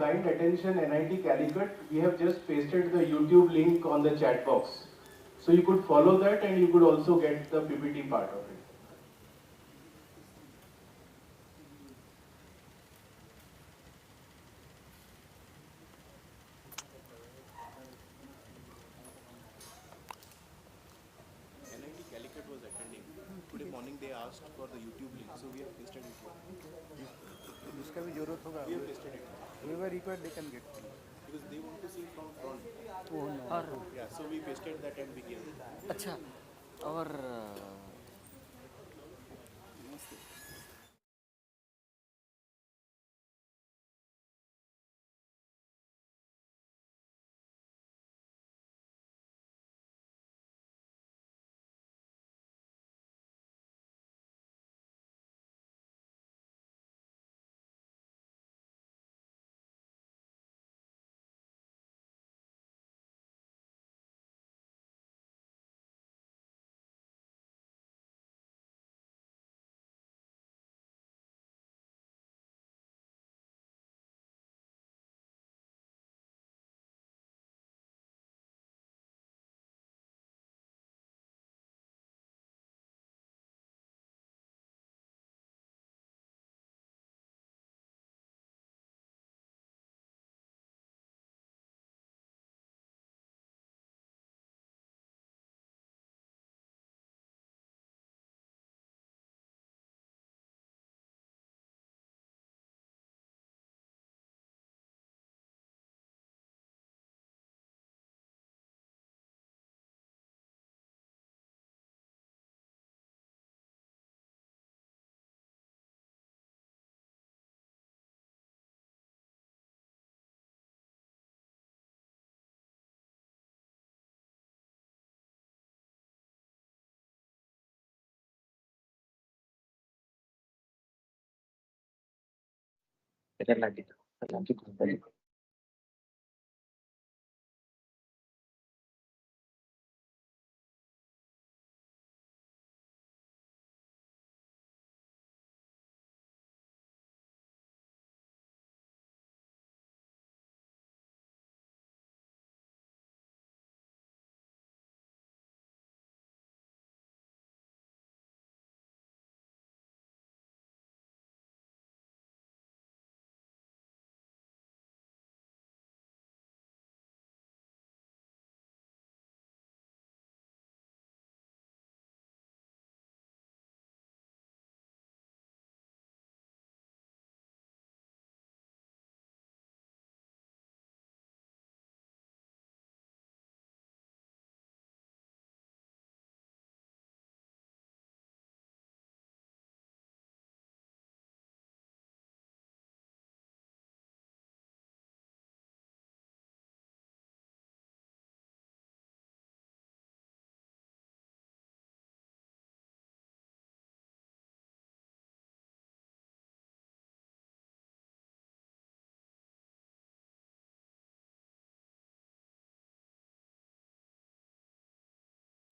kind attention, NIT Calicut, we have just pasted the YouTube link on the chat box. So you could follow that and you could also get the PPT part of it. NIT Calicut was attending. Today morning they asked for the YouTube link, so we have pasted it here. जिसका भी जरूरत होगा We have pasted it whoever required they can get. because they want to see from front. Oh no. Yeah, so we pasted that and we gave it. अच्छा और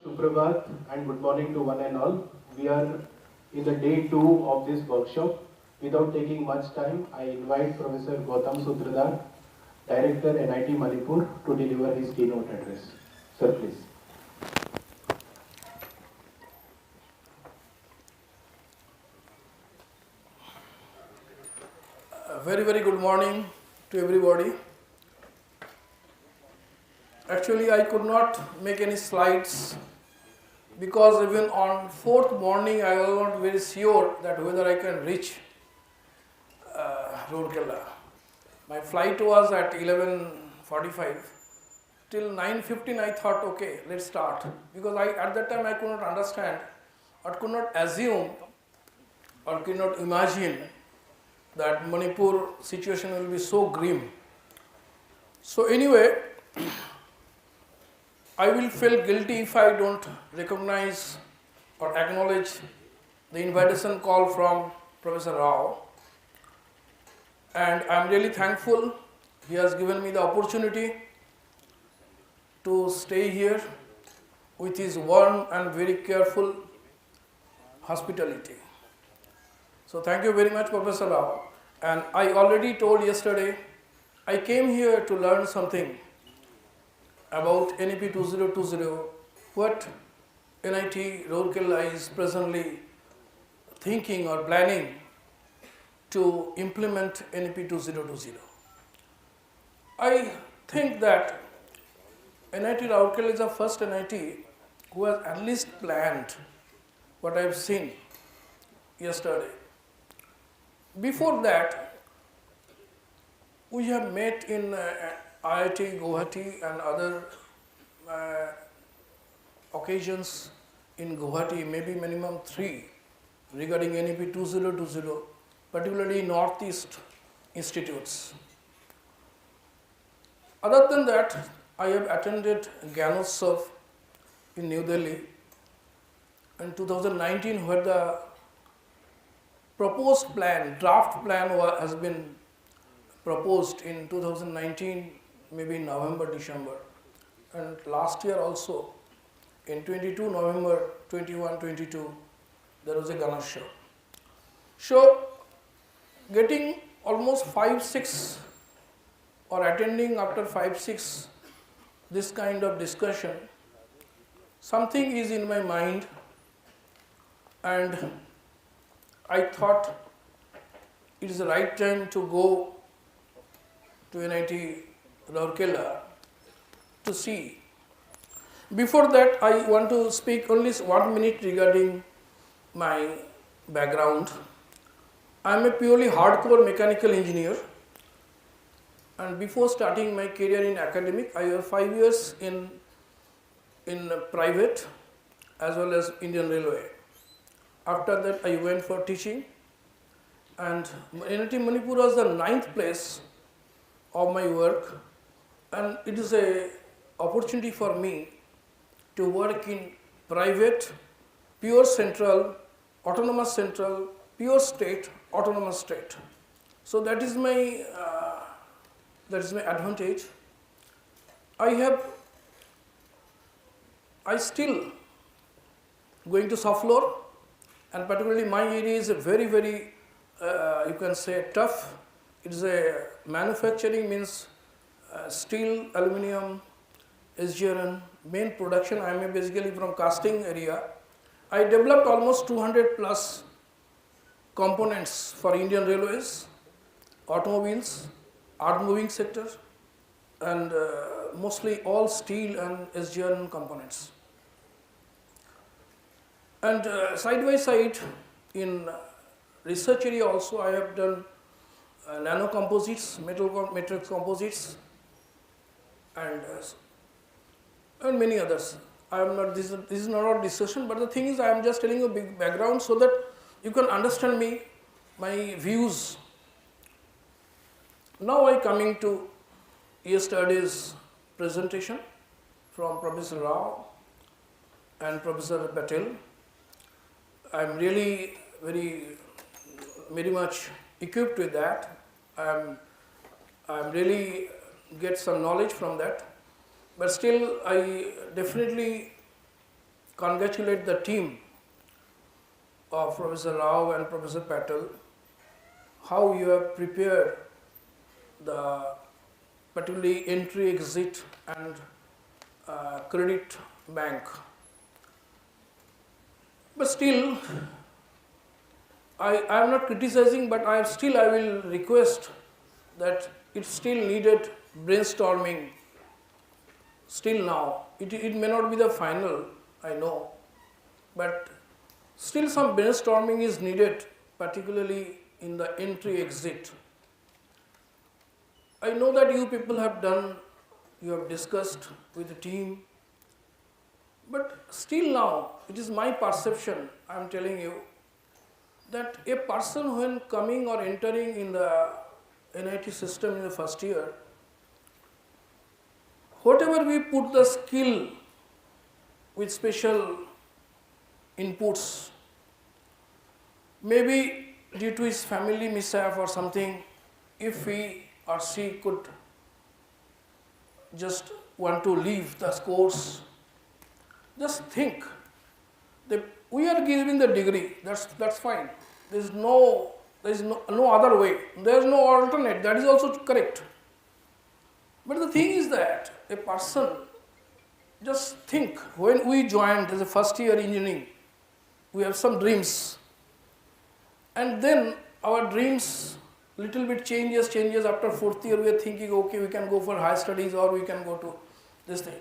Suprabhat and good morning to one and all. We are in the day 2 of this workshop. Without taking much time, I invite Professor Gautam Sutradhar, Director NIT Manipur, to deliver his keynote address. Sir, please. Very, very good morning to everybody. Actually, I could not make any slides because even on 4th morning I was not very sure that whether I can reach Rourkela. My flight was at 11:45. Till 9:15 I thought, okay, let's start. Because at that time I could not understand or could not assume or could not imagine that Manipur situation will be so grim. So anyway, I will feel guilty if I don't recognize or acknowledge the invitation call from Professor Rao. And I am really thankful he has given me the opportunity to stay here with his warm and very careful hospitality. So thank you very much, Professor Rao. And I already told yesterday, I came here to learn something about NEP 2020, what NIT Rourkela is presently thinking or planning to implement NEP 2020. I think that NIT Rourkela is the first NIT who has at least planned what I have seen yesterday. Before that, we have met in IIT Guwahati and other occasions in Guwahati, maybe minimum 3, regarding NEP 2020, particularly Northeast institutes. Other than that, I have attended Gyanotsav in New Delhi in 2019, where the proposed plan, draft plan has been proposed in 2019, maybe in November, December. And last year also, in 22 November 21, 22, there was a Ganesh show. So, getting almost 5, 6 or attending after 5, 6 this kind of discussion, something is in my mind, and I thought it is the right time to go to NIT Rourkela to see. Before that, I want to speak only 1 minute regarding my background. I am a purely hardcore mechanical engineer, and before starting my career in academic, I have 5 years in private as well as Indian Railway. After that, I went for teaching, and NIT Manipur was the 9th place of my work, and it is a opportunity for me to work in private, pure central, autonomous central, pure state, autonomous state. So that is my advantage. I still going to soft floor, and particularly my area is a very, very you can say tough. It is a manufacturing, means steel, aluminium, SGRN, main production. I am basically from casting area. I developed almost 200 plus components for Indian Railways, automobiles, earth moving sector, and mostly all steel and SGRN components. And side by side in research area also, I have done nano composites, matrix composites, and many others. I am not. This is not a discussion, but the thing is, I am just telling you a big background so that you can understand me, my views. Now I coming to yesterday's presentation from Professor Rao and Professor Patel. I am really very much equipped with that. I am really get some knowledge from that. But still, I definitely congratulate the team of Professor Rao and Professor Patel, how you have prepared the particularly entry, exit and credit bank. But still, I am not criticizing, but I will request that it still needed brainstorming. Still now, it may not be the final, I know, but still some brainstorming is needed, particularly in the entry exit. I know that you people have done, you have discussed with the team, but still now, it is my perception, I am telling you, that a person when coming or entering in the NIT system in the first year, whatever we put the skill with special inputs, maybe due to his family mishap or something, if he or she could just want to leave the course, just think that we are giving the degree, that's fine. There is no other way. There is no alternate. That is also correct. But the thing is that a person, just think, when we joined as a first year engineering, we have some dreams. And then our dreams little bit changes. After fourth year, we are thinking, okay, we can go for higher studies or we can go to this thing.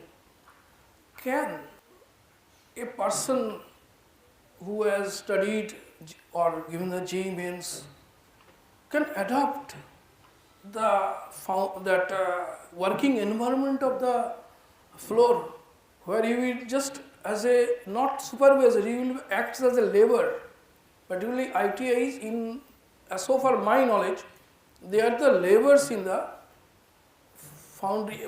Can a person who has studied or given the JEE mains can adopt that working environment of the floor, where he will just as a not supervisor, he will act as a laborer. Particularly ITIs, in so far my knowledge, they are the laborers in the foundry,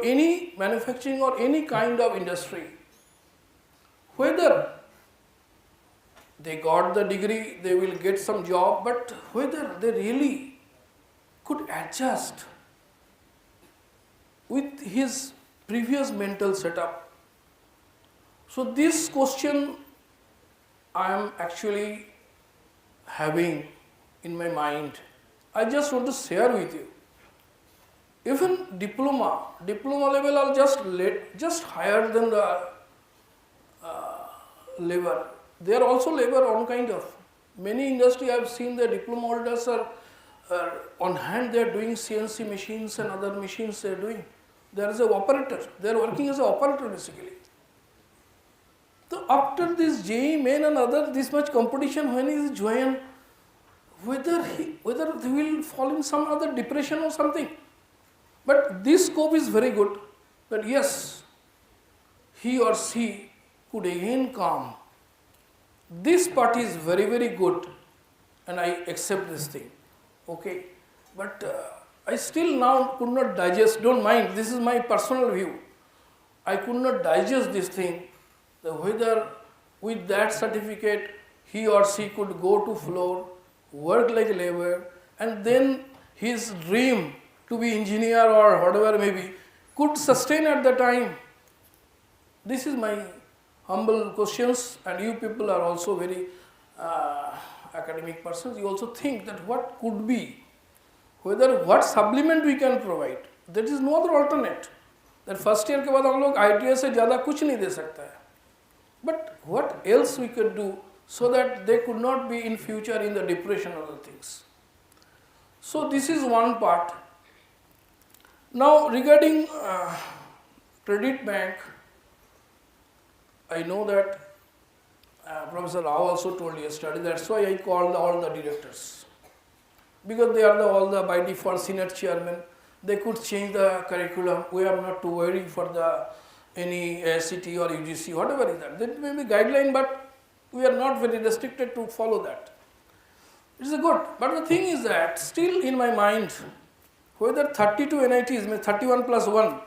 any manufacturing or any kind of industry. Whether they got the degree, they will get some job, but whether they really could adjust with his previous mental setup. So this question I am actually having in my mind. I just want to share with you. Even diploma level are just higher than the labor. They are also labor on kind of. Many industry I have seen the diploma holders are on hand, they are doing CNC machines and other machines they are doing. There is an operator, they are working as an operator basically. So after this JEE main and other this much competition, when he is joined, whether he will fall in some other depression or something. But this scope is very good, that yes, he or she could again come. This part is very, very good and I accept this thing. Okay, but I still now could not digest, don't mind, this is my personal view. I could not digest this thing, whether with that certificate he or she could go to floor, work like labor, and then his dream to be engineer or whatever maybe could sustain at the time. This is my humble questions, and you people are also very academic persons. You also think that what could be, whether what supplement we can provide. There is no other alternate. That first year के बाद हम लोग ITI से ज़्यादा कुछ नहीं दे सकता है. But what else we could do so that they could not be in future in the depression or other things. So this is one part. Now regarding credit bank, I know that Professor Rao also told yesterday, that's why I called all the directors. Because they are all the by default Senate chairman, they could change the curriculum. We are not to worry for the any AICT or UGC, whatever is that. That may be guideline, but we are not very restricted to follow that. It is good. But the thing is that still in my mind, whether 32 NITs, 31 plus 1,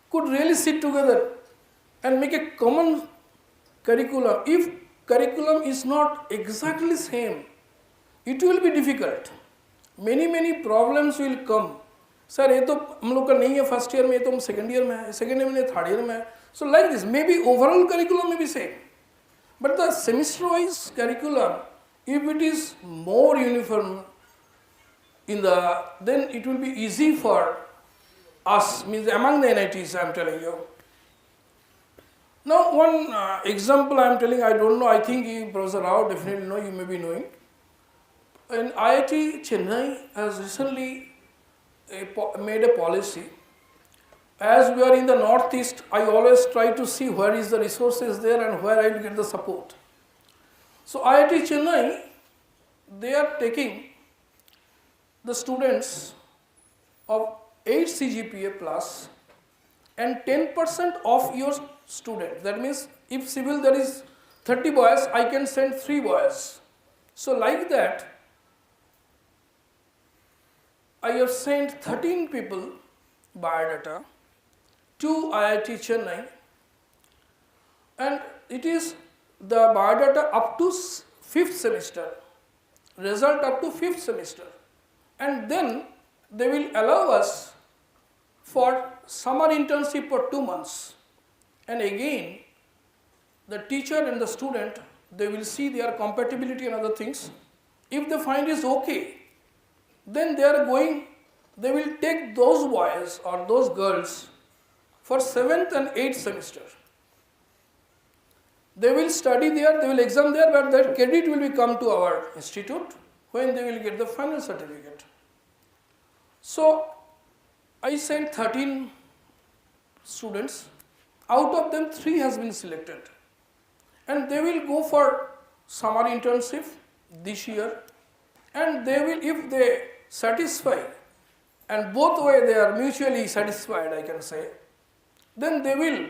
could really sit together and make a common curriculum. If curriculum is not exactly same, it will be difficult. Many problems will come. Sir, ये तो हम लोग का नहीं है first year में, ये तो हम सेकेंड ईयर में है, सेकेंड ईयर में थर्ड ईयर में है. So like this, maybe overall curriculum may be same, but the semester-wise curriculum, if it is more uniform in the, then it will be easy for us, means among the NITs I am telling you. Now one example I am telling, I don't know, I think Professor Rao definitely know, you may be knowing. In IIT Chennai has recently made a policy. As we are in the northeast, I always try to see where is the resources there and where I will get the support. So IIT Chennai, they are taking the students of 8 CGPA plus and 10% of your student. That means if civil there is 30 boys, I can send 3 boys. So like that, I have sent 13 people biodata to IIT Chennai, and it is the biodata up to 5th semester, result up to 5th semester, and then they will allow us for summer internship for 2 months, and again the teacher and the student, they will see their compatibility and other things. If they find is okay, then they are going they will take those boys or those girls for 7th and 8th semester. They will study there, they will exam there, but that credit will be come to our institute when they will get the final certificate. So I sent 13 students, out of them 3 has been selected, and they will go for summer internship this year, and they will, if they satisfy, and both way they are mutually satisfied, I can say, then they will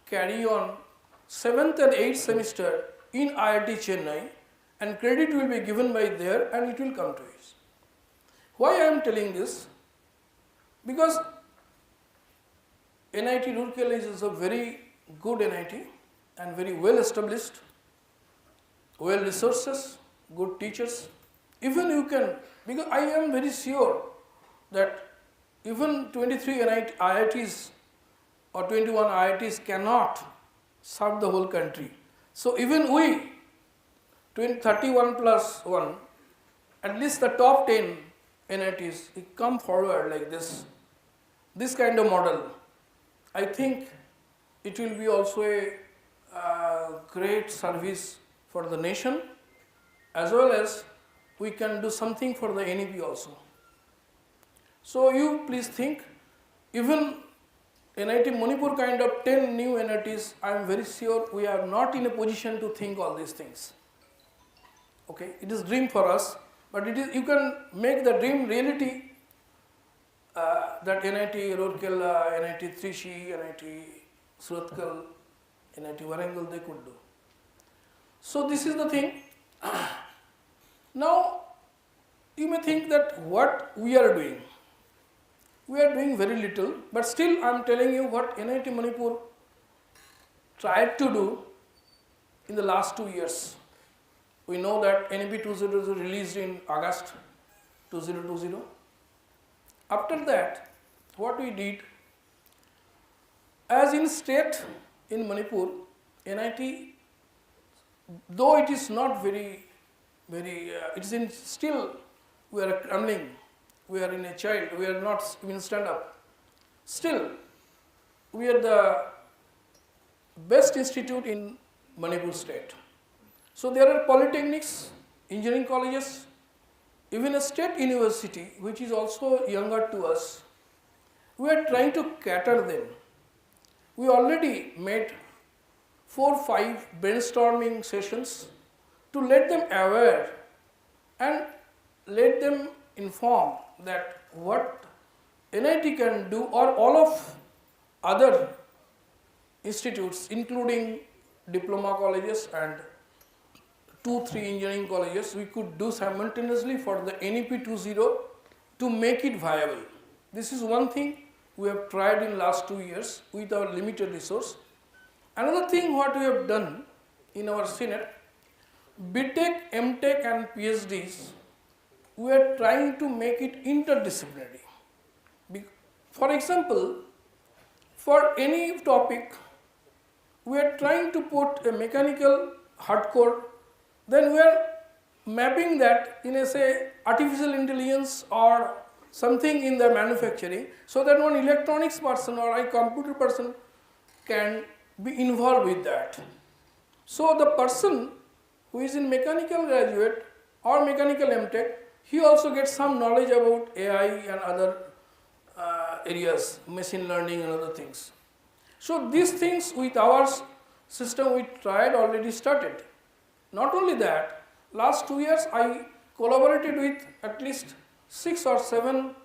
carry on 7th and 8th semester in IIT Chennai, and credit will be given by there and it will come to us. Why I am telling this? Because NIT Rourkela is a very good NIT and very well established, well resources, good teachers. Even you can, because I am very sure that even 23 IITs or 21 IITs cannot serve the whole country. So even we, 31 plus 1, at least the top 10 NITs, come forward like this kind of model. I think it will be also a great service for the nation, as well as we can do something for the NEP also. So you please think, even NIT Manipur kind of 10 new NITs, I am very sure we are not in a position to think all these things. Okay, it is dream for us, but it is, you can make the dream reality. That NIT Rourkela, NIT Trichy, NIT Suratgal, NIT Warangal, they could do. So this is the thing. Now you may think that what we are doing. We are doing very little, but still I am telling you what NIT Manipur tried to do in the last 2 years. We know that NEP 2020 released in August 2020. After that, what we did, as in state in Manipur, NIT, though it is not very, it is in still we are crumbling. We are in a child, we are not even stand up. Still, we are the best institute in Manipur state. So there are polytechnics, engineering colleges, even a state university which is also younger to us. We are trying to cater them. We already made 4 or 5 brainstorming sessions to let them aware and let them inform that what NIT can do, or all of other institutes including diploma colleges and 2-3 engineering colleges, we could do simultaneously for the NEP 20 to make it viable. This is one thing we have tried in last 2 years with our limited resource. Another thing what we have done in our Senate, BTech, MTech and PhDs, we are trying to make it interdisciplinary. For example, for any topic, we are trying to put a mechanical hardcore, then we are mapping that in a, say, artificial intelligence or something in the manufacturing, so that one electronics person or a computer person can be involved with that. So the person who is in mechanical graduate or mechanical MTech, he also gets some knowledge about AI and other areas, machine learning and other things. So these things with our system we tried already started. Not only that, last 2 years I collaborated with at least 6 or 7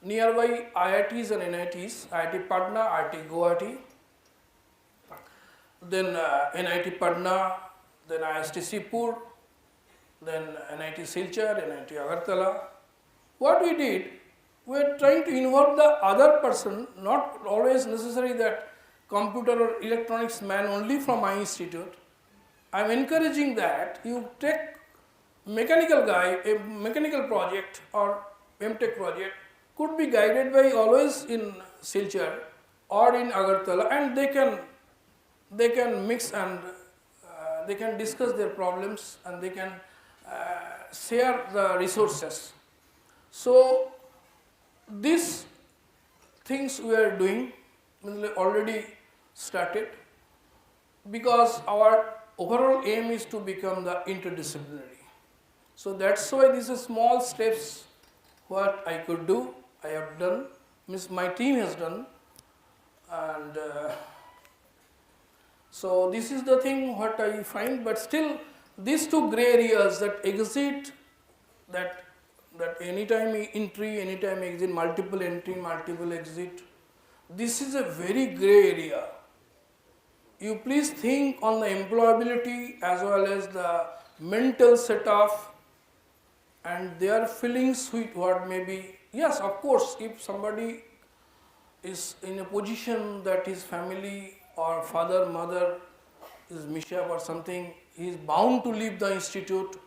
nearby IITs and NITs, IIT Patna, IIT Guwahati, then NIT Patna, then IST Sipur, then NIT Silchar, NIT Agartala. What we did, we are trying to involve the other person, not always necessary that computer or electronics man only from my institute. I am encouraging that you take mechanical guy, a mechanical project or MTech project could be guided by always in Silchar or in Agartala, and they can mix and they can discuss their problems and they can share the resources. So these things we are doing already started because our overall aim is to become the interdisciplinary. So that's why these are small steps what I could do, I have done, means my team has done, and so this is the thing what I find, but still these two gray areas that exit, that anytime entry, anytime exit, multiple entry, multiple exit, this is a very gray area. You please think on the employability as well as the mental setup and their feelings with what may be. Yes, of course, if somebody is in a position that his family or father, mother is mishap or something, he is bound to leave the institute.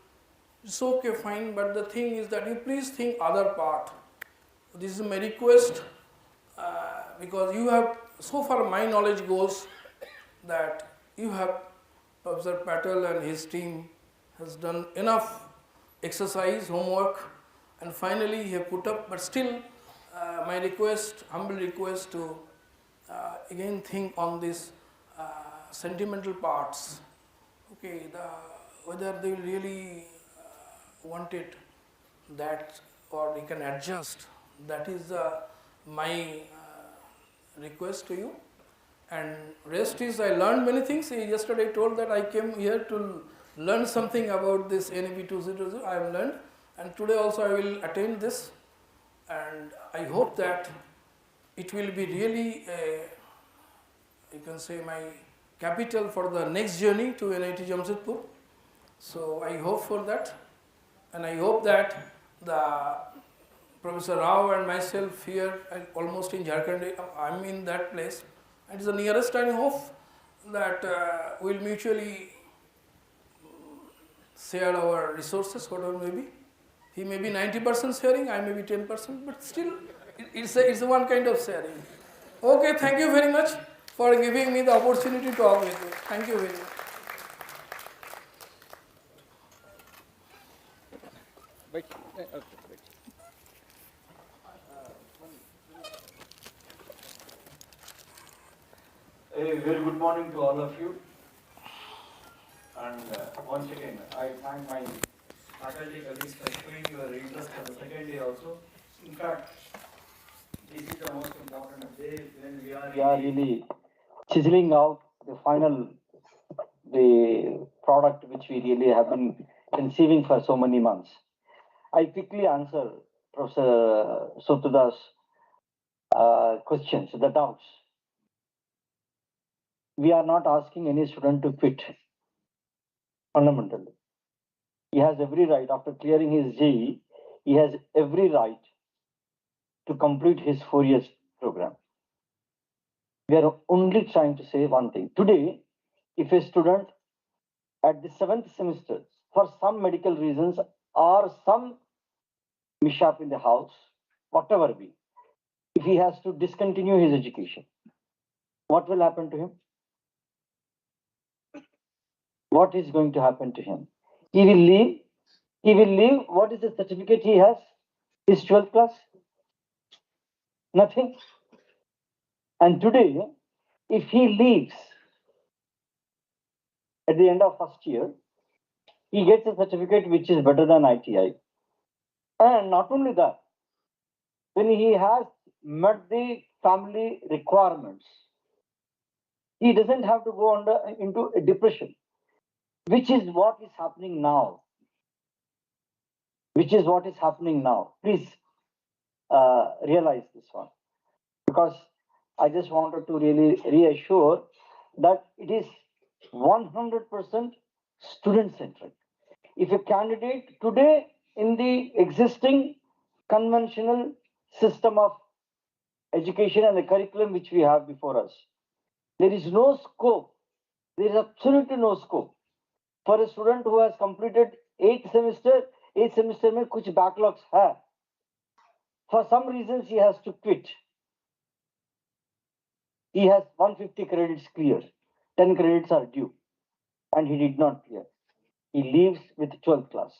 It's okay, fine, but the thing is that you please think other part. This is my request because you have, so far my knowledge goes that you have, Professor Patel and his team has done enough exercise, homework, and finally he have put up, but still my request, humble request to again think on these sentimental parts. Okay, whether they will really want it that or we can adjust. That is my request to you. And rest is I learned many things. Yesterday I told that I came here to learn something about this NEP 2020. I have learned, and today also I will attend this. And I hope that it will be really, you can say, my capital for the next journey to NIT Jamshedpur. So I hope for that, and I hope that the Professor Rao and myself here, almost in Jharkhand, I'm in that place. It is the nearest. I hope that we'll mutually share our resources, whatever may be. He may be 90% sharing, I may be 10%, but still it's a one kind of sharing. Okay, thank you very much for giving me the opportunity to talk with you. Thank you very much. Wait. Okay. Wait. A very good morning to all of you. And once again, I thank my faculty colleagues for showing your interest for the second day also. In fact, this is the most important day when we are really chiseling out the product which we really have been conceiving for so many months. I quickly answer Professor Sothuda's questions, the doubts. We are not asking any student to quit, fundamentally. He has every right, after clearing his JE, he has every right to complete his 4 years program. We are only trying to say one thing. Today, if a student at the 7th semester, for some medical reasons or some mishap in the house, whatever be, if he has to discontinue his education, what will happen to him? What is going to happen to him? He will leave. He will leave. What is the certificate he has? His 12th class? Nothing. And today, if he leaves at the end of first year, he gets a certificate which is better than ITI. And not only that, when he has met the family requirements, he doesn't have to go into a depression, which is what is happening now. Which is what is happening now. Please realize this one. Because I just wanted to really reassure that it is 100% student-centric. If a candidate today in the existing conventional system of education and the curriculum which we have before us, there is no scope, there is absolutely no scope for a student who has completed 8th semester में कुछ backlogs है. For some reasons he has to quit. He has 150 credits clear, 10 credits are due, and he did not clear. He leaves with 12th class.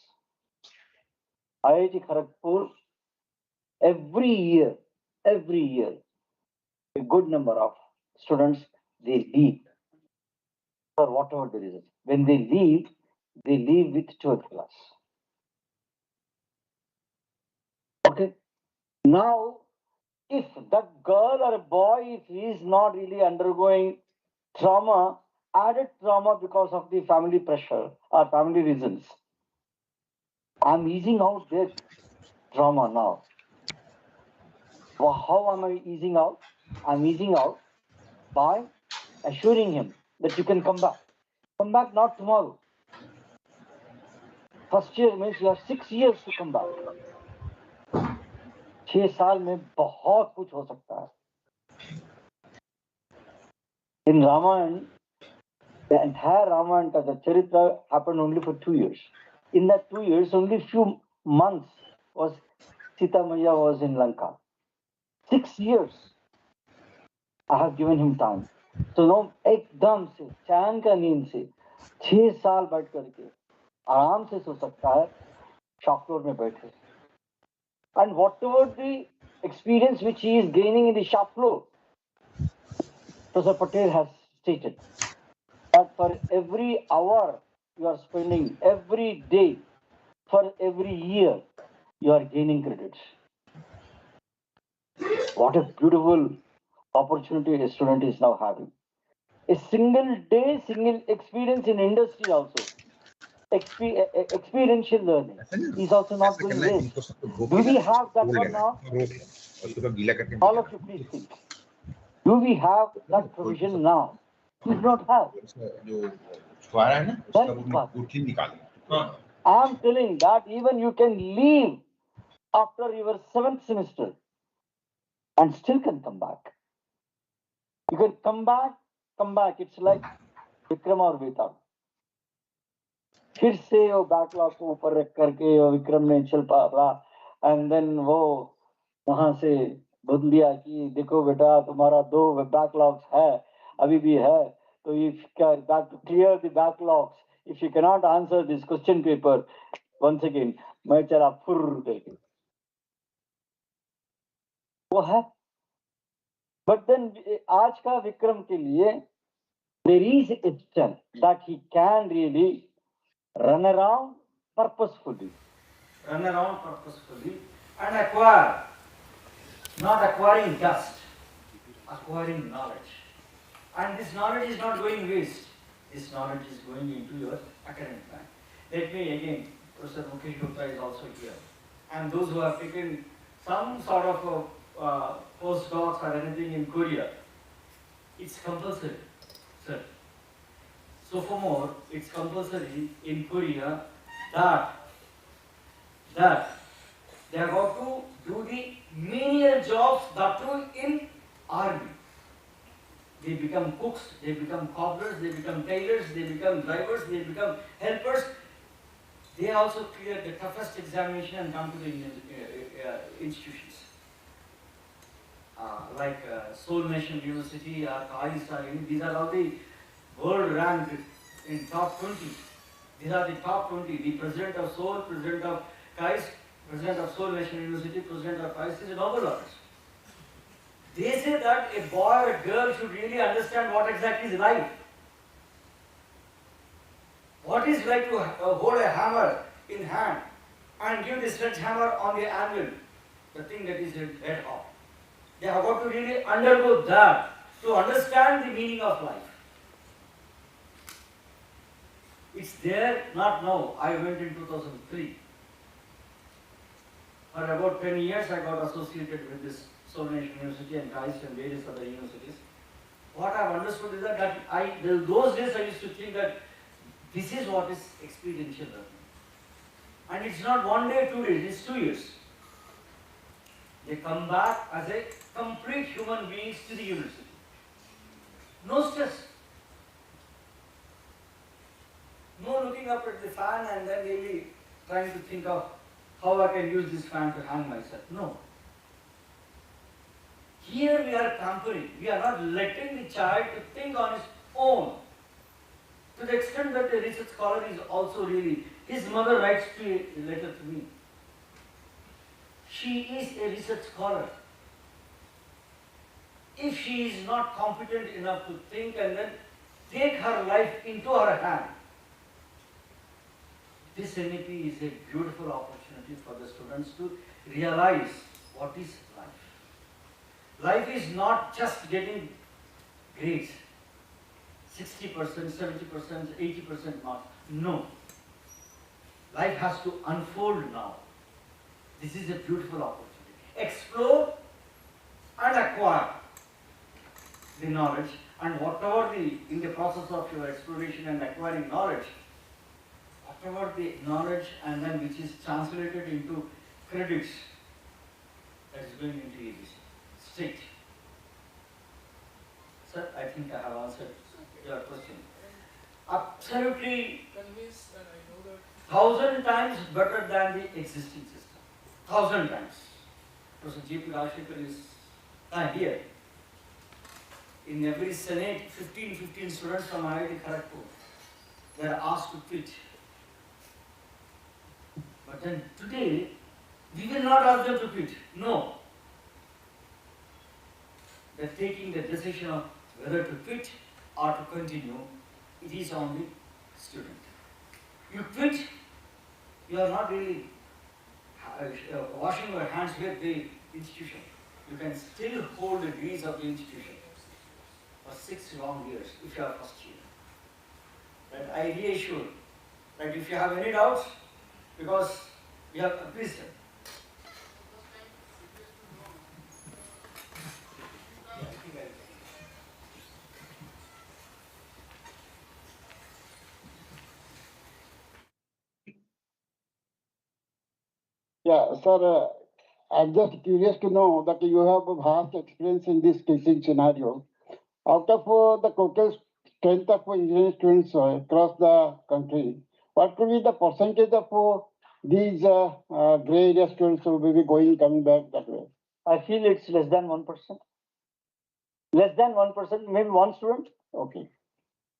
IIT Kharagpur every year, a good number of students, they leave for whatever the reason. When they leave with 12th class. Okay. Now, if that girl or a boy, if he is not really undergoing trauma, added trauma because of the family pressure or family reasons, I'm easing out their trauma now. Well, how am I easing out? I'm easing out by assuring him that you can come back. Come back not tomorrow. First year means you have 6 years to come back. 6 साल में बहुत कुछ हो सकता है. In Ramayana, the entire Ramayana, the Charitra happened only for 2 years. In that 2 years, only few months was Sita Maya was in Lanka. 6 years I have given him time. So now एकदम से चैन का नींद से 6 साल बैठ करके आराम से सो सकता है shop floor में बैठे. And whatever the experience which he is gaining in the shop floor, Professor Patel has stated that for every hour you are spending, every day, for every year, you are gaining credits. What a beautiful opportunity a student is now having. A single day, single experience in industry also. Experiential learning is also not going waste. Do we have that one now? All of you please think. Do we have that provision now? We do not have. I am telling that even you can leave after your 7th semester and still can come back. You can come back. It's like Vikram or Vetal. फिर से वो backlog को ऊपर रख करके वो विक्रम ने चल पड़ा एंड देन वो वहां से बोल दिया कि देखो बेटा तुम्हारा 2 बैकलॉग्स है अभी भी है तो if clear the backlogs if you can not answer this question paper once again मैं चला फुर करके वो है. बट देन आज का विक्रम के लिए there is a chance that he can really run around purposefully and acquire, not acquiring dust, acquiring knowledge. And this knowledge is not going waste. This knowledge is going into your academic plan. Let me again, Professor Mukesh Gupta is also here. And those who have taken some sort of postdocs or anything in Korea, it's compulsory, sir. So for more, it's compulsory in Korea that they are going to do the menial jobs, that too in army. They become cooks, they become cobblers, they become tailors, they become drivers, they become helpers. They also clear the toughest examination and come to the institutions. Like Seoul National University or KAIST, these are all the world ranked in top 20. These are the top 20. The president of Seoul, president of KAIST, president of Seoul National University, president of KAIST is a Nobel laureate. They say that a boy or a girl should really understand what exactly is life. What is like to hold a hammer in hand and give the sledgehammer on the anvil, the thing that is dead hot. They have got to really undergo that to understand the meaning of life. It's there, not now. I went in 2003. For about 10 years, I got associated with this Seoul National University and KAIST and various other universities. What I've understood is that those days I used to think that this is what is experiential learning. And it's not 1 day, 2 days, it's 2 years. They come back as a complete human beings to the university. No stress. No looking up at the fan and then really trying to think of how I can use this fan to hang myself. No. Here we are pampering. We are not letting the child to think on his own. To the extent that the research scholar is also really, his mother writes a letter to me. she is a research scholar. If she is not competent enough to think and then take her life into her hand, this NEP is a beautiful opportunity for the students to realize what is life. Life is not just getting grades, 60%, 70%, 80% marks. No. Life has to unfold now. This is a beautiful opportunity. Explore and acquire the knowledge, and whatever in the process of your exploration and acquiring knowledge, whatever the knowledge and then which is translated into credits, that is going into ABC. Straight. Sir, I think I have answered your question. Absolutely Convinced, and I know that 1,000 times better than the existing system. 1,000 times. Professor G.P. Rajshekhar is here. In every Senate, 15 students from IIT Kharagpur were asked to quit. But then today, we will not ask them to quit. No. They are taking the decision of whether to quit or to continue. It is on the student. You quit, you are not really washing your hands with the institution. You can still hold the degrees of the institution for 6 long years if you are first year. But I reassure that if you have any doubts, because we have, please sir. Yeah, sir, I'm just curious to know that you have a vast experience in this teaching scenario. Out of the total strength of engineering students across the country, what could be the percentage of these gray area students who will be coming back that way? I feel it's less than 1%. Less than 1%, maybe one student. Okay.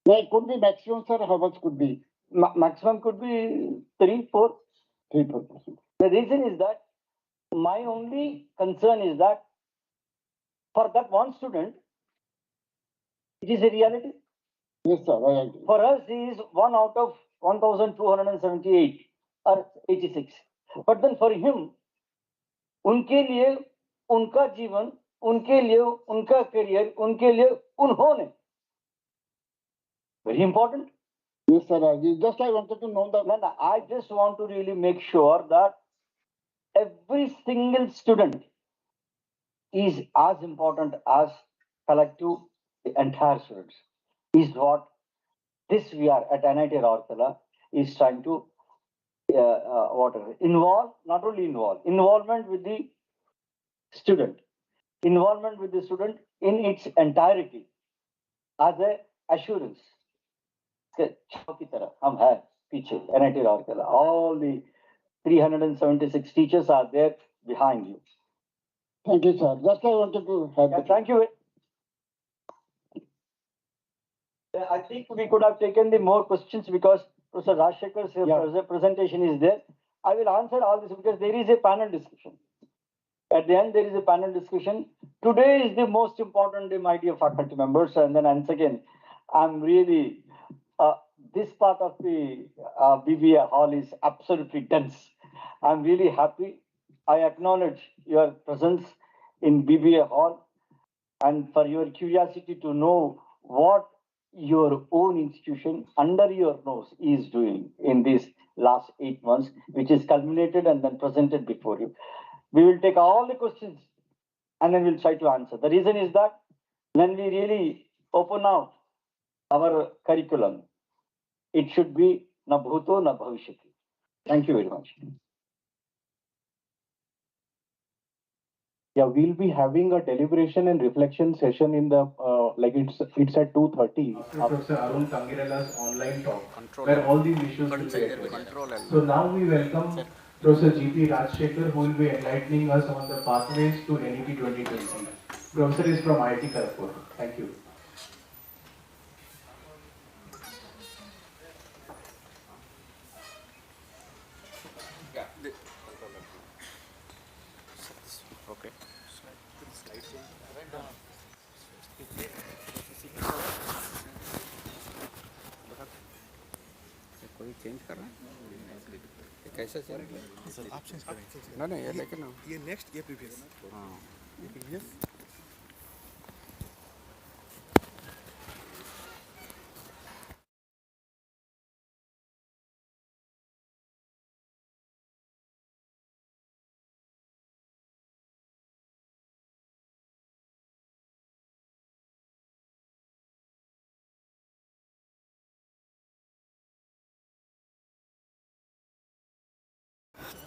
Now, it could be maximum, sir. How much could be? Maximum could be 3, 4. 3%. The reason is that my only concern is that for that one student, it is a reality. Yes, sir. I agree. For us, he is 1 out of 1,278 or 86. But then for him, उनके लिए उनका जीवन, उनके लिए उनका career, उनके लिए उन्होंने. Very important. Yes, sir. Just I wanted to know that. No, I just want to really make sure that every single student is as important as collective, the entire students. Is what this we are at NIT Rourkela is trying to involve, not only involvement with the student, involvement with the student in its entirety as a assurance. की तरह हम हैं पीछे NIT Rourkela. All the 376 teachers are there behind you. Thank you, sir. Just I wanted to have. Yeah, thank you. I think we could have taken the more questions because Professor Rajshekhar's presentation is there. I will answer all this because there is a panel discussion. At the end, there is a panel discussion. Today is the most important day, my dear faculty members. And then once again, I'm really, this part of the BBA hall is absolutely dense. I'm really happy. I acknowledge your presence in BBA hall and for your curiosity to know what your own institution under your nose is doing in these last 8 months, which is culminated and then presented before you. We will take all the questions and then we'll try to answer. The reason is that when we really open out our curriculum, it should be na bhuto na bhavishyati. Thank you very much. Yeah, we'll be having a deliberation and reflection session in the it's at 2:30 after Professor Arun Tangirela's online talk, where all these issues will be addressed. So now we welcome Professor G.P. Rajshekhar, who will be enlightening us on the pathways to NEP 2020. Professor is from IIT Kharagpur. Thank you. कैसे चल sir आप change करेंगे ना ये लेकिन ये next ये previous ये previous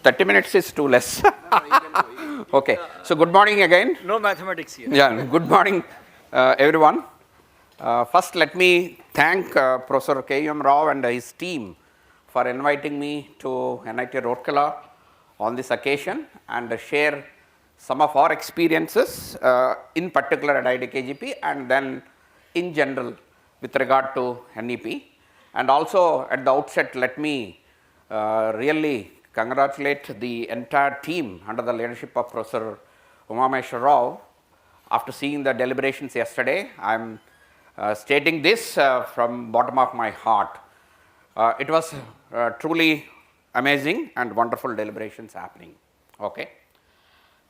thirty minutes is too less. Okay, so good morning again. No mathematics here. Yeah, good morning, everyone. First, let me thank Professor K.M. Rao and his team for inviting me to NIT Rourkela on this occasion and share some of our experiences, in particular at IIT KGP and then in general with regard to NEP. And also at the outset, let me really congratulate the entire team under the leadership of Professor Bhubaneswar Rao. After seeing the deliberations yesterday, I am stating this from bottom of my heart. It was truly amazing and wonderful deliberations happening. Okay.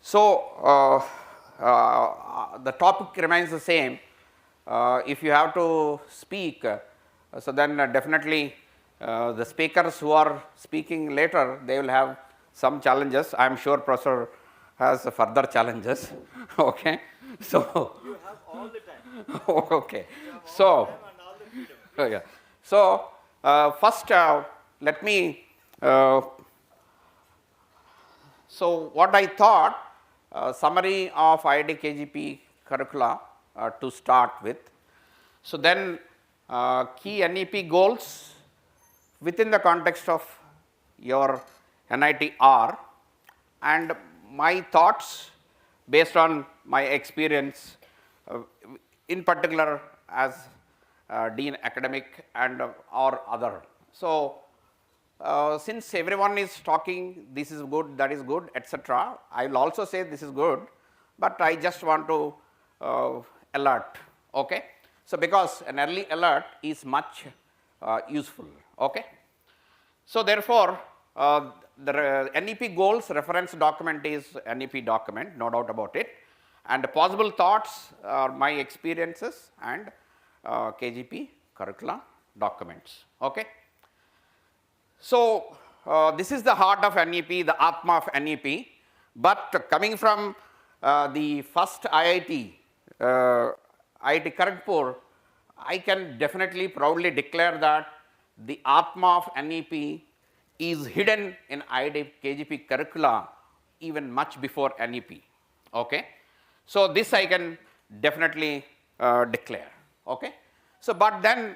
So, the topic remains the same. If you have to speak, so then definitely the speakers who are speaking later, they will have some challenges. I am sure Professor has further challenges. Okay. So, You have all the time. okay. So, yeah. So, first let me, so what I thought, summary of IIT KGP curricula to start with. So, then key NEP goals within the context of your NIT R and my thoughts based on my experience, in particular as Dean Academic and or other. So, since everyone is talking this is good, that is good, etc., I will also say this is good, but I just want to alert. Okay. So, because an early alert is much useful. Okay. So, therefore, the NEP goals reference document is NEP document, no doubt about it, and possible thoughts are my experiences and KGP curricula documents. Okay. So, this is the heart of NEP, the Atma of NEP, but coming from the first IIT, IIT Kharagpur, I can definitely proudly declare that the Atma of NEP is hidden in IIT KGP curricula even much before NEP. Okay. So, this I can definitely declare. Okay. So, but then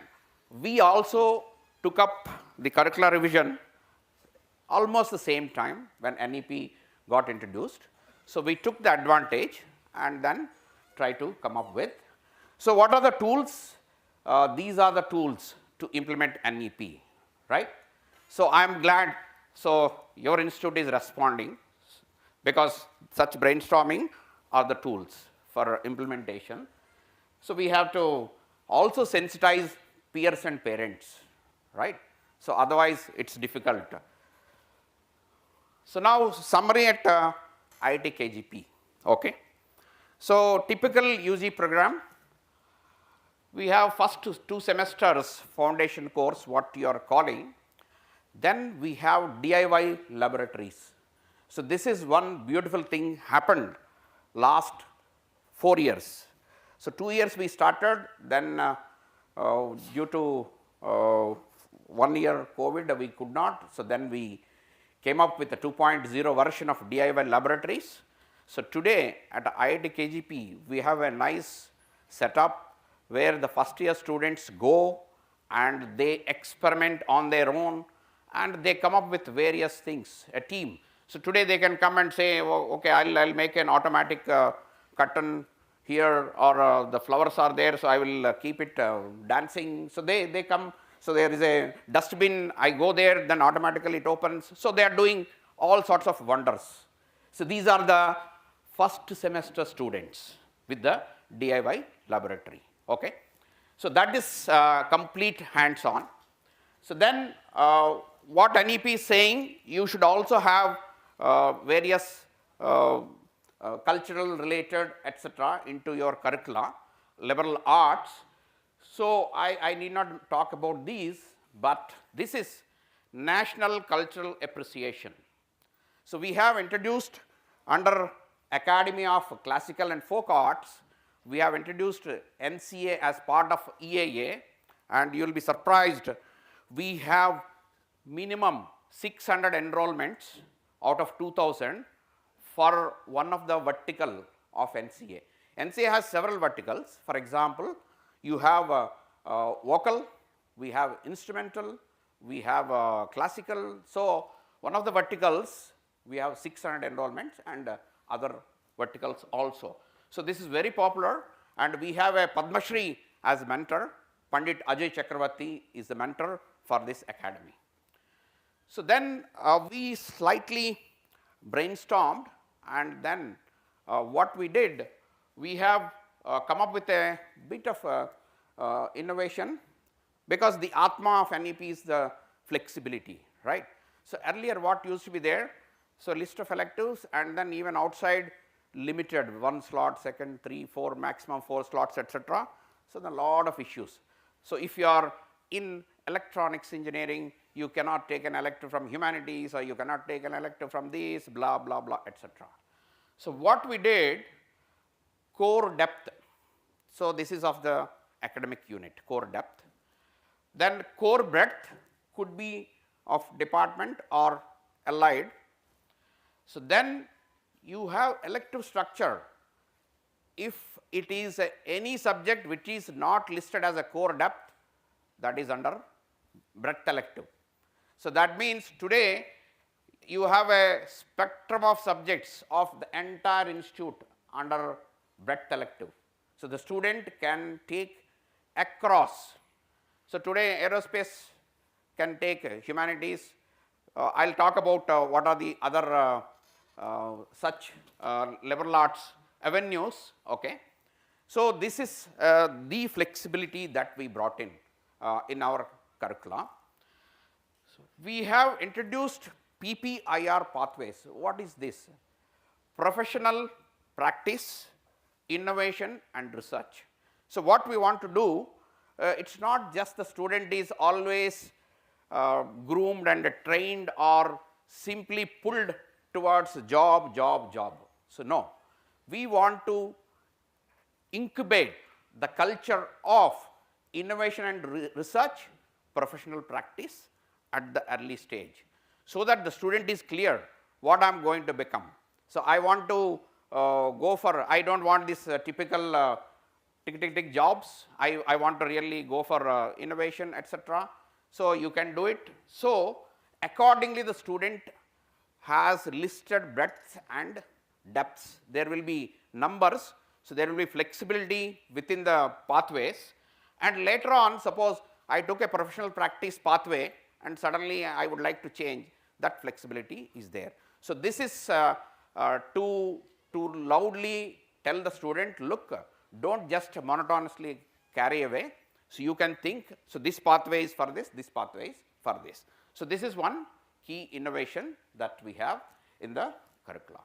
we also took up the curricular revision almost the same time when NEP got introduced. So, we took the advantage and then try to come up with. So, what are the tools? These are the tools to implement NEP, right. So, I am glad, so your institute is responding because such brainstorming are the tools for implementation. So, we have to also sensitize peers and parents, right. So, otherwise it is difficult. So, now summary at IIT KGP. Okay. So, typical UG program, we have first 2 semesters foundation course what you are calling, then we have DIY laboratories. So, this is one beautiful thing happened last 4 years. So, 2 years we started, then due to 1 year COVID we could not. So, then we came up with a 2.0 version of DIY laboratories. So, today at IIT KGP we have a nice setup where the first year students go and they experiment on their own and they come up with various things, a team. So, today they can come and say, oh, okay, I'll make an automatic curtain here, or the flowers are there, so I will keep it dancing. So, they come, so there is a dustbin, I go there, then automatically it opens. So, they are doing all sorts of wonders. So, these are the first semester students with the DIY laboratory. Okay. So, that is complete hands on. So, then what NEP is saying, you should also have various cultural related etc. into your curricula, liberal arts. So, I need not talk about these, but this is national cultural appreciation. So, we have introduced under Academy of Classical and Folk Arts, we have introduced NCA as part of EAA, and you will be surprised, we have minimum 600 enrollments out of 2000 for one of the vertical of NCA. NCA has several verticals. For example, you have vocal, we have instrumental, we have classical. So, one of the verticals we have 600 enrollments and other verticals also. So, this is very popular, and we have a Padma Shri as mentor. Pandit Ajay Chakravarti is the mentor for this academy. So, then we slightly brainstormed, and then what we did, we have come up with a bit of innovation, because the Atma of NEP is the flexibility, right. So, earlier what used to be there, so list of electives and then even outside limited 1 slot, second, 3, 4, maximum 4 slots etc. So, there are a lot of issues. So, if you are in electronics engineering, you cannot take an elective from humanities, or you cannot take an elective from this, blah blah blah etc. So, what we did, core depth. So, this is of the academic unit, core depth. Then core breadth could be of department or allied. So, then you have elective structure if it is any subject which is not listed as a core depth, that is under breadth elective. So, that means today you have a spectrum of subjects of the entire institute under breadth elective. So, the student can take across. So, today aerospace can take humanities. I will talk about what are the other such liberal arts avenues. Okay. So, this is the flexibility that we brought in our curricula. So, we have introduced PPIR pathways. What is this? Professional practice, innovation and research. So, what we want to do, it is not just the student is always groomed and trained or simply pulled towards job. So, no, we want to incubate the culture of innovation and research, professional practice at the early stage, so that the student is clear what I am going to become. So, I want to go for, I do not want this typical tick jobs, I want to really go for innovation etc. So, you can do it. So, accordingly the student has listed breadths and depths, there will be numbers. So, there will be flexibility within the pathways, and later on suppose I took a professional practice pathway and suddenly I would like to change, that flexibility is there. So, this is to loudly tell the student, look, do not just monotonously carry away. So, you can think, so this pathway is for this pathway is for this. So, this is one key innovation that we have in the curriculum.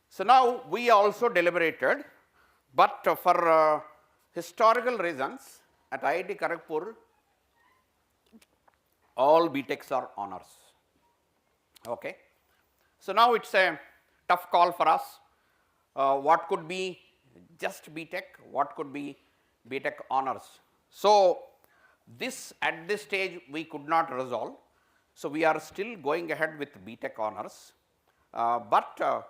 So, now we also deliberated, but for historical reasons at IIT Kharagpur all BTechs are honors. Okay. So, now it is a tough call for us, what could be just BTech, what could be BTech honors. So, this at this stage we could not resolve. So, we are still going ahead with BTech honors, but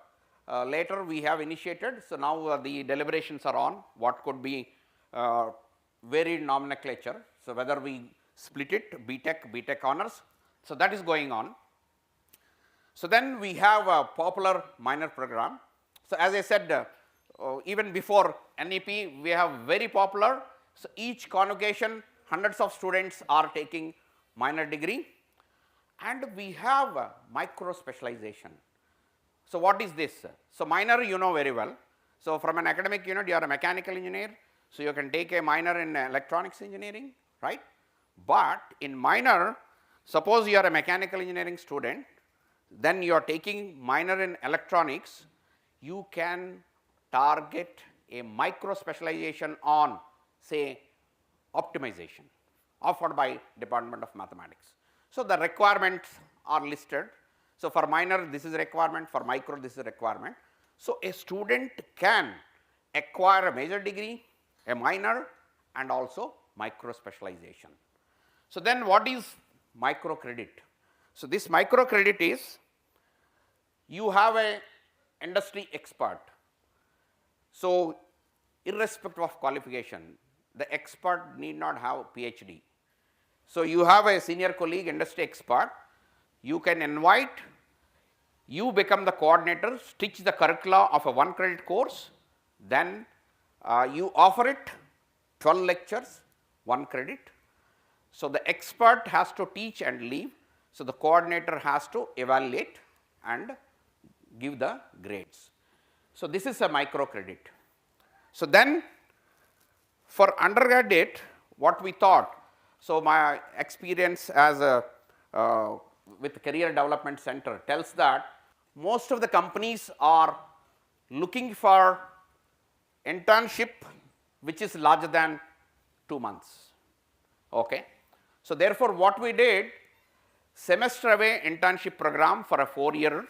later we have initiated. So, now the deliberations are on what could be varied nomenclature. So, whether we split it BTech honors. So, that is going on. So, then we have a popular minor program. So, as I said even before NEP we have very popular. So, each convocation hundreds of students are taking minor degree, and we have micro specialization. So, what is this? So, minor you know very well. So, from an academic unit you are a mechanical engineer. So, you can take a minor in electronics engineering, right. But in minor Suppose you are a mechanical engineering student, then you are taking minor in electronics, you can target a micro specialization on say optimization offered by Department of Mathematics. So, the requirements are listed. So, for minor this is a requirement, for micro this is a requirement. So, a student can acquire a major degree, a minor and also micro specialization. So, then what is micro credit? So, this micro credit is you have a industry expert. So, irrespective of qualification, the expert need not have PhD. So, you have a senior colleague industry expert, you can invite, you become the coordinator, stitch the curricula of a 1 credit course, then you offer it 12 lectures, 1 credit. So, the expert has to teach and leave, so the coordinator has to evaluate and give the grades. So, this is a micro credit. So, then for undergraduate what we thought, so my experience as a with career development center tells that most of the companies are looking for internship which is larger than 2 months. Okay. So, therefore, what we did, semester away internship program for a 4-year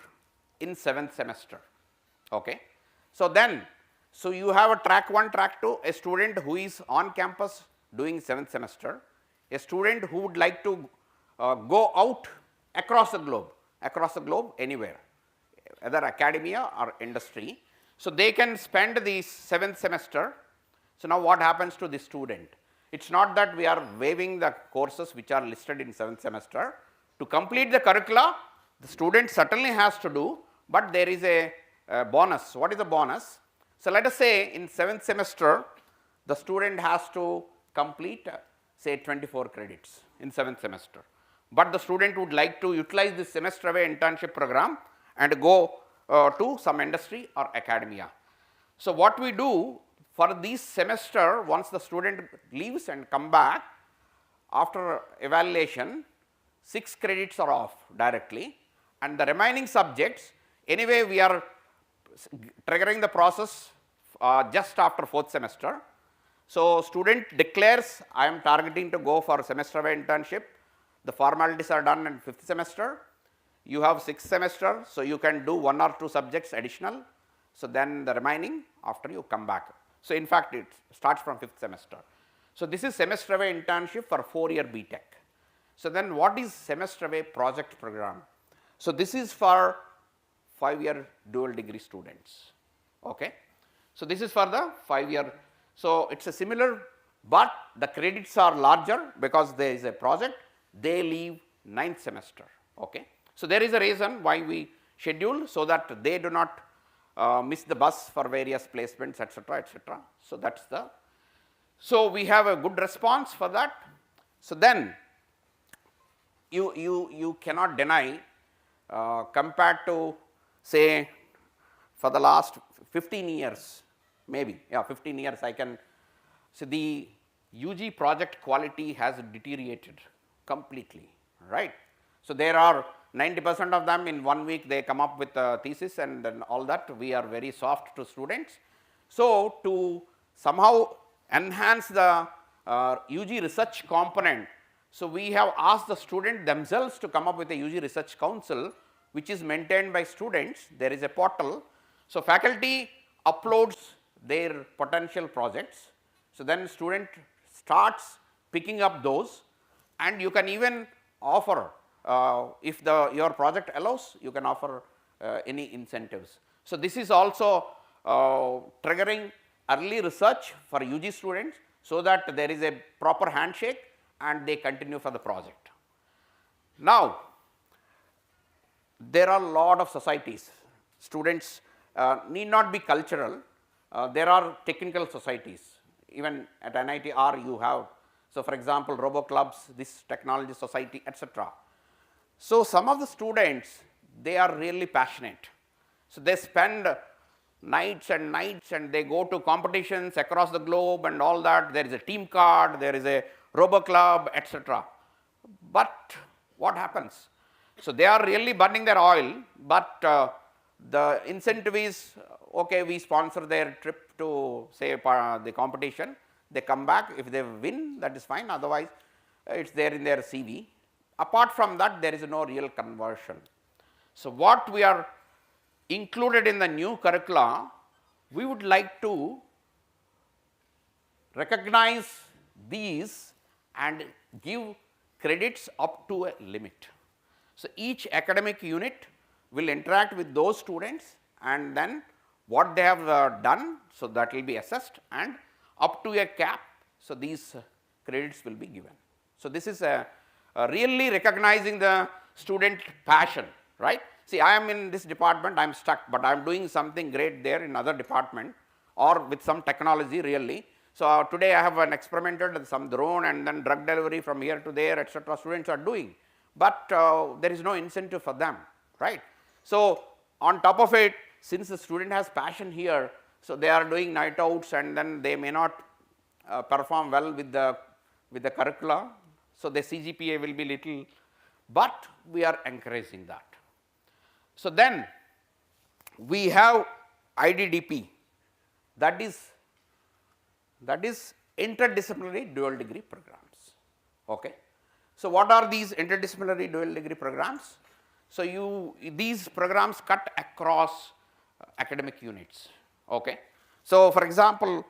in 7th semester. Okay. So, then so you have a track 1, track 2, a student who is on campus doing 7th semester, a student who would like to go out across the globe anywhere, either academia or industry. So, they can spend the 7th semester. So, now what happens to the student? It is not that we are waiving the courses which are listed in 7th semester. To complete the curricula, the student certainly has to do, but there is a bonus. What is the bonus? So, let us say in 7th semester, the student has to complete say 24 credits in 7th semester, but the student would like to utilize this semester away internship program and go to some industry or academia. So, what we do for this semester, once the student leaves and come back, after evaluation 6 credits are off directly, and the remaining subjects anyway we are triggering the process just after 4th semester. So, student declares I am targeting to go for semester away internship, the formalities are done in 5th semester, you have 6th semester, so you can do 1 or 2 subjects additional. So, then the remaining after you come back. So, in fact, it starts from 5th semester. So, this is semester away internship for 4-year BTech. So, then what is semester away project program? So, this is for 5-year dual degree students. Okay. So, this is for the 5-year. So, it is a similar, but the credits are larger because there is a project, they leave 9th semester. Okay. So, there is a reason why we schedule, so that they do not miss the bus for various placements, etc., etc. So, that is the, so we have a good response for that. So, then you cannot deny compared to say for the last 15 years, maybe 15 years I can, so the UG project quality has deteriorated completely, right. So, there are 90% of them in 1 week they come up with a thesis and then all that, we are very soft to students. So, to somehow enhance the UG research component, so we have asked the student themselves to come up with a UG research council which is maintained by students, there is a portal. So, faculty uploads their potential projects, so then student starts picking up those, and you can even offer if your project allows, you can offer any incentives. So, this is also triggering early research for UG students, so that there is a proper handshake and they continue for the project. Now, there are a lot of societies, students need not be cultural, there are technical societies, even at NIT R you have, so for example, robo clubs, this technology society, etc. So, some of the students, they are really passionate. So, they spend nights and they go to competitions across the globe and all that, there is a team card, there is a robo club, etc. But what happens? So, they are really burning their oil, but the incentive is okay, we sponsor their trip to say the competition, they come back, if they win that is fine, otherwise it is there in their CV. Apart from that, there is no real conversion. So, what we are included in the new curricula, we would like to recognize these and give credits up to a limit. So, each academic unit will interact with those students and then what they have done, so that will be assessed and up to a cap. So, these credits will be given. So, this is really recognizing the student passion, right. See, I am in this department, I am stuck, but I am doing something great there in other department or with some technology really. So, today I have experimented some drone and then drug delivery from here to there, etc. students are doing, but there is no incentive for them, right. So, on top of it, since the student has passion here, so they are doing night outs and then they may not perform well with the curricula. So, the CGPA will be little, but we are encouraging that. So, then we have IDDP, that is interdisciplinary dual degree programs. Okay. So, what are these interdisciplinary dual degree programs? So, these programs cut across academic units. Okay. So, for example,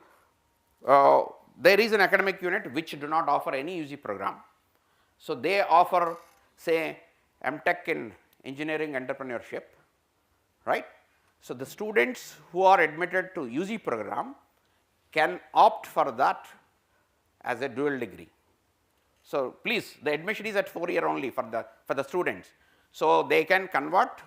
there is an academic unit which do not offer any UG program. So, they offer say MTech in engineering entrepreneurship, right. So, the students who are admitted to UG program can opt for that as a dual degree. So, please, the admission is at 4 year only for the students. So, they can convert.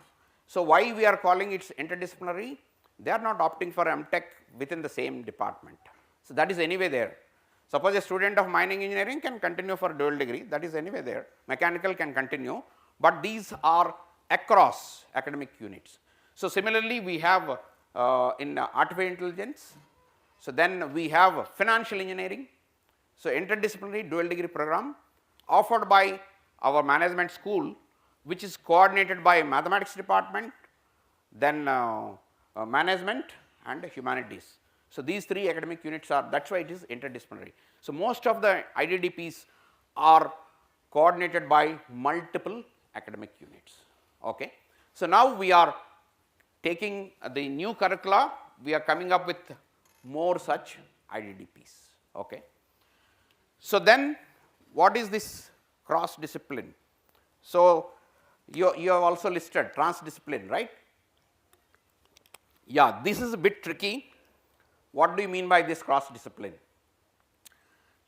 So, why we are calling it interdisciplinary? They are not opting for MTech within the same department. So, that is anyway there. Suppose a student of mining engineering can continue for dual degree, that is anyway there. Mechanical can continue, but these are across academic units. So, similarly, we have in artificial intelligence. So, then we have financial engineering. So, interdisciplinary dual degree program offered by our management school, which is coordinated by mathematics department, then management and humanities. So, these three academic units are, that is why it is interdisciplinary. So, most of the IDDPs are coordinated by multiple academic units. Okay. So, now we are taking the new curricula, we are coming up with more such IDDPs. Okay. So, then what is this cross discipline? So, you have also listed transdiscipline, right. Yeah, this is a bit tricky. What do you mean by this cross discipline?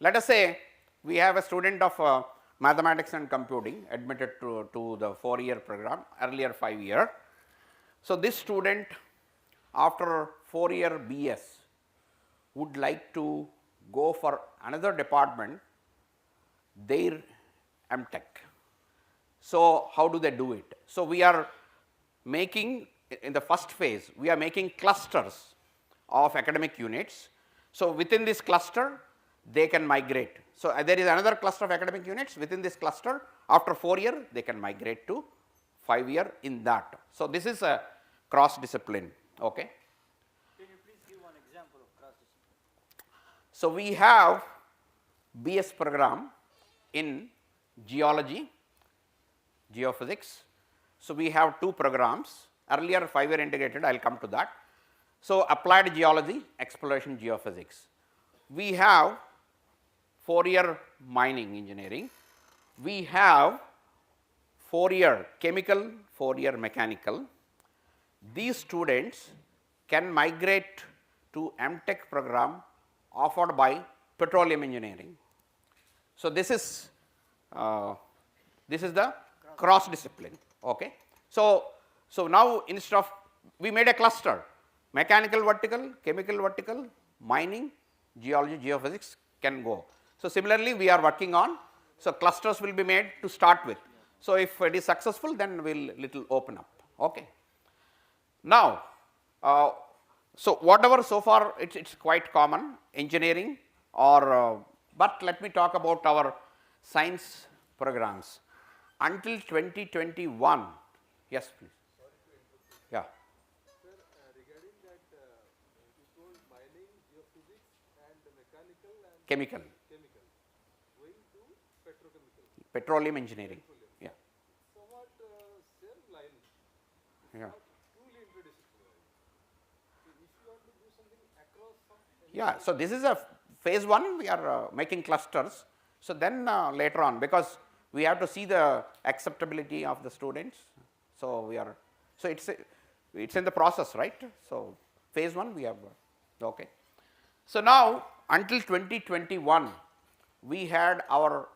Let us say we have a student of mathematics and computing admitted to the 4 year program, earlier 5 year. So, this student after 4 year BS would like to go for another department, their MTech. So, how do they do it? So, we are making in the first phase, we are making clusters of academic units. So, within this cluster they can migrate. So, there is another cluster of academic units within this cluster, after 4 year they can migrate to 5 year in that. So, this is a cross discipline. Okay. Can you please give one example of cross discipline? So, we have BS program in geology, geophysics. So, we have 2 programs, earlier 5 year integrated, I will come to that. So, applied geology, exploration geophysics. We have 4 year mining engineering, we have 4 year chemical, 4 year mechanical. These students can migrate to MTech program offered by petroleum engineering. So, this is the cross discipline. Okay. So, now instead of, we made a cluster, mechanical vertical, chemical vertical, mining, geology, geophysics can go. So, similarly we are working on, so clusters will be made to start with. So, if it is successful, then we will little open up. Okay. Now, so whatever so far it is quite common, engineering or, but let me talk about our science programs. until 2021. Yes, please. Yeah. Regarding that, you told mining, geophysics, and mechanical and Chemical, chemical, going to petrochemical. petroleum engineering. Yeah. Somewhat same line, Yeah. not truly interdisciplinary. So if you want to do something across some. Yeah, so this is a phase 1, we are making clusters. So then later on, because we have to see the acceptability of the students. So we are, so it's in the process, right? So phase 1 we have, okay. So now until 2021, we had our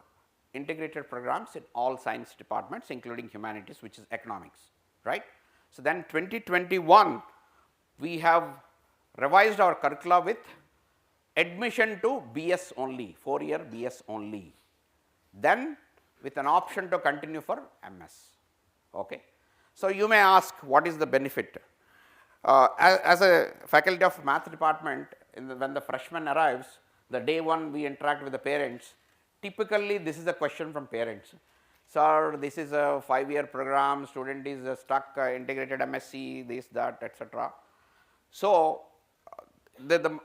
integrated programs in all science departments, including humanities, which is economics, right? So then 2021, we have revised our curricula with admission to BS only, 4-year BS only, then with an option to continue for MS. Okay. So you may ask, what is the benefit? As a faculty of math department, when the freshman arrives, the day 1 we interact with the parents. Typically, this is a question from parents. Sir, this is a 5-year program, student is stuck, integrated MSc, this, that, etc. So the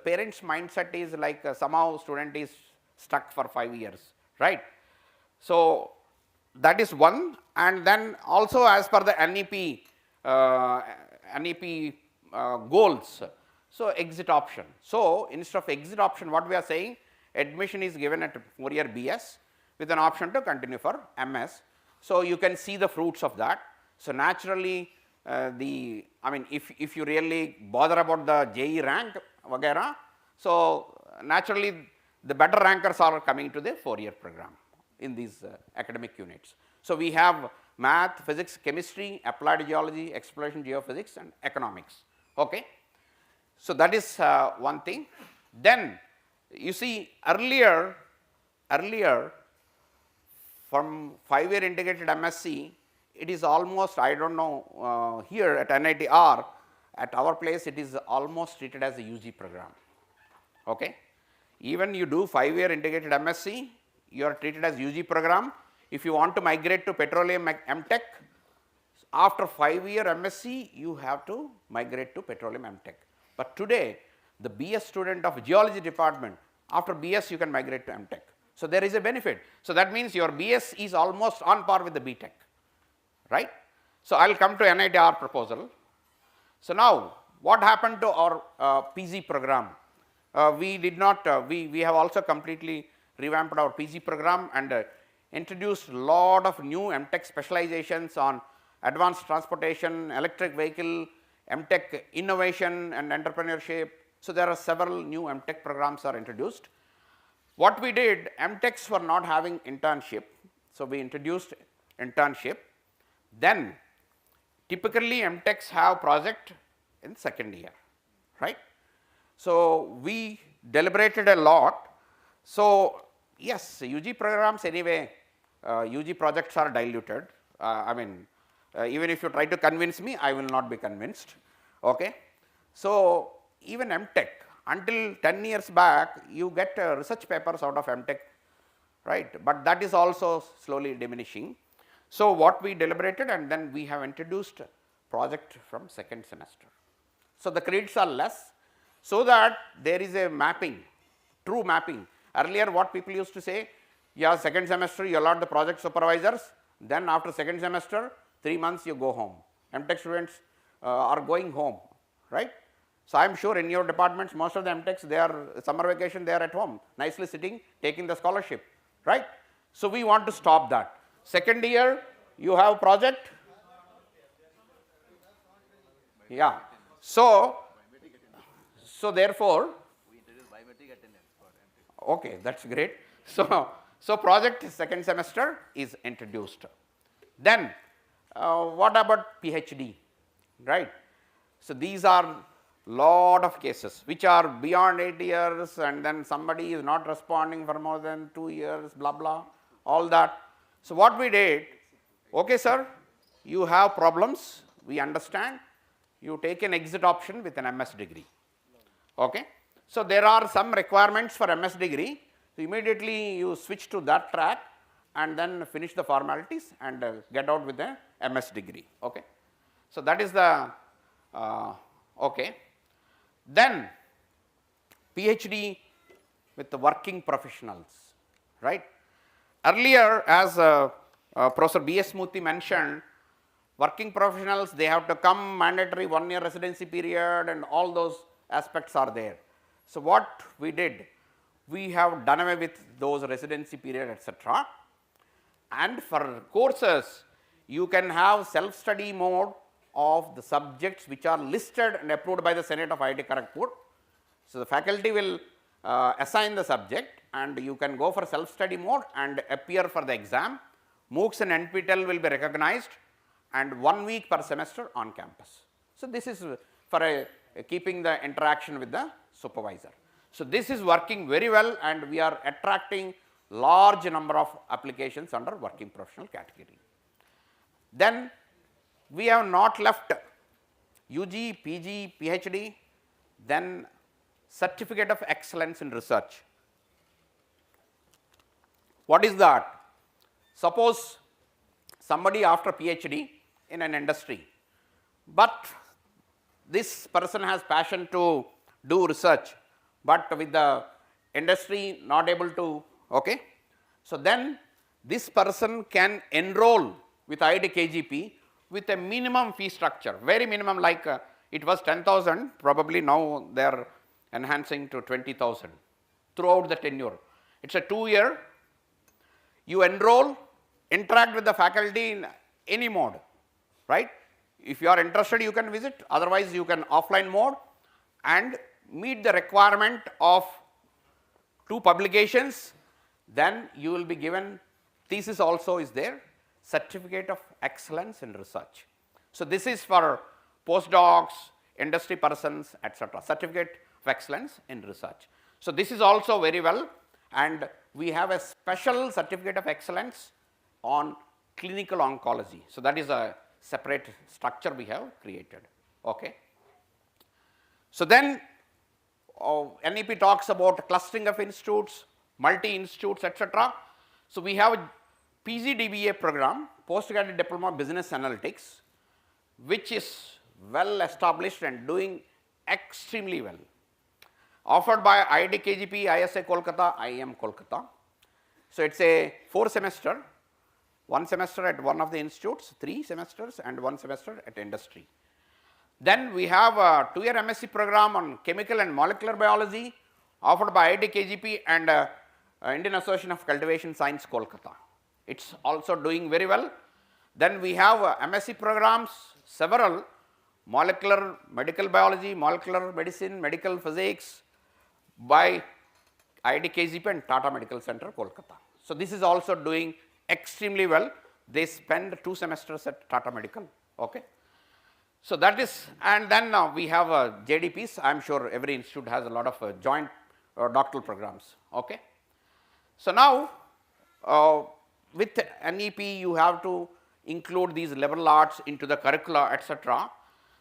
parents' mindset is like somehow student is stuck for 5 years, right? So that is one, and then also as per the NEP goals, so exit option. So instead of exit option, what we are saying, admission is given at 4-year BS with an option to continue for MS. So you can see the fruits of that. So naturally, if you really bother about the JE rank, Behera, so naturally the better rankers are coming to the 4-year program in these academic units. So we have math, physics, chemistry, applied geology, exploration geophysics, and economics. Okay. So that is one thing. Then you see earlier from 5-year integrated MSc, it is almost, I don't know, here at NITR, at our place it is almost treated as a UG program. Okay. Even you do 5-year integrated MSc, you are treated as UG program. If you want to migrate to petroleum MTech, after 5-year MSc, you have to migrate to petroleum MTech. But today, the BS student of geology department, after BS you can migrate to MTech. So there is a benefit. So that means your BS is almost on par with the BTech, right? So I will come to NITR proposal. So now, what happened to our PG program? We did not, we have also completely revamped our PG program and introduced a lot of new MTech specializations on advanced transportation, electric vehicle, MTech innovation and entrepreneurship. So there are several new MTech programs are introduced. What we did, MTechs were not having internship, so we introduced internship. Then typically MTechs have project in 2nd year, right? So we deliberated a lot. So yes, UG programs anyway, UG projects are diluted. Even if you try to convince me, I will not be convinced. Okay. So even MTech, until 10 years back, you get research papers out of MTech, right? But that is also slowly diminishing. So what we deliberated, and then we have introduced project from 2nd semester. So the credits are less, so that there is a mapping, true mapping. Earlier what people used to say, yeah, 2nd semester you allot the project supervisors, then after 2nd semester, 3 months you go home. MTech students are going home, right? So I am sure in your departments, most of the MTechs, they are summer vacation, they are at home, nicely sitting, taking the scholarship, right? So we want to stop that. 2nd year, you have project. Yeah. So therefore, okay, that's great. So project 2nd semester is introduced. Then what about PhD, right? So these are lot of cases which are beyond 8 years, and then somebody is not responding for more than 2 years, blah blah, all that. So what we did, okay sir, you have problems, we understand, you take an exit option with an MS degree. Okay. So there are some requirements for MS degree, so immediately you switch to that track, and then finish the formalities and get out with a MS degree. Okay. So, that is the okay. Then PhD with the working professionals, right. Earlier, as Professor B.S. Murthy mentioned, working professionals, they have to come mandatory 1 year residency period and all those aspects are there. So, what we did, we have done away with those residency period, etc. And for courses, you can have self study mode of the subjects which are listed and approved by the Senate of IIT Kharagpur. So, the faculty will assign the subject and you can go for self study mode and appear for the exam. MOOCs and NPTEL will be recognized and 1 week per semester on campus. So, this is for keeping the interaction with the supervisor. So, this is working very well and we are attracting large number of applications under working professional category. Then we have not left UG, PG, PhD, then certificate of excellence in research. What is that? Suppose somebody after PhD in an industry, but this person has passion to do research, but with the industry not able to, okay. So, then this person can enroll with IIT KGP with a minimum fee structure, very minimum, like it was 10,000, probably now they are enhancing to 20,000 throughout the tenure. It is a 2 year, you enroll, interact with the faculty in any mode, right. If you are interested, you can visit, otherwise you can offline mode and meet the requirement of 2 publications, then you will be given thesis also is there, certificate of excellence in research. So, this is for postdocs, industry persons, etc., certificate of excellence in research. So, this is also very well and we have a special certificate of excellence on clinical oncology. So, that is a separate structure we have created. Okay. So, then NEP talks about clustering of institutes, multi-institutes, etc. So, we have a PGDBA program, Postgraduate Diploma Business Analytics, which is well established and doing extremely well, offered by IIT KGP, ISA Kolkata, IIM Kolkata. So, it is a 4 semester, 1 semester at one of the institutes, 3 semesters and 1 semester at industry. Then we have a 2 year MSc program on chemical and molecular biology, offered by IIT KGP and Indian Association of Cultivation Science Kolkata. It is also doing very well. Then we have MSc programs, several, molecular medical biology, molecular medicine, medical physics by IIT KGP and Tata Medical Center Kolkata. So, this is also doing extremely well. They spend 2 semesters at Tata Medical. Okay. So, that is, and then we have JDPs. I am sure every institute has a lot of joint doctoral programs. Okay. So, now with NEP you have to include these liberal arts into the curricula, etc.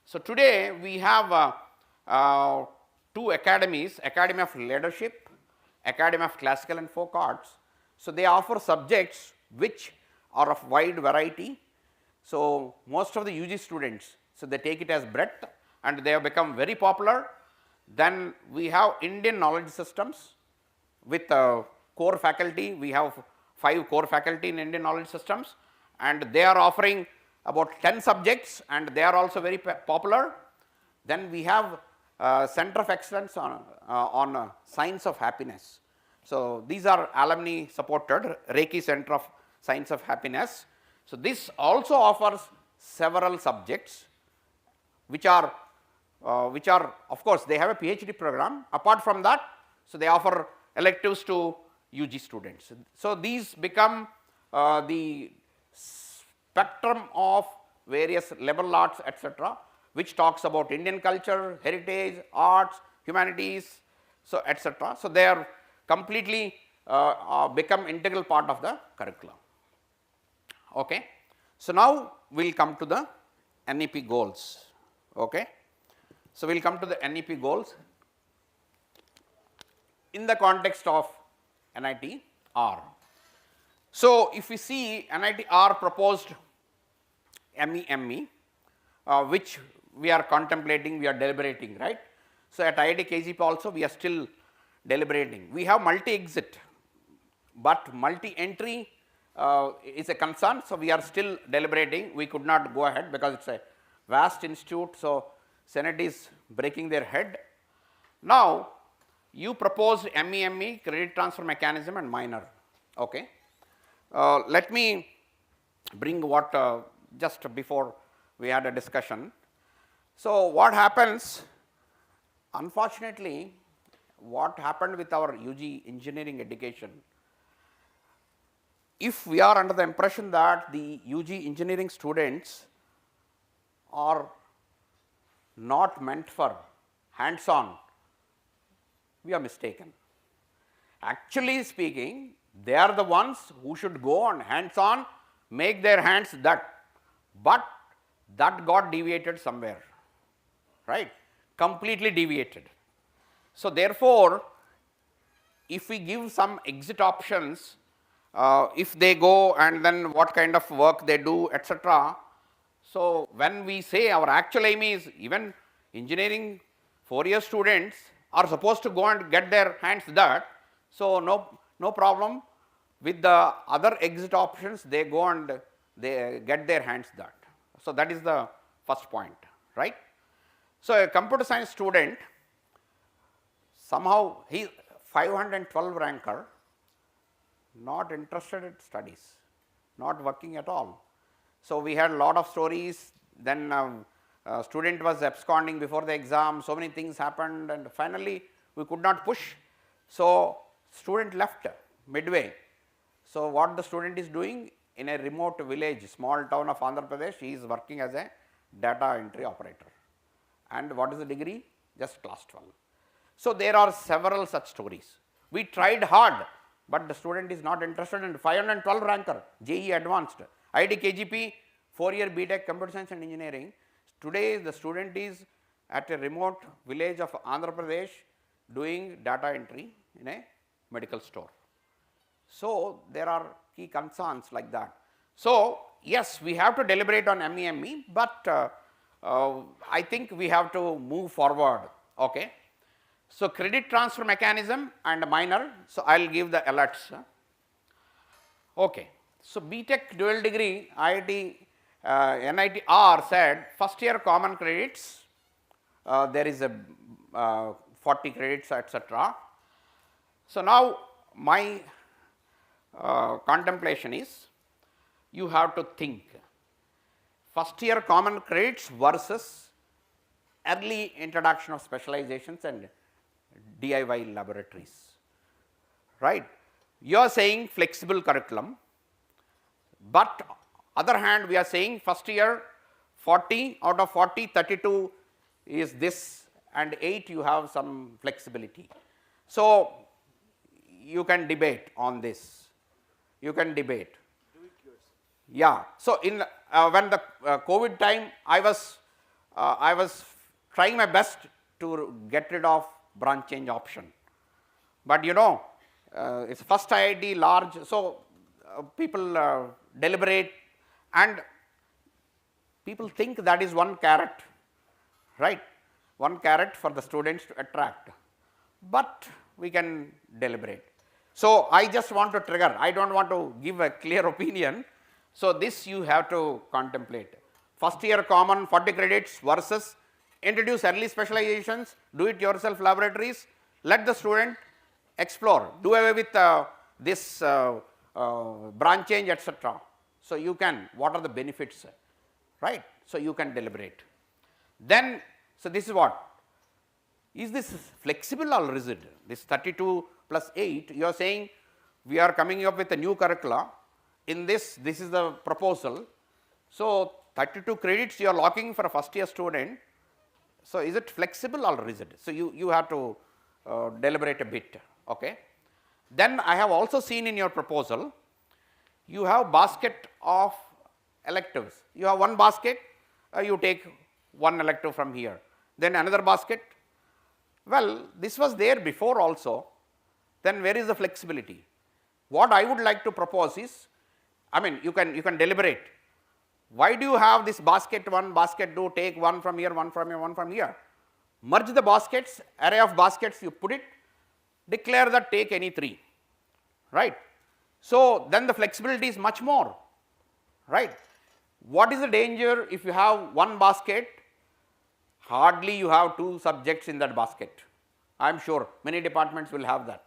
So, today we have 2 academies, Academy of Leadership, Academy of Classical and Folk Arts. So, they offer subjects which are of wide variety. So, most of the UG students, so they take it as breadth and they have become very popular. Then we have Indian knowledge systems with core faculty, we have 5 core faculty in Indian knowledge systems and they are offering about 10 subjects and they are also very popular. Then we have Center of Excellence on Science of Happiness. So, these are alumni supported Reiki Center of Science of Happiness. So, this also offers several subjects which are of course, they have a PhD program. Apart from that, so they offer electives to UG students. So, these become the spectrum of various liberal arts, etc., which talks about Indian culture, heritage, arts, humanities, so etc. So, they are completely become integral part of the curriculum. Okay. So, now we will come to the NEP goals. Okay. So, we will come to the NEP goals in the context of NIT R. So, if we see NIT R proposed MEME, which we are contemplating, we are deliberating, right. So, at IIT KGP also we are still deliberating. We have multi-exit, but multi-entry is a concern. So, we are still deliberating. We could not go ahead because it is a vast institute. So, Senate is breaking their head. Now, you proposed MEME, credit transfer mechanism and minor. Okay. Let me bring what just before we had a discussion. So, what happens, unfortunately, what happened with our UG engineering education, if we are under the impression that the UG engineering students are not meant for hands on, we are mistaken. Actually speaking, they are the ones who should go on hands on, make their hands that, but that got deviated somewhere, right, completely deviated. So, therefore, if we give some exit options, if they go and then what kind of work they do, etc. So, when we say our actual aim is, even engineering 4-year students are supposed to go and get their hands that. So, no problem with the other exit options, they go and they get their hands that. So, that is the first point, right. So, a computer science student, somehow he 512 ranker, not interested in studies, not working at all. So, we had a lot of stories, then student was absconding before the exam, so many things happened and finally we could not push. So, student left midway. So, what the student is doing in a remote village, small town of Andhra Pradesh, he is working as a data entry operator. And what is the degree? Just class 12. So, there are several such stories. We tried hard, but the student is not interested in 512 ranker, JEE advanced, IIT KGP, 4-year BTech computer science and engineering. Today the student is at a remote village of Andhra Pradesh doing data entry in a medical store. So, there are key concerns like that. So, yes, we have to deliberate on MEME, but I think we have to move forward. Okay. So, credit transfer mechanism and minor. So, I will give the alerts. Okay. So, BTech dual degree IIT NIT R said first year common credits, there is a 40 credits, etc. So, now my contemplation is, you have to think first year common credits versus early introduction of specializations and DIY laboratories, right. You are saying flexible curriculum, but other hand we are saying first year 40 out of 40, 32 is this and 8 you have some flexibility. So, you can debate on this, you can debate. Yeah. So, in when the COVID time, I was trying my best to get rid of branch change option, but you know it's first IIT large. So, people deliberate and people think that is one carrot, right, one carrot for the students to attract, but we can deliberate. So, I just want to trigger, I do not want to give a clear opinion. So, this you have to contemplate. First year common 40 credits versus introduce early specializations, do it yourself laboratories, let the student explore, do away with this branch change, etc. So, you can, what are the benefits, right. So, you can deliberate. Then, so this is what? Is this flexible or rigid? This 32 plus 8, you are saying we are coming up with a new curricula. In this is the proposal. So, 32 credits you are locking for a first year student. So, is it flexible or rigid? So, you have to deliberate a bit. Okay. Then I have also seen in your proposal, you have basket of electives. You have one basket, you take one elective from here, then another basket. Well, this was there before also, then where is the flexibility? what I would like to propose is, I mean, you can deliberate. Why do you have this basket 1, basket 2, take one from here, one from here, one from here? Merge the baskets, array of baskets, you put it, declare that take any 3, right? So then the flexibility is much more, right? What is the danger if you have one basket? Hardly you have 2 subjects in that basket. I am sure many departments will have that.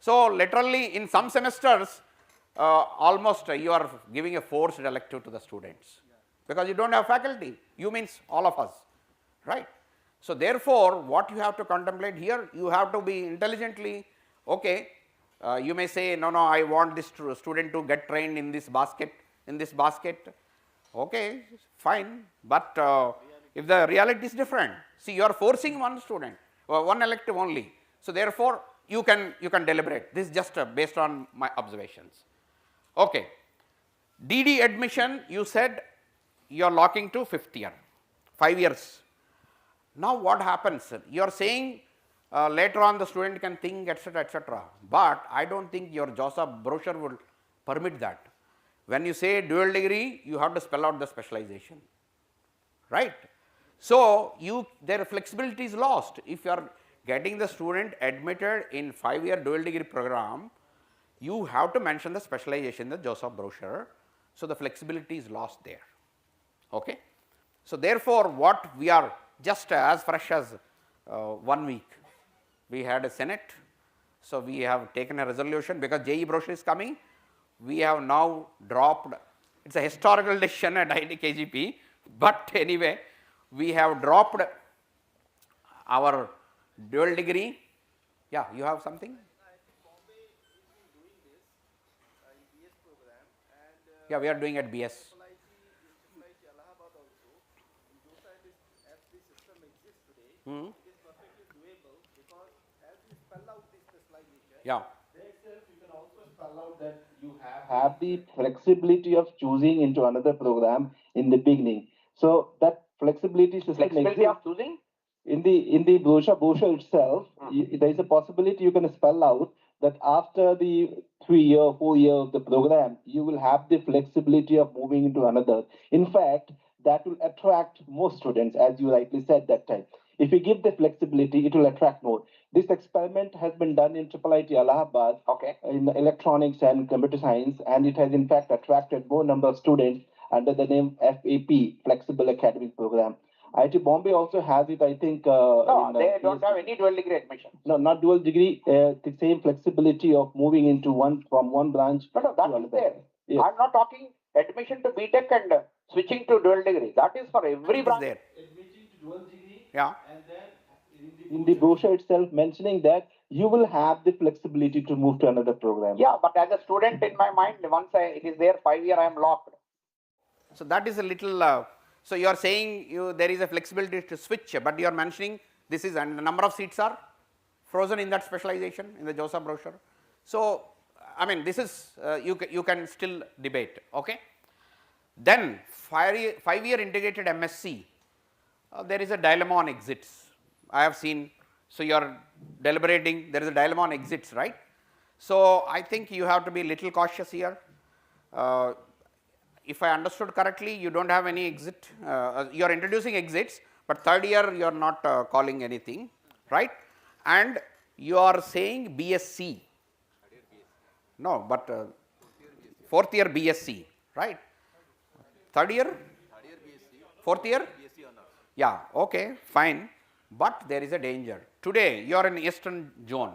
So literally in some semesters, almost you are giving a forced elective to the students, because you don't have faculty. You means all of us, right? So therefore, what you have to contemplate here, you have to be intelligently, okay, you may say, no, I want this student to get trained in this basket, okay, fine, but if the reality is different, see, you are forcing one student, one elective only. So therefore, you can deliberate. This is just based on my observations. Okay. DD admission, you said you are locking to 5th year, 5 years. Now what happens? You are saying later on the student can think, etc., but I don't think your JOSA brochure will permit that. When you say dual degree, you have to spell out the specialization, right? So their flexibility is lost. If you are getting the student admitted in 5-year dual degree program, you have to mention the specialization in the JOSA brochure. So the flexibility is lost there. Okay. So therefore, what we are just as fresh as 1 week, we had a Senate. So we have taken a resolution because JE brochure is coming. We have now dropped, it's a historical decision at NIT KGP, but anyway, we have dropped our dual degree. Yeah, you have something? Yeah, we are doing at BS. Yeah. There itself, you can also spell out that you have the flexibility of choosing into another program in the beginning. So that flexibility system Flexibility of choosing? in the brochure itself, there is a possibility you can spell out that after the 3-year, 4-year of the program, you will have the flexibility of moving into another. In fact, that will attract more students, as you rightly said that time. If you give the flexibility, it will attract more. This experiment has been done in IIIT Allahabad in electronics and computer science, and it has in fact attracted more number of students under the name FAP, Flexible Academic Program. IIT Bombay also has it, I think. No, they don't have any dual degree admission. No, not dual degree. The same flexibility of moving into from one branch. No, that is there. Yes. I'm not talking admission to BTech and switching to dual degree. That is for every branch. There. Admitting to dual degree. Yeah. And then in the brochure itself mentioning that you will have the flexibility to move to another program. Yeah, but as a student in my mind, once it is there 5-year, I am locked. So that is a little. So you are saying there is a flexibility to switch, but you are mentioning this is, and the number of seats are frozen in that specialization in the JOSA brochure. So I mean, this is you can still debate. Okay. Then 5-year integrated MSc, there is a dilemma on exits. I have seen. So you are deliberating. There is a dilemma on exits, right? So I think you have to be a little cautious here. If I understood correctly, you don't have any exit. You are introducing exits, but 3rd year you are not calling anything, right? And you are saying BSc. No, but 4th year BSc, right? 3rd year? 4th year? Yeah, okay, fine. But there is a danger. Today you are in Eastern Zone.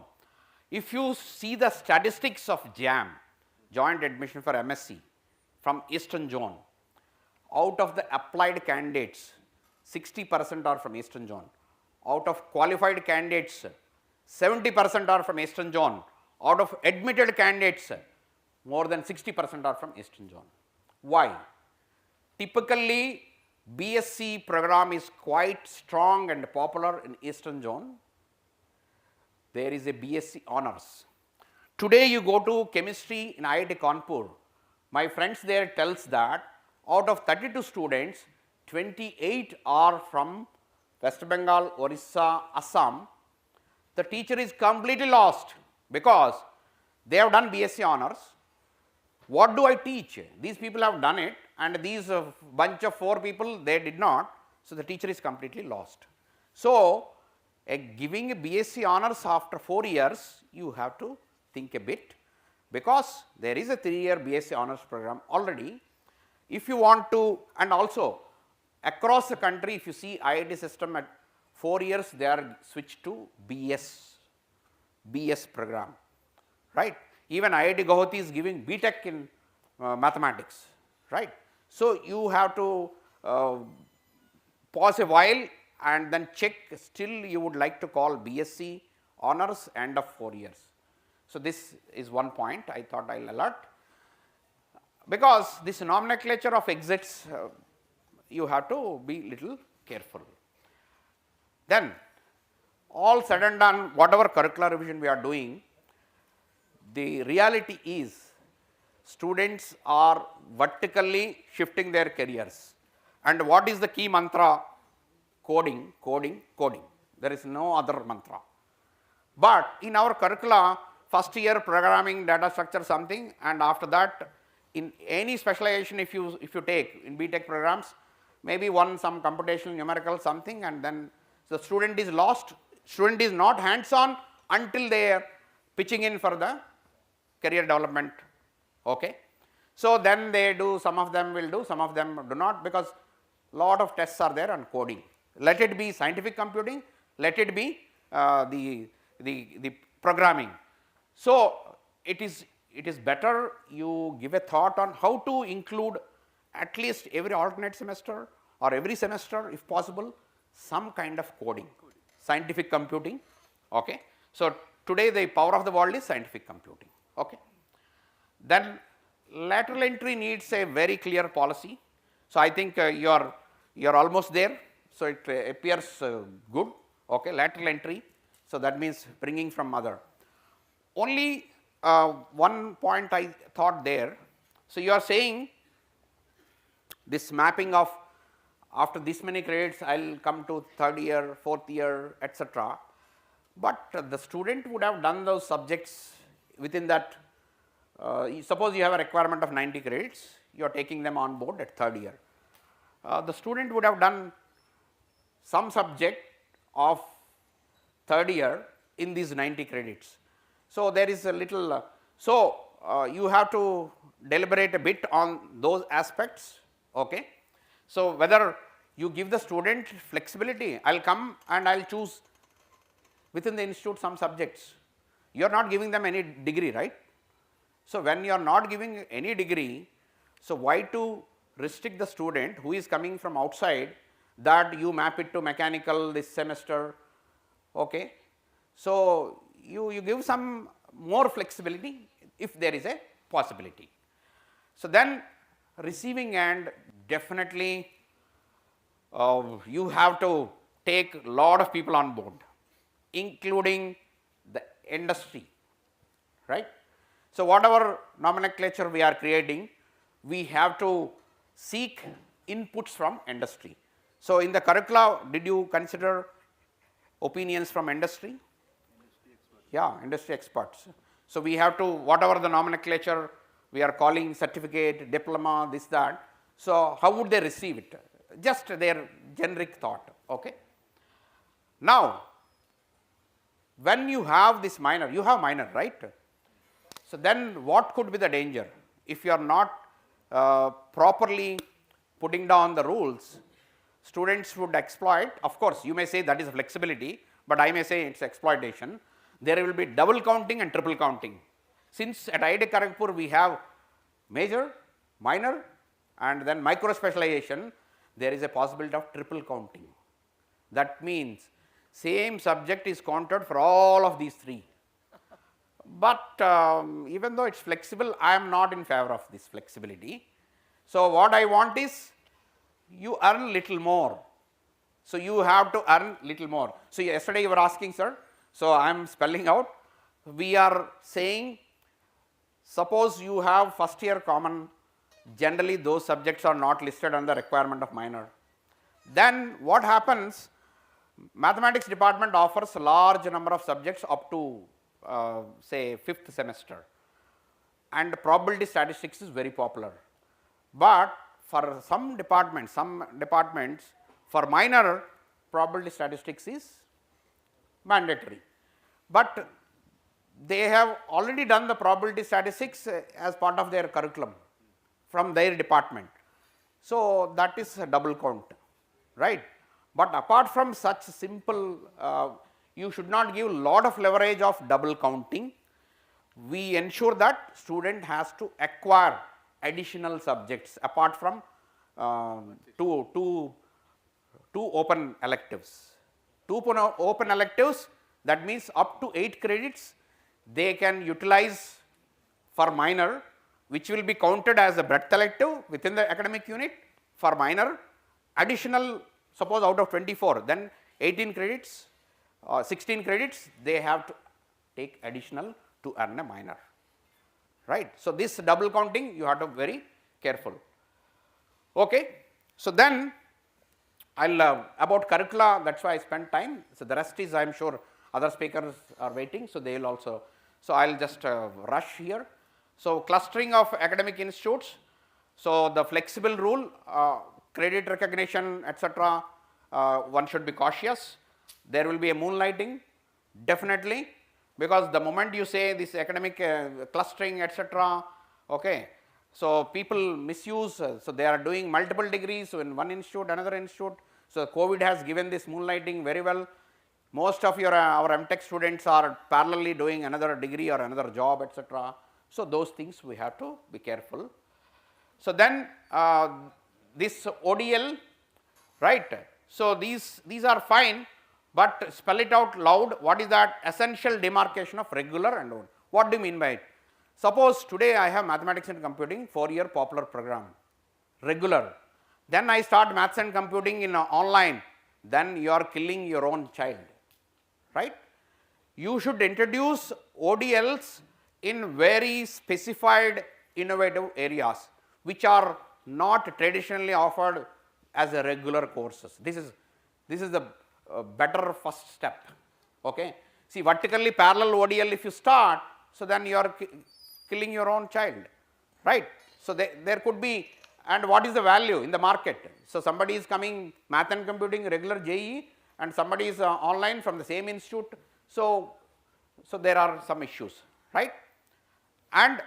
If you see the statistics of JAM, Joint Admission for MSc, from Eastern Zone, out of the applied candidates, 60% are from Eastern Zone. Out of qualified candidates, 70% are from Eastern Zone. Out of admitted candidates, more than 60% are from Eastern Zone. Why? Typically, BSc program is quite strong and popular in Eastern Zone. There is a BSc honors. Today you go to chemistry in IIT Kanpur. My friends there tells that out of 32 students, 28 are from West Bengal, Orissa, Assam. The teacher is completely lost because they have done BSc honors. What do I teach? These people have done it, and these bunch of 4 people, they did not. So, the teacher is completely lost. So, giving a BSc honors after 4 years, you have to think a bit, because there is a 3-year BSc honors program already. If you want to, and also across the country, if you see IIT system at 4 years, they are switched to BS program, right. Even IIT Guwahati is giving BTech in mathematics, right. So, you have to pause a while and then check, still you would like to call BSc honors end of 4 years. So, this is one point I thought I will alert, because this nomenclature of exits you have to be little careful. Then all said and done, whatever curricular revision we are doing, the reality is students are vertically shifting their careers. And what is the key mantra? Coding, coding, coding. There is no other mantra. But in our curricula, first year programming, data structure, something, and after that, in any specialization, if you take in BTech programs, maybe some computational numerical something, and then the student is lost. Student is not hands on until they are pitching in for the career development. Okay. So, then they do, some of them will do, some of them do not, because lot of tests are there on coding. Let it be scientific computing, let it be the programming. So, it is better you give a thought on how to include at least every alternate semester or every semester, if possible, some kind of coding, scientific computing. Okay. So, today the power of the world is scientific computing. Okay. Then lateral entry needs a very clear policy. So, I think you are almost there. So, it appears good. Okay. Lateral entry. So, that means bringing from other. Only one point I thought there. So, you are saying this mapping of after this many credits I will come to 3rd year, 4th year, etc. But the student would have done those subjects within that. Suppose you have a requirement of 90 credits, you are taking them on board at 3rd year. The student would have done some subject of 3rd year in these 90 credits. So, there is a little, you have to deliberate a bit on those aspects. Okay. So, whether you give the student flexibility, I will come and I will choose within the institute some subjects. You are not giving them any degree, right. So, when you are not giving any degree, so why to restrict the student who is coming from outside, that you map it to mechanical this semester. Okay. So, you give some more flexibility if there is a possibility. So, then receiving end, definitely you have to take lot of people on board, including the industry, right. So, whatever nomenclature we are creating, we have to seek inputs from industry. So, in the curricula, did you consider opinions from industry? Yeah, industry experts. So, we have to, whatever the nomenclature we are calling certificate, diploma, this, that. So, how would they receive it? Just their generic thought. Okay. Now, when you have this minor, you have minor, right. So, then what could be the danger? If you are not properly putting down the rules, students would exploit. Of course, you may say that is flexibility, but I may say it is exploitation. There will be double counting and triple counting. Since at IIT Kharagpur we have major, minor and then micro specialization, there is a possibility of triple counting. That means same subject is counted for all of these 3. But even though it is flexible, I am not in favor of this flexibility. So, what I want is you earn little more. So, you have to earn little more. So, yesterday you were asking, sir. So, I am spelling out. We are saying, suppose you have first year common, generally those subjects are not listed under requirement of minor. Then what happens? Mathematics department offers a large number of subjects up to say 5th semester and probability statistics is very popular. But for some departments for minor, probability statistics is mandatory. But they have already done the probability statistics as part of their curriculum from their department. So, that is a double count, right. But apart from such simple, you should not give lot of leverage of double counting. We ensure that student has to acquire additional subjects apart from two open electives. Two open electives, that means up to 8 credits they can utilize for minor, which will be counted as a breadth elective within the academic unit for minor. Additional, suppose out of 24, then 18 credits, 16 credits they have to take additional to earn a minor, right. So, this double counting you have to be very careful. Okay. So, then I will about curricula, that is why I spent time. So, the rest is I am sure other speakers are waiting. So, they will also. So, I will just rush here. So, clustering of academic institutes. So, the flexible rule, credit recognition, etc., one should be cautious. There will be a moonlighting definitely, because the moment you say this academic clustering, etc., okay. So, people misuse, so they are doing multiple degrees in one institute, another institute. So, COVID has given this moonlighting very well. Most of our MTech students are parallelly doing another degree or another job, etc. So, those things we have to be careful. So, then this ODL, right. So, these are fine, but spell it out loud. What is that? Essential demarcation of regular and odd. What do you mean by it? Suppose today I have mathematics and computing 4-year popular program, regular. Then I start maths and computing in online, then you are killing your own child, right. You should introduce ODLs in very specified innovative areas, which are not traditionally offered as a regular courses. This is the better first step. Okay. See, vertically parallel ODL if you start, so then you are killing your own child, right. So, there could be, and what is the value in the market? So, somebody is coming math and computing regular JEE and somebody is online from the same institute. So, there are some issues, right. And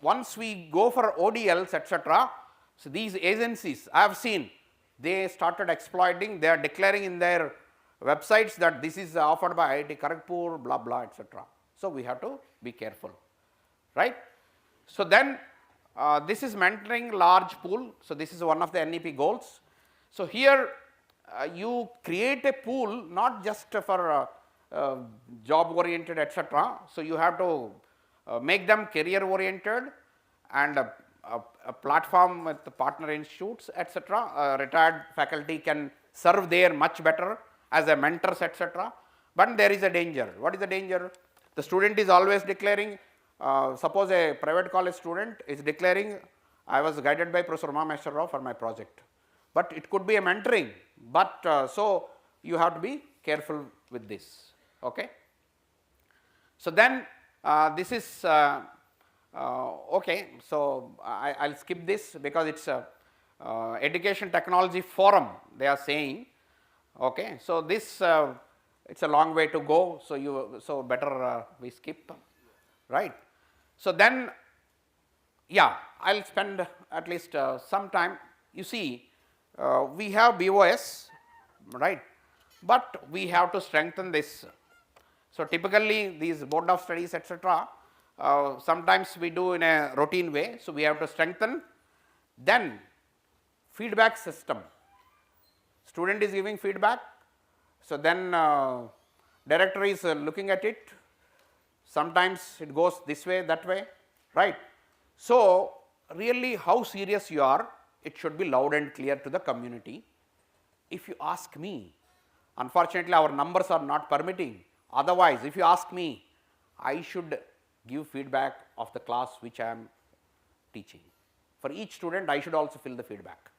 once we go for ODLs, etc., so these agencies I have seen, they started exploiting, they are declaring in their websites that this is offered by IIT Kharagpur, blah blah, etc. So, we have to be careful, right. So, then this is mentoring large pool. So, this is one of the NEP goals. So, here you create a pool not just for job oriented, etc. So, you have to make them career oriented and a platform with the partner institutes, etc. Retired faculty can serve there much better as a mentors, etc. But there is a danger. What is the danger? The student is always declaring, suppose a private college student is declaring, I was guided by Professor Bhubaneswar Rao for my project, but it could be a mentoring, but so you have to be careful with this. Okay. So, then this is okay. So, I will skip this because it is a education technology forum they are saying. Okay. So, this it is a long way to go. So, better we skip, right. So, then yeah, I will spend at least some time. You see, we have BOS, right, but we have to strengthen this. So, typically these board of studies, etc., sometimes we do in a routine way. So, we have to strengthen. Then feedback system, student is giving feedback. So, then director is looking at it, sometimes it goes this way, that way, right. So, really how serious you are, it should be loud and clear to the community. If you ask me, unfortunately our numbers are not permitting, otherwise if you ask me, I should give feedback of the class which I am teaching. For each student I should also fill the feedback.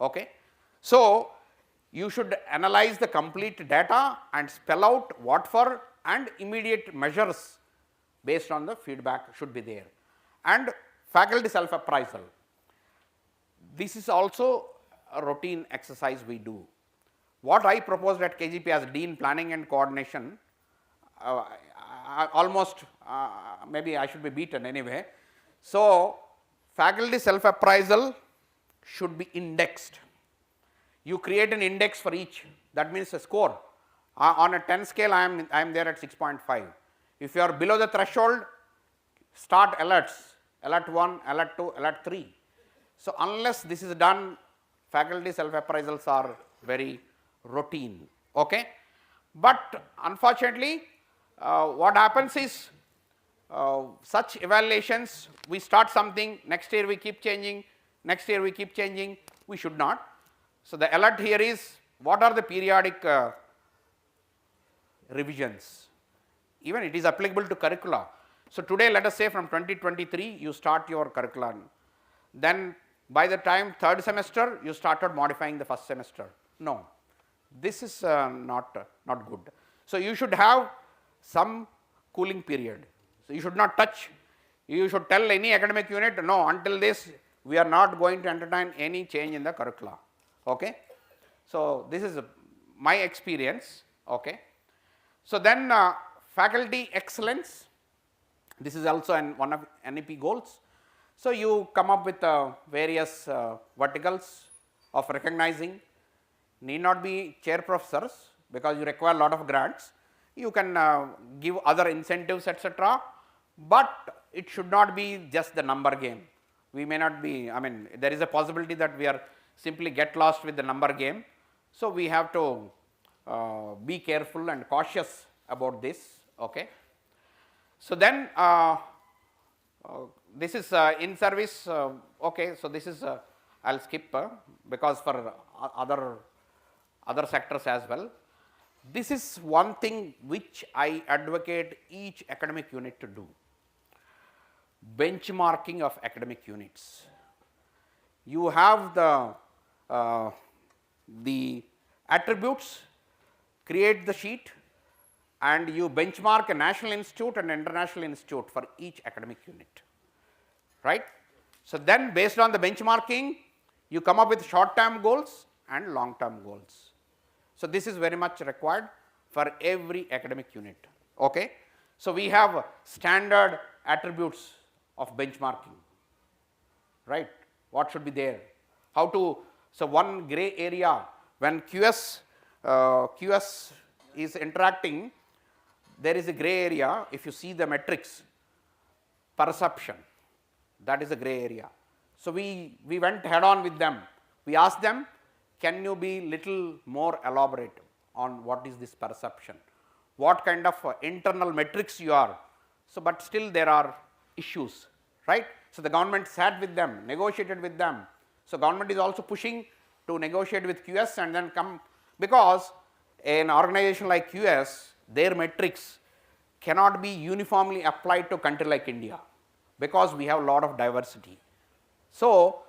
Okay. So, you should analyze the complete data and spell out what for and immediate measures based on the feedback should be there. and faculty self-appraisal. This is also a routine exercise we do. What I proposed at KGP as Dean Planning and Coordination, almost maybe I should be beaten anyway. So, faculty self-appraisal should be indexed. You create an index for each, that means a score. On a 10 scale, I am there at 6.5. If you are below the threshold, start alerts, alert 1, alert 2, alert 3. So, unless this is done, faculty self-appraisals are very routine. Okay? But unfortunately, what happens is such evaluations, we start something, next year we keep changing, next year we keep changing, we should not. So, the alert here is what are the periodic revisions, even it is applicable to curricula. So, today let us say from 2023 you start your curriculum, then by the time third semester you started modifying the first semester. No, this is not good. So, you should have some cooling period. So, you should not touch, you should tell any academic unit, no, until this we are not going to entertain any change in the curricula. Okay? So, this is my experience. Okay? So, then faculty excellence, this is also one of NEP goals. So, you come up with various verticals of recognizing, need not be chair professors because you require a lot of grants, you can give other incentives etc., but it should not be just the number game. We may not be, I mean there is a possibility that we are simply get lost with the number game. So, we have to be careful and cautious about this. Okay. So, then this is in service, okay. So, this is I will skip because for other sectors as well. This is one thing which I advocate each academic unit to do, benchmarking of academic units. You have the attributes, create the sheet and you benchmark a national institute and international institute for each academic unit, right. So, then based on the benchmarking you come up with short term goals and long term goals. So, this is very much required for every academic unit. Okay. So, we have standard attributes of benchmarking, right. What should be there? How to, so one gray area when QS is interacting, there is a gray area. If you see the metrics, perception, that is a gray area. So, we went head on with them. We asked them, can you be little more elaborate on what is this perception? What kind of internal metrics you are? So, but still there are issues, right. So, the government sat with them, negotiated with them. So, government is also pushing to negotiate with QS and then come, because an organization like QS, their metrics cannot be uniformly applied to a country like India, because we have a lot of diversity. So,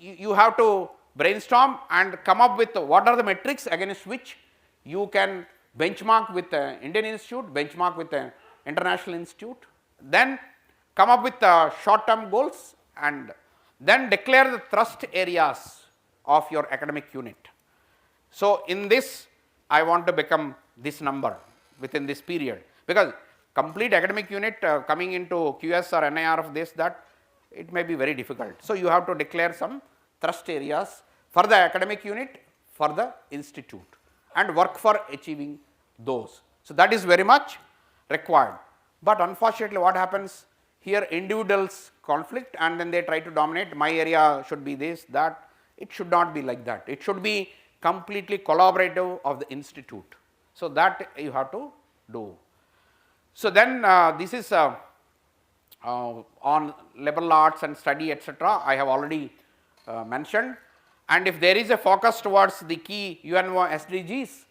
you have to brainstorm and come up with what are the metrics against which you can benchmark with the Indian institute, benchmark with the international institute, then come up with short term goals and then declare the thrust areas of your academic unit. So, in this I want to become this number within this period, because complete academic unit coming into QS or NIR of this that it may be very difficult. So, you have to declare some thrust areas for the academic unit, for the institute and work for achieving those. So, that is very much required, but unfortunately what happens here, individuals conflict and then they try to dominate, my area should be this, that. It should not be like that, it should be completely collaborative of the institute. So, that you have to do. So, then this is on liberal arts and study etc., I have already mentioned, and if there is a focus towards the key UNO SDGs,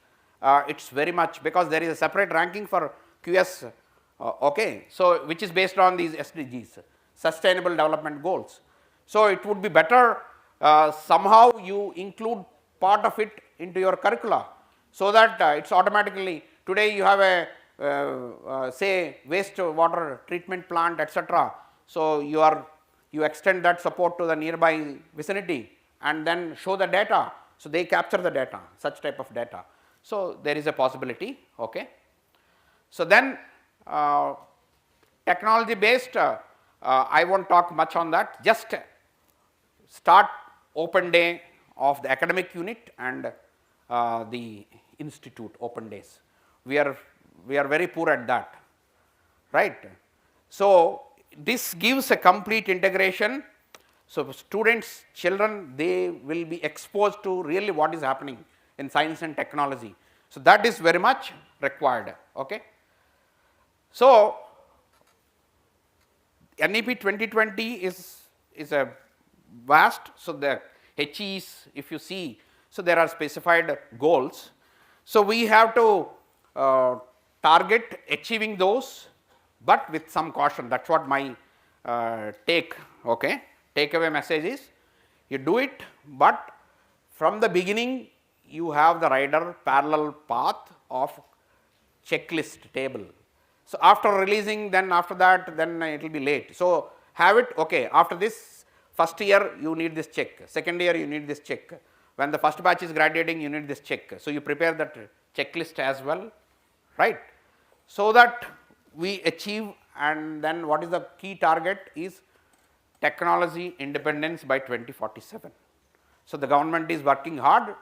it is very much, because there is a separate ranking for QS, okay. So, which is based on these SDGs, sustainable development goals. So, it would be better somehow you include part of it into your curricula, so that it is automatically, today you have a say waste water treatment plant etc., So, you extend that support to the nearby vicinity and then show the data. So, they capture the data, such type of data. So, there is a possibility. Okay. So, then technology based, I will not talk much on that, just start open day of the academic unit and the institute open days. We are very poor at that, right. So, this gives a complete integration. So, students, children, they will be exposed to really what is happening in science and technology. So, that is very much required. Okay. So, NEP 2020 is a vast. So, the HEs, if you see, so there are specified goals. So, we have to target achieving those, but with some caution. That is what my takeaway message is. You do it, but from the beginning you have the rider parallel path of checklist table. So, after releasing, then after that, then it will be late. So, have it, okay, after this first year you need this check, second year you need this check, when the first batch is graduating you need this check. So, you prepare that checklist as well, right. So, that we achieve, and then what is the key target is technology independence by 2047. So, the government is working hard,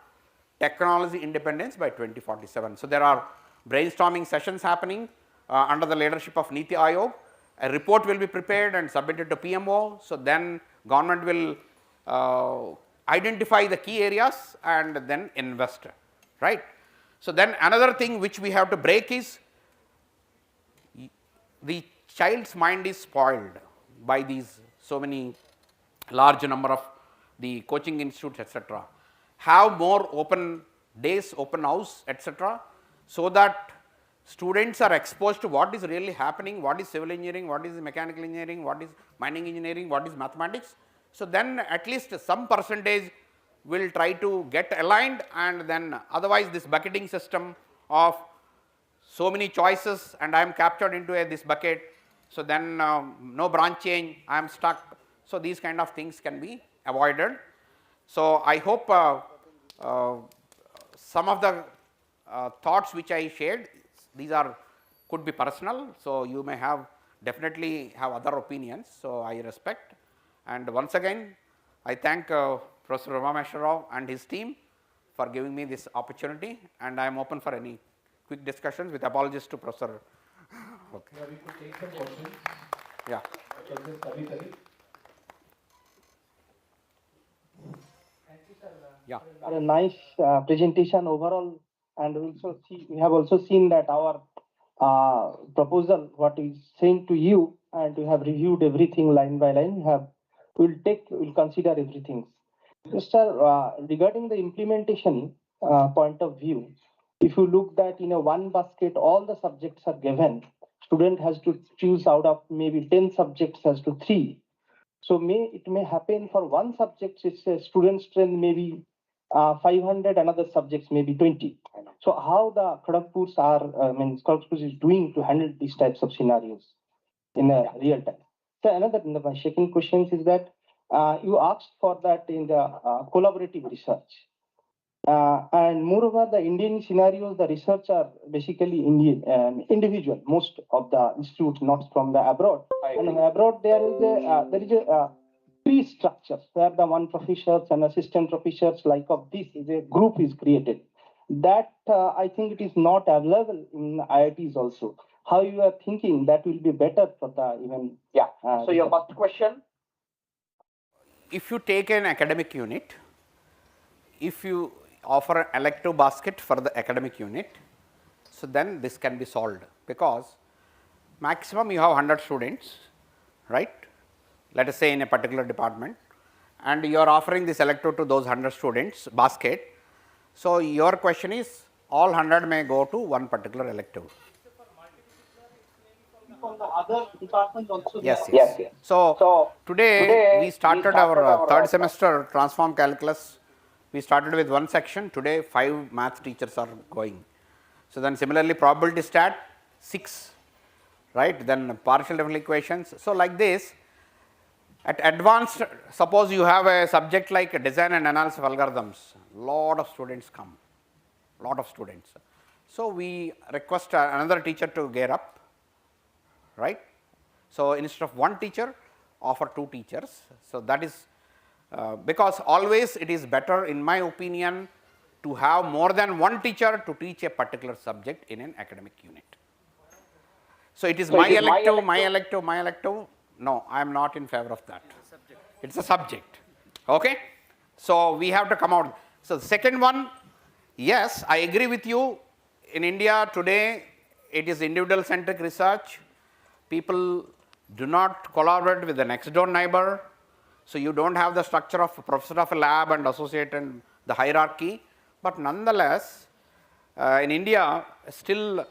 technology independence by 2047. So, there are brainstorming sessions happening under the leadership of NITI Aayog. A report will be prepared and submitted to PMO. So, then government will identify the key areas and then invest, right. So, then another thing which we have to break is the child's mind is spoiled by these so many large number of the coaching institutes, etc. Have more open days, open house, etc. so that students are exposed to what is really happening, what is civil engineering, what is mechanical engineering, what is mining engineering, what is mathematics. So, then at least some percentage will try to get aligned, and then otherwise this bucketing system of so many choices and I am captured into this bucket. So, then no branch change, I am stuck. So, these kind of things can be avoided. So, I hope some of the thoughts which I shared, these are could be personal. So, you may have definitely have other opinions. So, I respect, and once again I thank Professor Bhubaneswar and his team for giving me this opportunity, and I am open for any quick discussions with apologies to Professor. Okay. Yeah, we could take some questions. Yeah. Yeah. A nice presentation overall, and we have also seen that our proposal, what is saying to you, and we have reviewed everything line by line. We'll consider everything. Mr. Regarding the implementation point of view, if you look that in a one basket, all the subjects are given. Student has to choose out of maybe 10 subjects as to 3. So it may happen for one subject, it's a student strength maybe 500, another subjects maybe 20. So how the Kharagpur is doing to handle these types of scenarios in a real time? So my second question is that you asked for that in the collaborative research. And moreover, the Indian scenarios, the research are basically Indian, individual, most of the institutes, not from the abroad. And abroad, there is a three structures where the one professors and assistant professors like of this is a group is created. That I think it is not available in IITs also. How you are thinking that will be better for the even? Yeah. So your first question. If you take an academic unit, if you offer an elective basket for the academic unit, so then this can be solved, because maximum you have 100 students, right, let us say in a particular department, and you are offering this elective to those 100 students basket. So, your question is all 100 may go to one particular elective. From the other departments also. Yes. So, today we started our third semester transform calculus. We started with one section, today 5 math teachers are going. So, then similarly probability stat 6, right, then partial differential equations. So, like this At advanced, suppose you have a subject like design and analysis of algorithms, lot of students come, lot of students. So we request another teacher to gear up, right? So instead of one teacher, offer two teachers. So that is because always it is better, in my opinion, to have more than one teacher to teach a particular subject in an academic unit. So it is my elective. No, I am not in favor of that. It's a subject. Okay? So we have to come out. So the second one, yes, I agree with you. In India today, it is individual centric research. People do not collaborate with the next door neighbor. So you don't have the structure of professor of a lab and associate and the hierarchy. But nonetheless, in India, still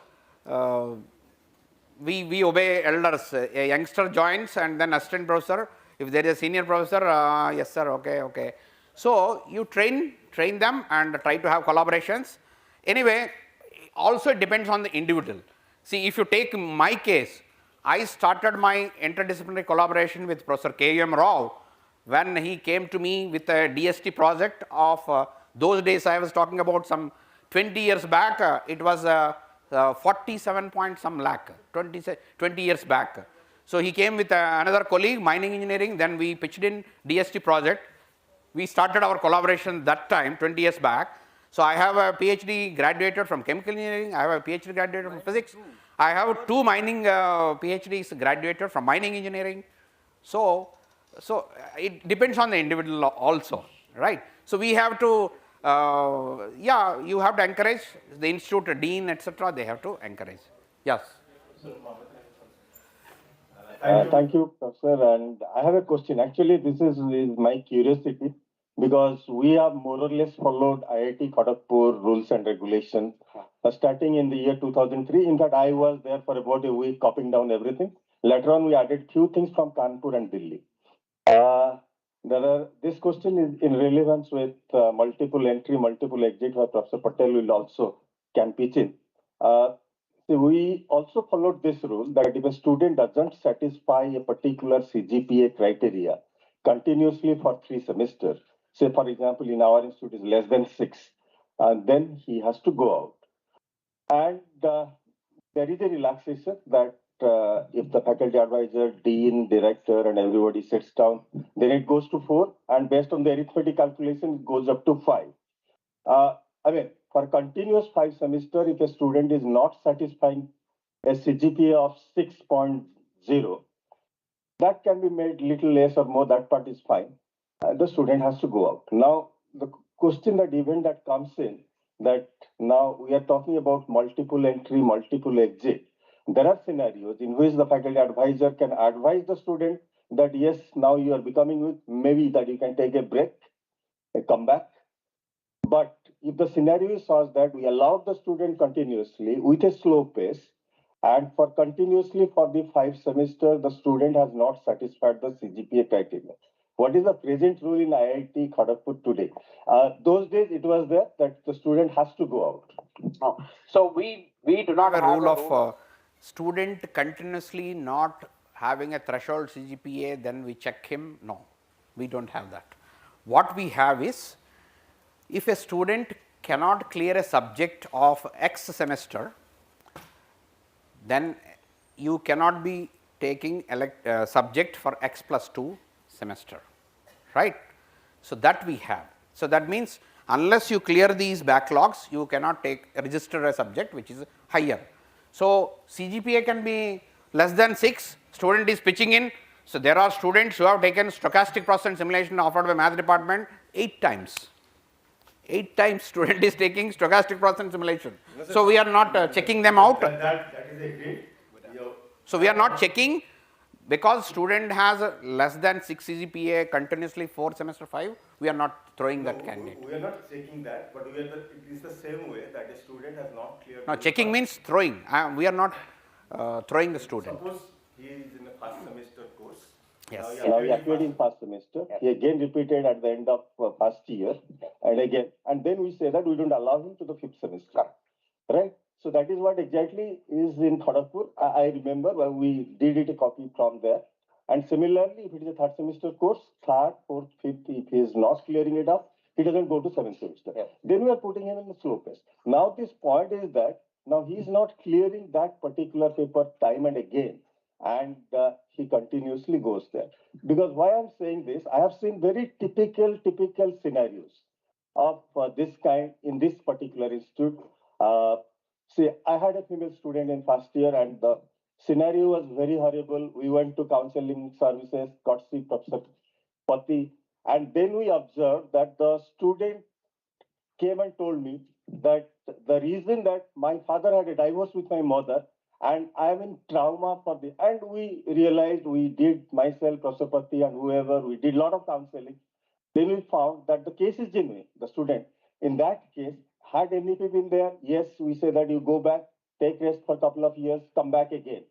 we obey elders. A youngster joins and then assistant professor. If there is a senior professor, yes sir, okay. So you train them and try to have collaborations. Anyway, also it depends on the individual. See, if you take my case, I started my interdisciplinary collaboration with Professor K.M. Rao when he came to me with a DST project of those days. I was talking about some 20 years back. It was 47 point some lakh, 20 years back. So he came with another colleague, mining engineering. Then we pitched in DST project. We started our collaboration that time, 20 years back. So I have a PhD graduated from chemical engineering. I have a PhD graduated from physics. I have two mining PhDs graduated from mining engineering. So it depends on the individual also, right? So we have to, you have to encourage the institute, dean, etc. They have to encourage. Yes. Thank you, Professor. And I have a question. Actually, this is my curiosity because we have more or less followed IIT Kharagpur rules and regulations starting in the year 2003. In fact, I was there for about a week copying down everything. Later on, we added few things from Kanpur and Delhi. This question is in relevance with multiple entry, multiple exit, where Professor Patel will also can pitch in. So we also followed this rule that if a student doesn't satisfy a particular CGPA criteria continuously for 3 semesters, say for example in our institute is less than 6, then he has to go out. And there is a relaxation that if the faculty advisor, dean, director, and everybody sits down, then it goes to 4, and based on the arithmetic calculation, it goes up to 5. For continuous 5 semester, if a student is not satisfying a CGPA of 6.0, that can be made little less or more, that part is fine. The student has to go out. Now, the question that event that comes in, that now we are talking about multiple entry, multiple exit. There are scenarios in which the faculty advisor can advise the student that yes, now you are becoming with, maybe that you can take a break, come back. But if the scenario is such that we allow the student continuously with a slow pace, and for continuously for the 5 semesters, the student has not satisfied the CGPA criteria. What is the present rule in IIT Kharagpur today? Those days it was there that the student has to go out. So we do not have a rule of student continuously not having a threshold CGPA, then we check him. No, we don't have that. What we have is, if a student cannot clear a subject of X semester, then you cannot be taking subject for X plus 2 semester, right? So that we have. So that means unless you clear these backlogs, you cannot register a subject which is higher. So CGPA can be less than 6, student is pitching in. So there are students who have taken stochastic process and simulation offered by math department 8 times. 8 times student is taking stochastic process and simulation. So we are not checking them out. That is a great. So we are not checking because student has less than 6 CGPA continuously 4 semester 5. We are not throwing that candidate. We are not checking that, but it is the same way that a student has not cleared. No, checking means throwing. We are not throwing the student. Suppose he is in the first semester course. Yes. Now he appeared in first semester. He again repeated at the end of first year, and again, and then we say that we don't allow him to the 5th semester, right? So that is what exactly is in Kharagpur. I remember when we did it a copy from there. And similarly, if it is a third semester course, third, fourth, fifth, if he is not clearing it up, he doesn't go to seventh semester. Then we are putting him in the slow pace. Now this point is that now he is not clearing that particular paper time and again, and he continuously goes there. Because why I'm saying this, I have seen very typical scenarios of this kind in this particular institute. See, I had a female student in first year, and the scenario was very horrible. We went to counseling services, got to see Professor Pati, and then we observed that the student came and told me that the reason that my father had a divorce with my mother and I am in trauma for this. And we realized, we did, myself, Professor Pati and whoever, we did a lot of counseling. Then we found that the case is genuine, the student. In that case, had NEP been there, yes, we say that you go back, take rest for a couple of years, come back again.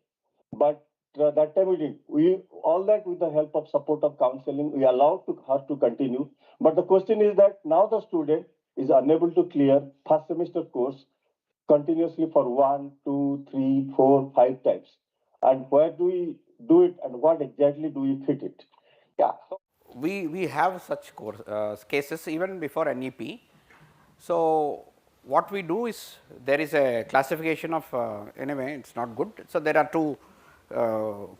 But that time we didn't. We all that with the help of support of counseling, we allowed her to continue. But the question is that now the student is unable to clear first semester course continuously for 1, 2, 3, 4, 5 times. And where do we do it and what exactly do we fit it? Yeah. We have such cases even before NEP. So what we do is, there is a classification of, anyway it's not good. So there are two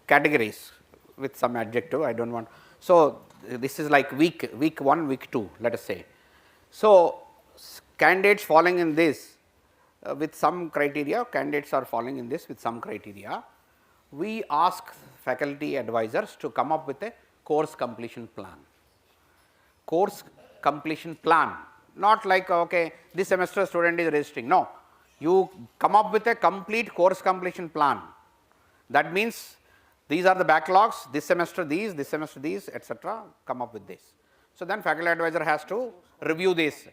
categories with some adjective, I don't want. So this is like week 1, week 2, let us say. So candidates falling in this with some criteria, candidates are falling in this with some criteria. We ask faculty advisors to come up with a course completion plan. Course completion plan, not like, okay, this semester student is registering. No, you come up with a complete course completion plan. That means these are the backlogs, this semester these, etc. Come up with this. So then faculty advisor has to review this.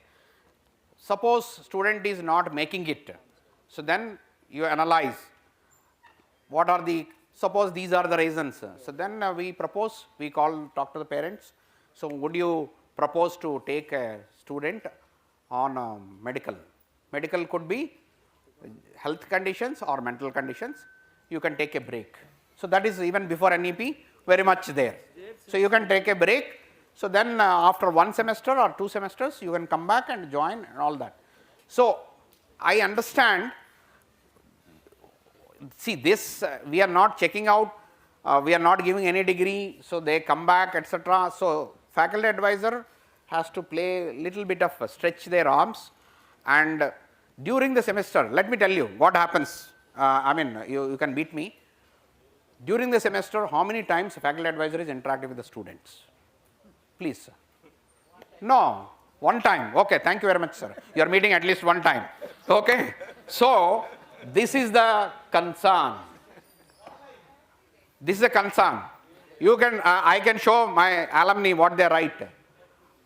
Suppose student is not making it, so then you analyze what are the, suppose these are the reasons. So then we propose, we talk to the parents. So would you propose to take a student on medical? Medical could be health conditions or mental conditions. You can take a break. So that is even before NEP very much there. So you can take a break. So then after 1 semester or 2 semesters, you can come back and join and all that. So I understand. See, this we are not checking out, we are not giving any degree, so they come back, etc. So faculty advisor has to play little bit of stretch their arms, and during the semester, let me tell you what happens. I mean, you can beat me. During the semester, how many times faculty advisor is interacting with the students? Please, sir. No, 1 time. Okay, thank you very much, sir. You are meeting at least 1 time. Okay. So this is the concern. This is a concern. You can, I can show my alumni what they write.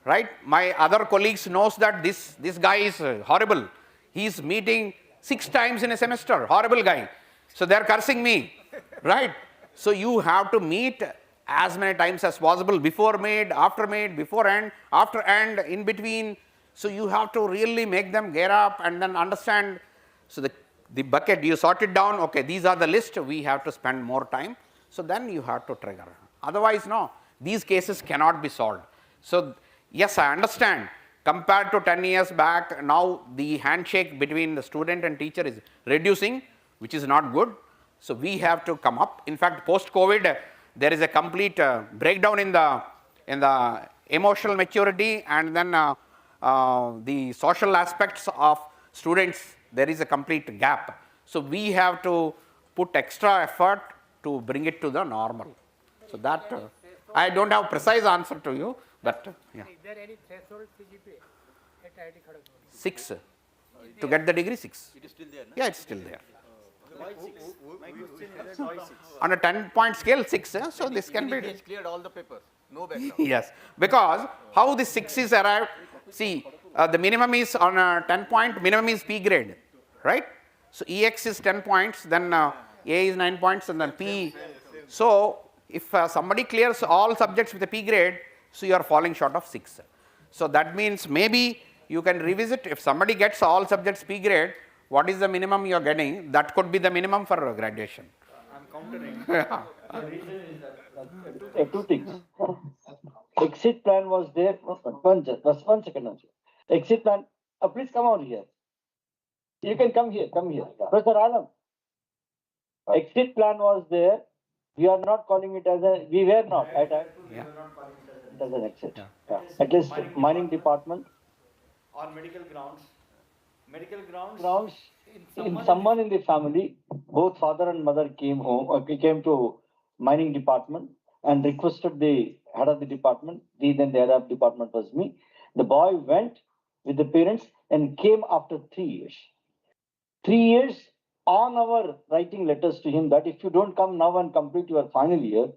Right? My other colleagues knows that this guy is horrible. He is meeting 6 times in a semester. Horrible guy. So they are cursing me. Right? So you have to meet as many times as possible, before mid, after mid, before end, after end, in between. So you have to really make them gear up and then understand. So the bucket, you sort it down, okay, these are the list, we have to spend more time. So then you have to trigger. Otherwise, no, these cases cannot be solved. So yes, I understand. Compared to 10 years back, now the handshake between the student and teacher is reducing, which is not good. So we have to come up. In fact, post-COVID, there is a complete breakdown in the emotional maturity, and then the social aspects of students. There is a complete gap. So we have to put extra effort to bring it to the normal. So that I don't have precise answer to you, but yeah. Is there any threshold CGPA at IIT Kharagpur? 6 to get the degree. 6. It is still there, no? Yeah, it's still there. Why 6? My question is why 6? On a 10-point scale, 6. So this can be. He has cleared all the papers. No background. Yes, because how the 6 is arrived. See, the minimum is on a 10-point. Minimum is P grade, right? So EX is 10 points. Then A is 9 points, and then P. So if somebody clears all subjects with a P grade, so you are falling short of 6. So that means maybe you can revisit. If somebody gets all subjects P grade, what is the minimum you are getting? That could be the minimum for graduation. I am countering. The reason is that two things. Exit plan was there. One second. Exit plan. Please come out here. You can come here. Come here. Professor Alam. Exit plan was there. We are not calling it as a. We were not at a. We were not calling it As an exit. Yeah. At least mining department. on medical grounds. Medical grounds. Grounds. In someone in the family, both father and mother came home. Came to mining department and requested the head of the department. Then the head of department was me. The boy went with the parents and came after 3 years. 3 years on our writing letters to him that if you don't come now and complete your final year,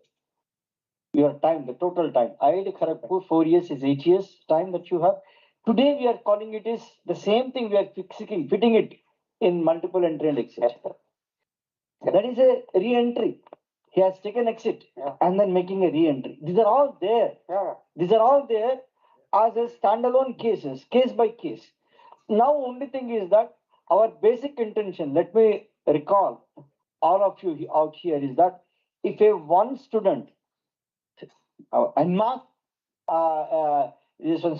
your time, the total time. IIT Kharagpur, 4 years is 8 years time that you have. Today we are calling it is the same thing. We are fitting it in multiple entry and exit. That is a re-entry. He has taken exit and then making a re-entry. These are all there. These are all there as a standalone cases, case by case. Now only thing is that our basic intention, let me recall all of you out here, is that if a one student en masse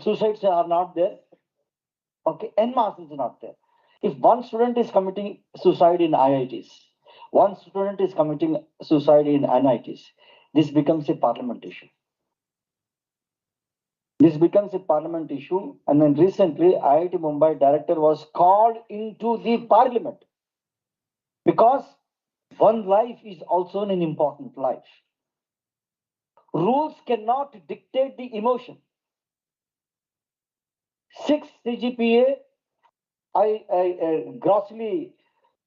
suicides are not there, okay, en masse is not there. If one student is committing suicide in IITs, one student is committing suicide in NITs, this becomes a parliament issue. This becomes a parliament issue, and then recently IIT Mumbai director was called into the parliament because one life is also an important life. Rules cannot dictate the emotion. 6 CGPA, I grossly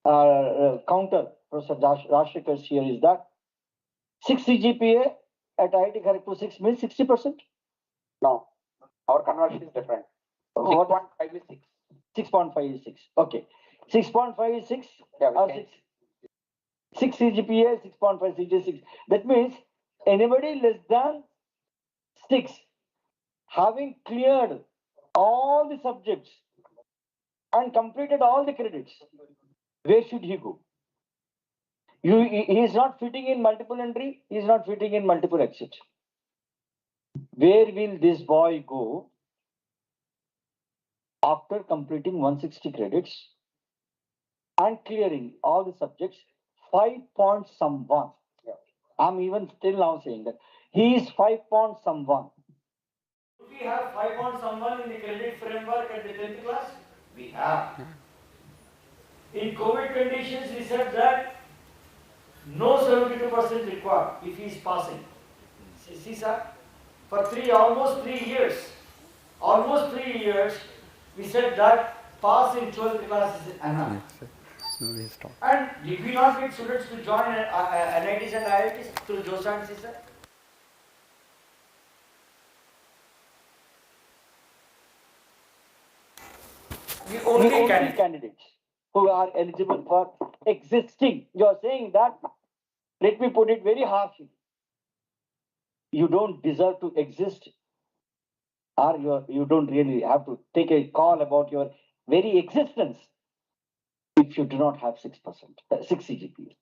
counter Professor Rajshekar's here is that 6 CGPA at IIT Kharagpur 6 means 60%. No, our conversion is different. 6.5 is 6. 6.5 is 6. Okay. 6.5 is 6 Yeah, or 6. 6 CGPA, 6.5 CGPA 6. That means anybody less than 6 having cleared all the subjects and completed all the credits, where should he go? He is not fitting in multiple entry, he is not fitting in multiple exit. Where will this boy go after completing 160 credits and clearing all the subjects? 5 point someone. I'm even still now saying that he is 5 point someone. We have 5 on someone in the credit framework at the 10th class? We have. In COVID conditions, we said that no 72% required if he is passing. See, sir, for almost 3 years, we said that pass in 12th class is enough. And did we not get students to join NITs and IITs through JOSA and CISA? The only candidates who are eligible for existing. You are saying that, let me put it very harshly. You don't deserve to exist, or you don't really have to take a call about your very existence if you do not have 6%, 6 CGPA.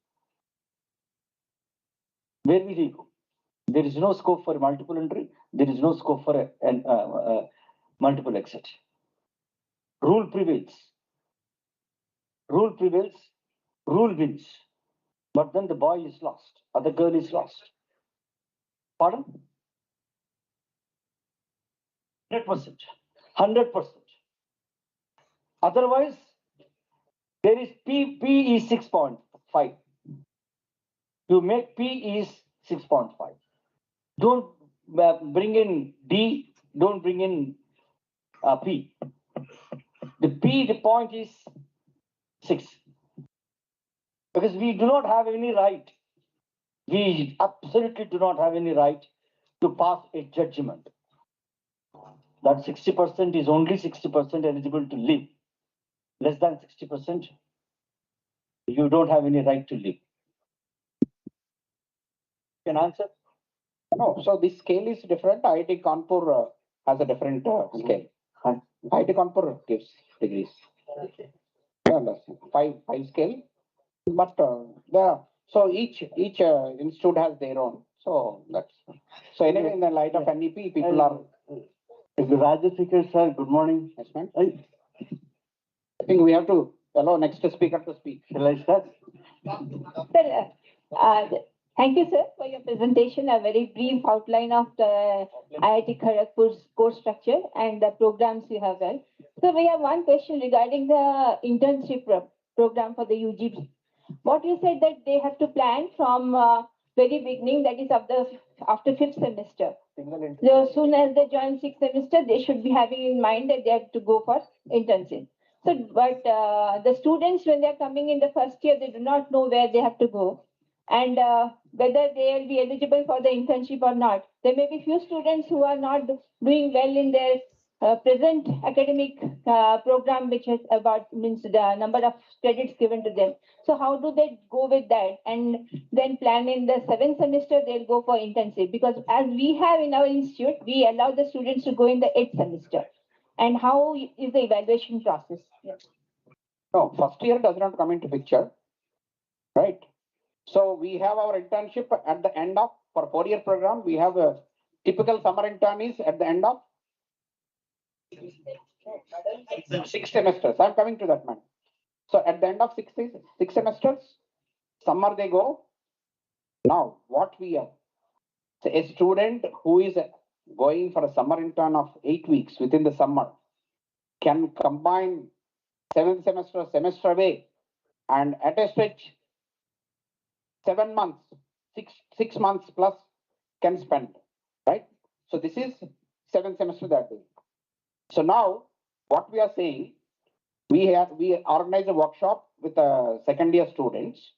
Where will you go? There is no scope for multiple entry. There is no scope for a multiple exit. Rule prevails. Rule prevails. Rule wins. But then the boy is lost, or the girl is lost. Pardon? 100%. 100%. Otherwise, there is P is 6.5. You make P is 6.5. Don't bring in D, don't bring in P. The point is 6. Because we do not have any right. We absolutely do not have any right to pass a judgment. That 60% is only 60% eligible to live. Less than 60%, you don't have any right to live. Can answer? No, so this scale is different. IIT Kanpur has a different scale. IIT Kanpur gives degrees. You understand? Five scale. But there are So each institute has their own. So that's so anyway. In the light of NEP, people are. Rajasekhar sir, good morning. Yes, ma'am. I think we have to allow next speaker to speak. Shall I start? Sir, thank you, sir, for your presentation. A very brief outline of the IIT Kharagpur's course structure and the programs you have held. So we have one question regarding the internship program for the UG. What you said that they have to plan from very beginning, that is after fifth semester. So as soon as they join sixth semester, they should be having in mind that they have to go for internship. So, but the students, when they're coming in the first year, they do not know where they have to go and whether they will be eligible for the internship or not. There may be few students who are not doing well in their present academic program, which is about means the number of credits given to them. So how do they go with that? And then plan in the seventh semester, they'll go for internship, because as we have in our institute, we allow the students to go in the eighth semester. And how is the evaluation process? Yes. No, first year does not come into picture, right? So we have our internship at the end of, for 4-year program, we have a typical summer internees at the end of 6 semesters. I'm coming to that, man. So at the end of 6 semesters, summer they go. Now what we have, so a student who is going for a summer intern of 8 weeks within the summer can combine 7th semester away, and at a stretch 7 months, 6 months plus can spend, right? So this is 7th semester that way. So now what we are saying, we organize a workshop with second year students.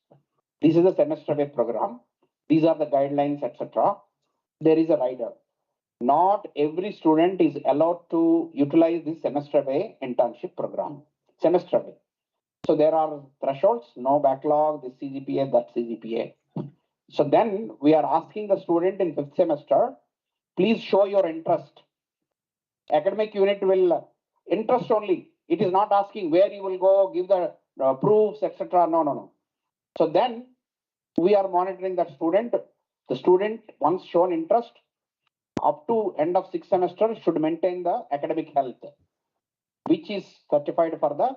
This is a semester away program. These are the guidelines, etc. There is a rider. Not every student is allowed to utilize this semester away internship program. Semester away. So there are thresholds, no backlog, this CGPA, that CGPA. So then we are asking the student in 5th semester, please show your interest. Academic unit will interest only. It is not asking where you will go, give the proofs, etc. No. So then we are monitoring that student. The student, once shown interest, up to end of 6th semester should maintain the academic health, which is certified for the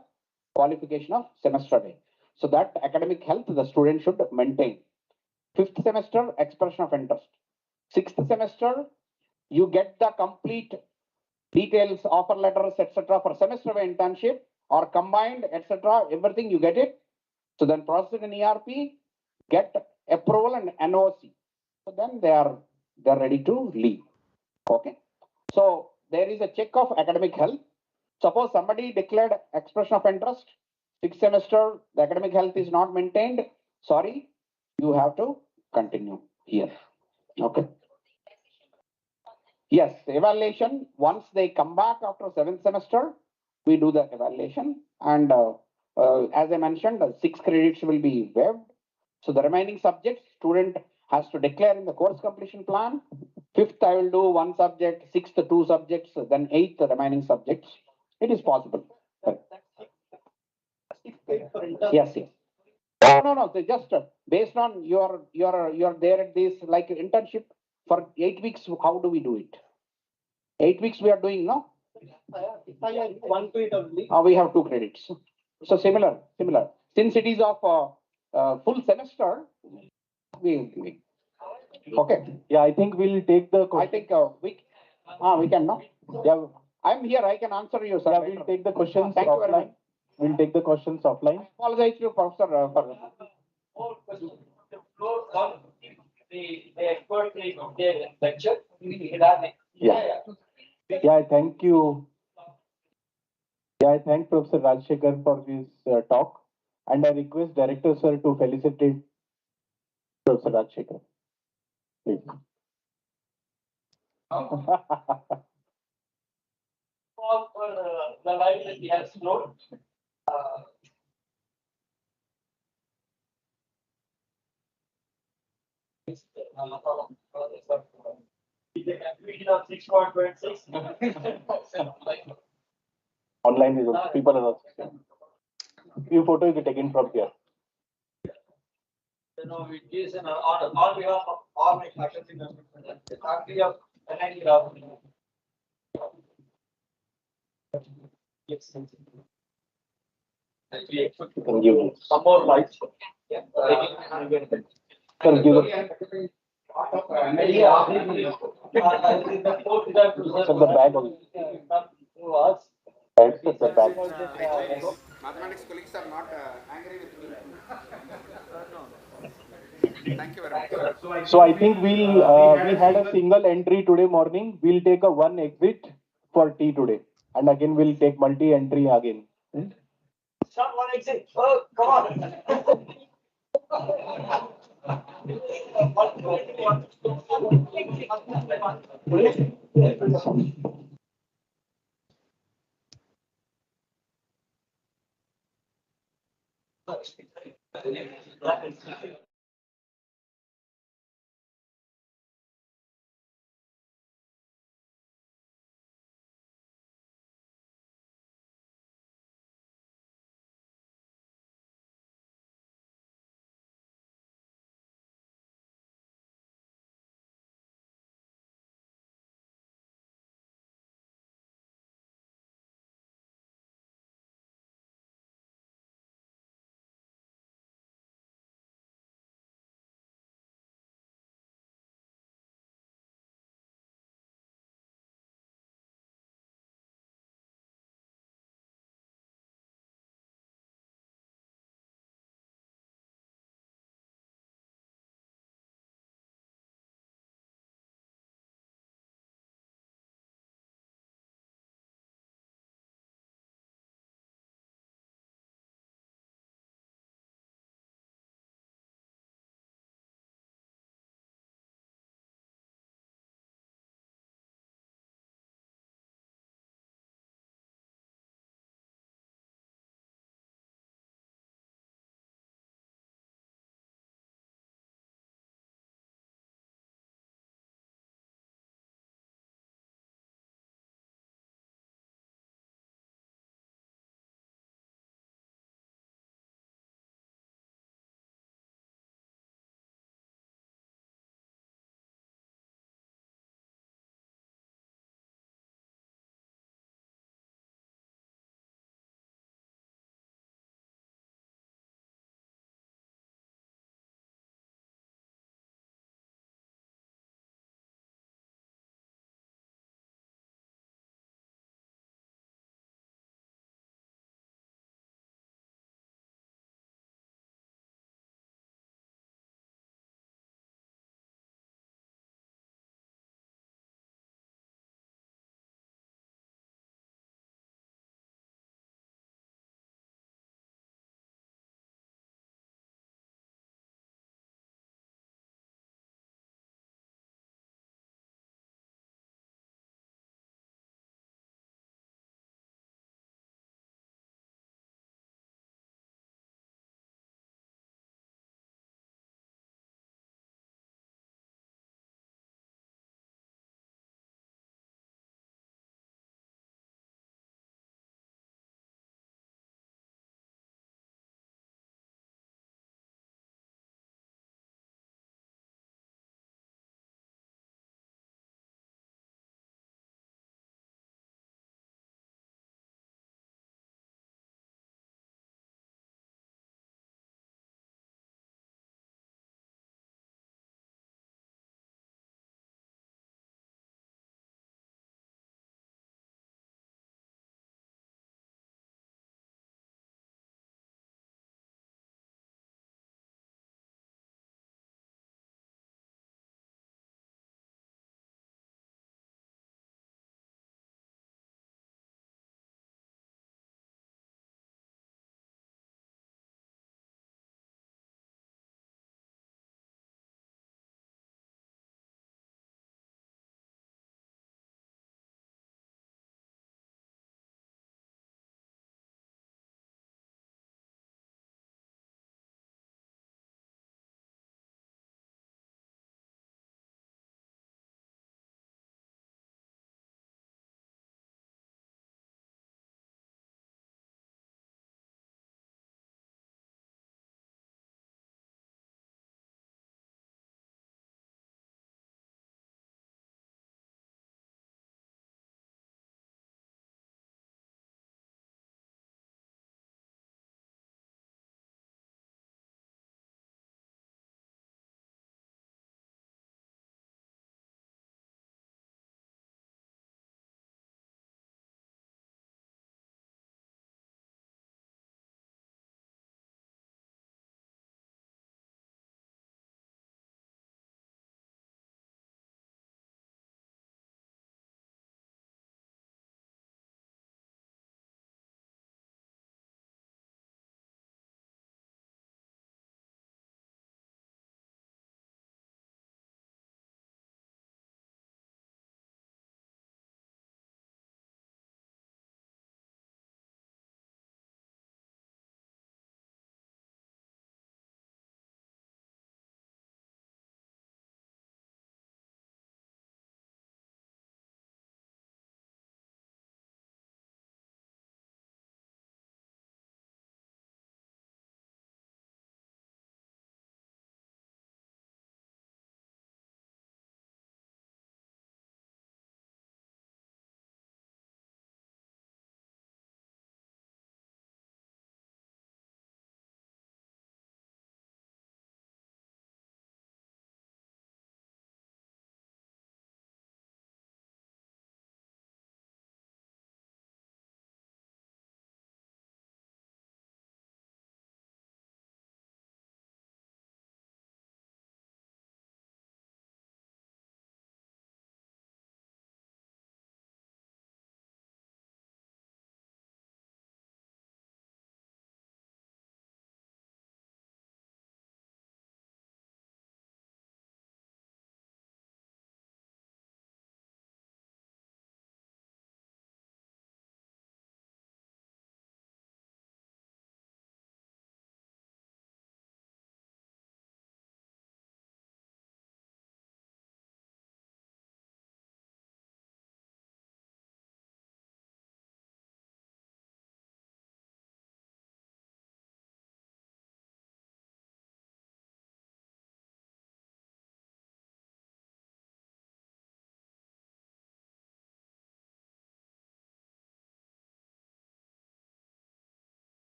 qualification of semester away. So that academic health the student should maintain. 5th semester, expression of interest. 6th semester, you get the complete details, offer letters, etc. for semester away internship or combined, etc. Everything you get it. So then process in ERP, get approval and NOC. So then they are ready to leave. Okay. So there is a check of academic health. Suppose somebody declared expression of interest, 6th semester, the academic health is not maintained. Sorry, you have to continue here. Okay. Yes, evaluation. Once they come back after 7th semester, we do the evaluation. And as I mentioned, 6 credits will be waived. So the remaining subjects, student has to declare in the course completion plan. 5th, I will do 1 subject, 6th, 2 subjects, then 8th, the remaining subjects. It is possible. Yes. No. They just based on your there at this like internship for 8 weeks. How do we do it? 8 weeks we are doing, no? We have 2 credits. So similar. Since it is of full semester, we okay. Yeah, I think we'll take the I think we can, no? Yeah, I'm here. I can answer you, sir. Yeah, we'll take the questions Thank you very much. offline. We'll take the questions offline. I apologize to you, Professor. For the expert their lecture. Yeah, I thank you. Yeah, I thank Professor Rajshekhar for his talk, and I request Director Sir to felicitate Professor Rajshekhar. Please. For the line that he has flown. The conclusion of 6.26. Online is also, people are also. Few photos are taken from here. it is on behalf of all my faculty members, the faculty of NIT Rourkela. Yes. We expect some more lights. Yeah. Sir, give it. Sir, the bag only. Right, sir, the bag. Mathematics colleagues are not angry with me. Thank you very much. So I think we had a single entry today morning. We'll take a one exit for tea today, and again we'll take multi-entry again. Start one exit. Oh, come on.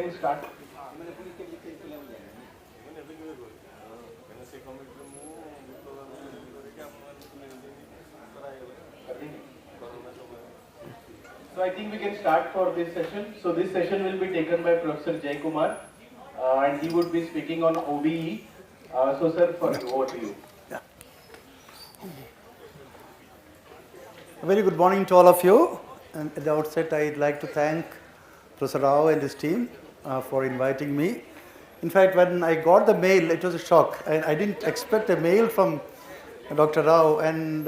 can start. So I think we can start for this session. So this session will be taken by Professor Jay Kumar, and he would be speaking on OBE. So sir, over to you. A very good morning to all of you. And at the outset, I'd like to thank Professor Rao and his team for inviting me. In fact, when I got the mail, it was a shock. I didn't expect a mail from Dr. Rao, and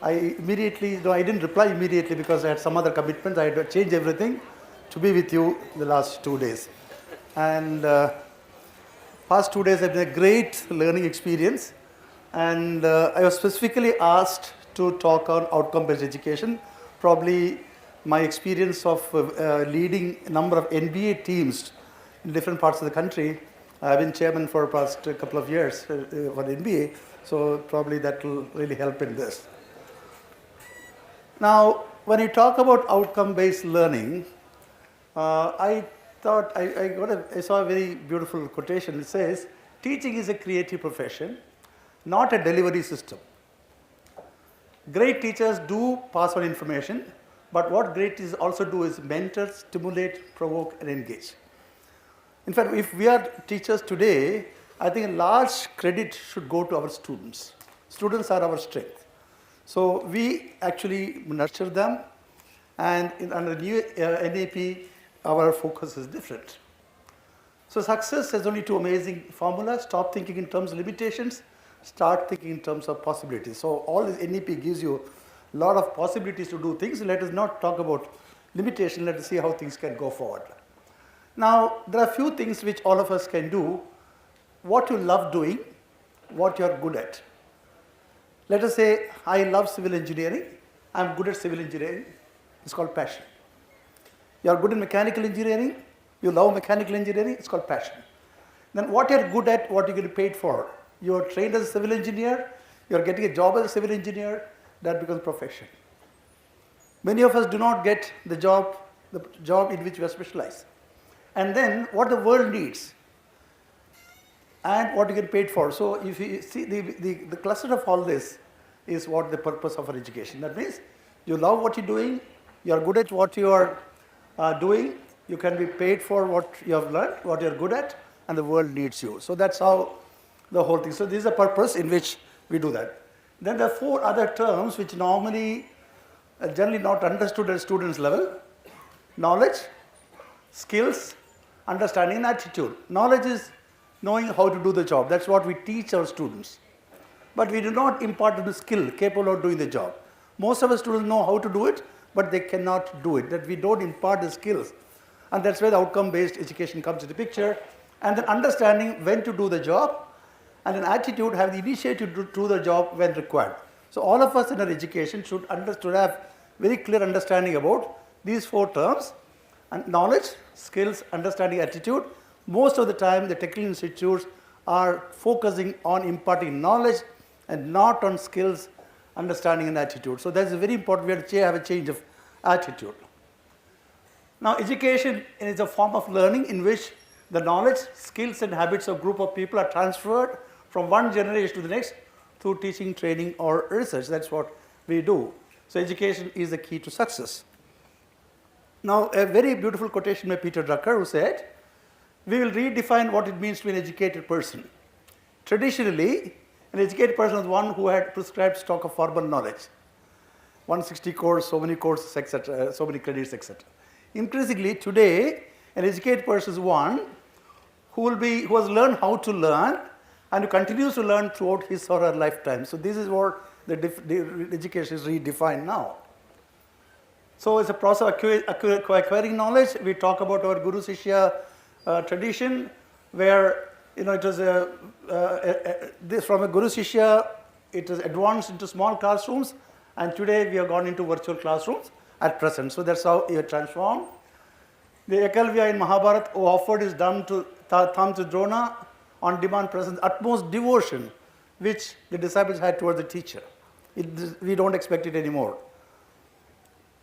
I didn't reply immediately because I had some other commitments. I had to change everything to be with you the last 2 days. And past 2 days have been a great learning experience. And I was specifically asked to talk on outcome-based education. Probably my experience of leading a number of NBA teams in different parts of the country. I've been chairman for the past couple of years for the NBA, so probably that will really help in this. Now, when you talk about outcome-based learning, I thought I saw a very beautiful quotation. It says, "Teaching is a creative profession, not a delivery system." Great teachers do pass on information, but what great teachers also do is mentor, stimulate, provoke, and engage. In fact, if we are teachers today, I think a large credit should go to our students. Students are our strength. So we actually nurture them, and under the new NEP, our focus is different. So success has only two amazing formulas: stop thinking in terms of limitations, start thinking in terms of possibilities. So all this NEP gives you a lot of possibilities to do things. Let us not talk about limitation, let us see how things can go forward. Now, there are a few things which all of us can do: what you love doing, what you are good at. Let us say, I love civil engineering, I am good at civil engineering, it's called passion. You are good in mechanical engineering, you love mechanical engineering, it's called passion. Then what you are good at, what you get paid for. You are trained as a civil engineer, you are getting a job as a civil engineer, that becomes profession. Many of us do not get the job in which we are specialized. And then what the world needs and what you get paid for. So if you see the cluster of all this is what the purpose of our education. That means you love what you're doing, you are good at what you are doing, you can be paid for what you have learned, what you are good at, and the world needs you. So that's how the whole thing. So this is a purpose in which we do that. Then there are four other terms which normally generally not understood at students level: knowledge, skills, understanding, and attitude. Knowledge is knowing how to do the job. That's what we teach our students. But we do not impart the skill capable of doing the job. Most of our students know how to do it, but they cannot do it. That we don't impart the skills. And that's where the outcome-based education comes into the picture. And then understanding when to do the job, and an attitude, have the initiative to do the job when required. So all of us in our education should have very clear understanding about these four terms: and knowledge, skills, understanding, attitude. Most of the time the technical institutes are focusing on imparting knowledge and not on skills, understanding, and attitude. So that's very important. We have to have a change of attitude. Now, education is a form of learning in which the knowledge, skills, and habits of a group of people are transferred from one generation to the next through teaching, training, or research. That's what we do. So education is the key to success. Now, a very beautiful quotation by Peter Drucker, who said, "We will redefine what it means to be an educated person. Traditionally, an educated person was one who had prescribed stock of formal knowledge. 160 courses, so many courses, etc., so many credits, etc. Increasingly, today, an educated person is one who has learned how to learn and who continues to learn throughout his or her lifetime." So this is what the education is redefined now. So it's a process of acquiring knowledge. We talk about our Guru Shishya tradition, where it was this from a Guru Shishya, it is advanced into small classrooms, and today we have gone into virtual classrooms at present. So that's how it transformed. The Ekalvya in Mahabharata, who offered his thumb to Drona, on demand presence, utmost devotion which the disciples had towards the teacher. We don't expect it anymore.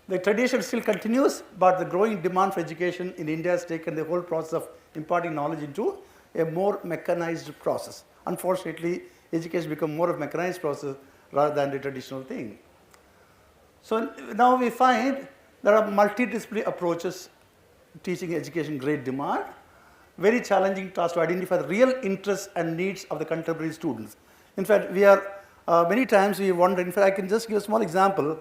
The tradition still continues, but the growing demand for education in India has taken the whole process of imparting knowledge into a more mechanized process. Unfortunately, education become more of a mechanized process rather than the traditional thing. So now we find there are multidisciplinary approaches teaching education, great demand. Very challenging task to identify the real interests and needs of the contemporary students. In fact, we are many times we wonder. In fact, I can just give a small example.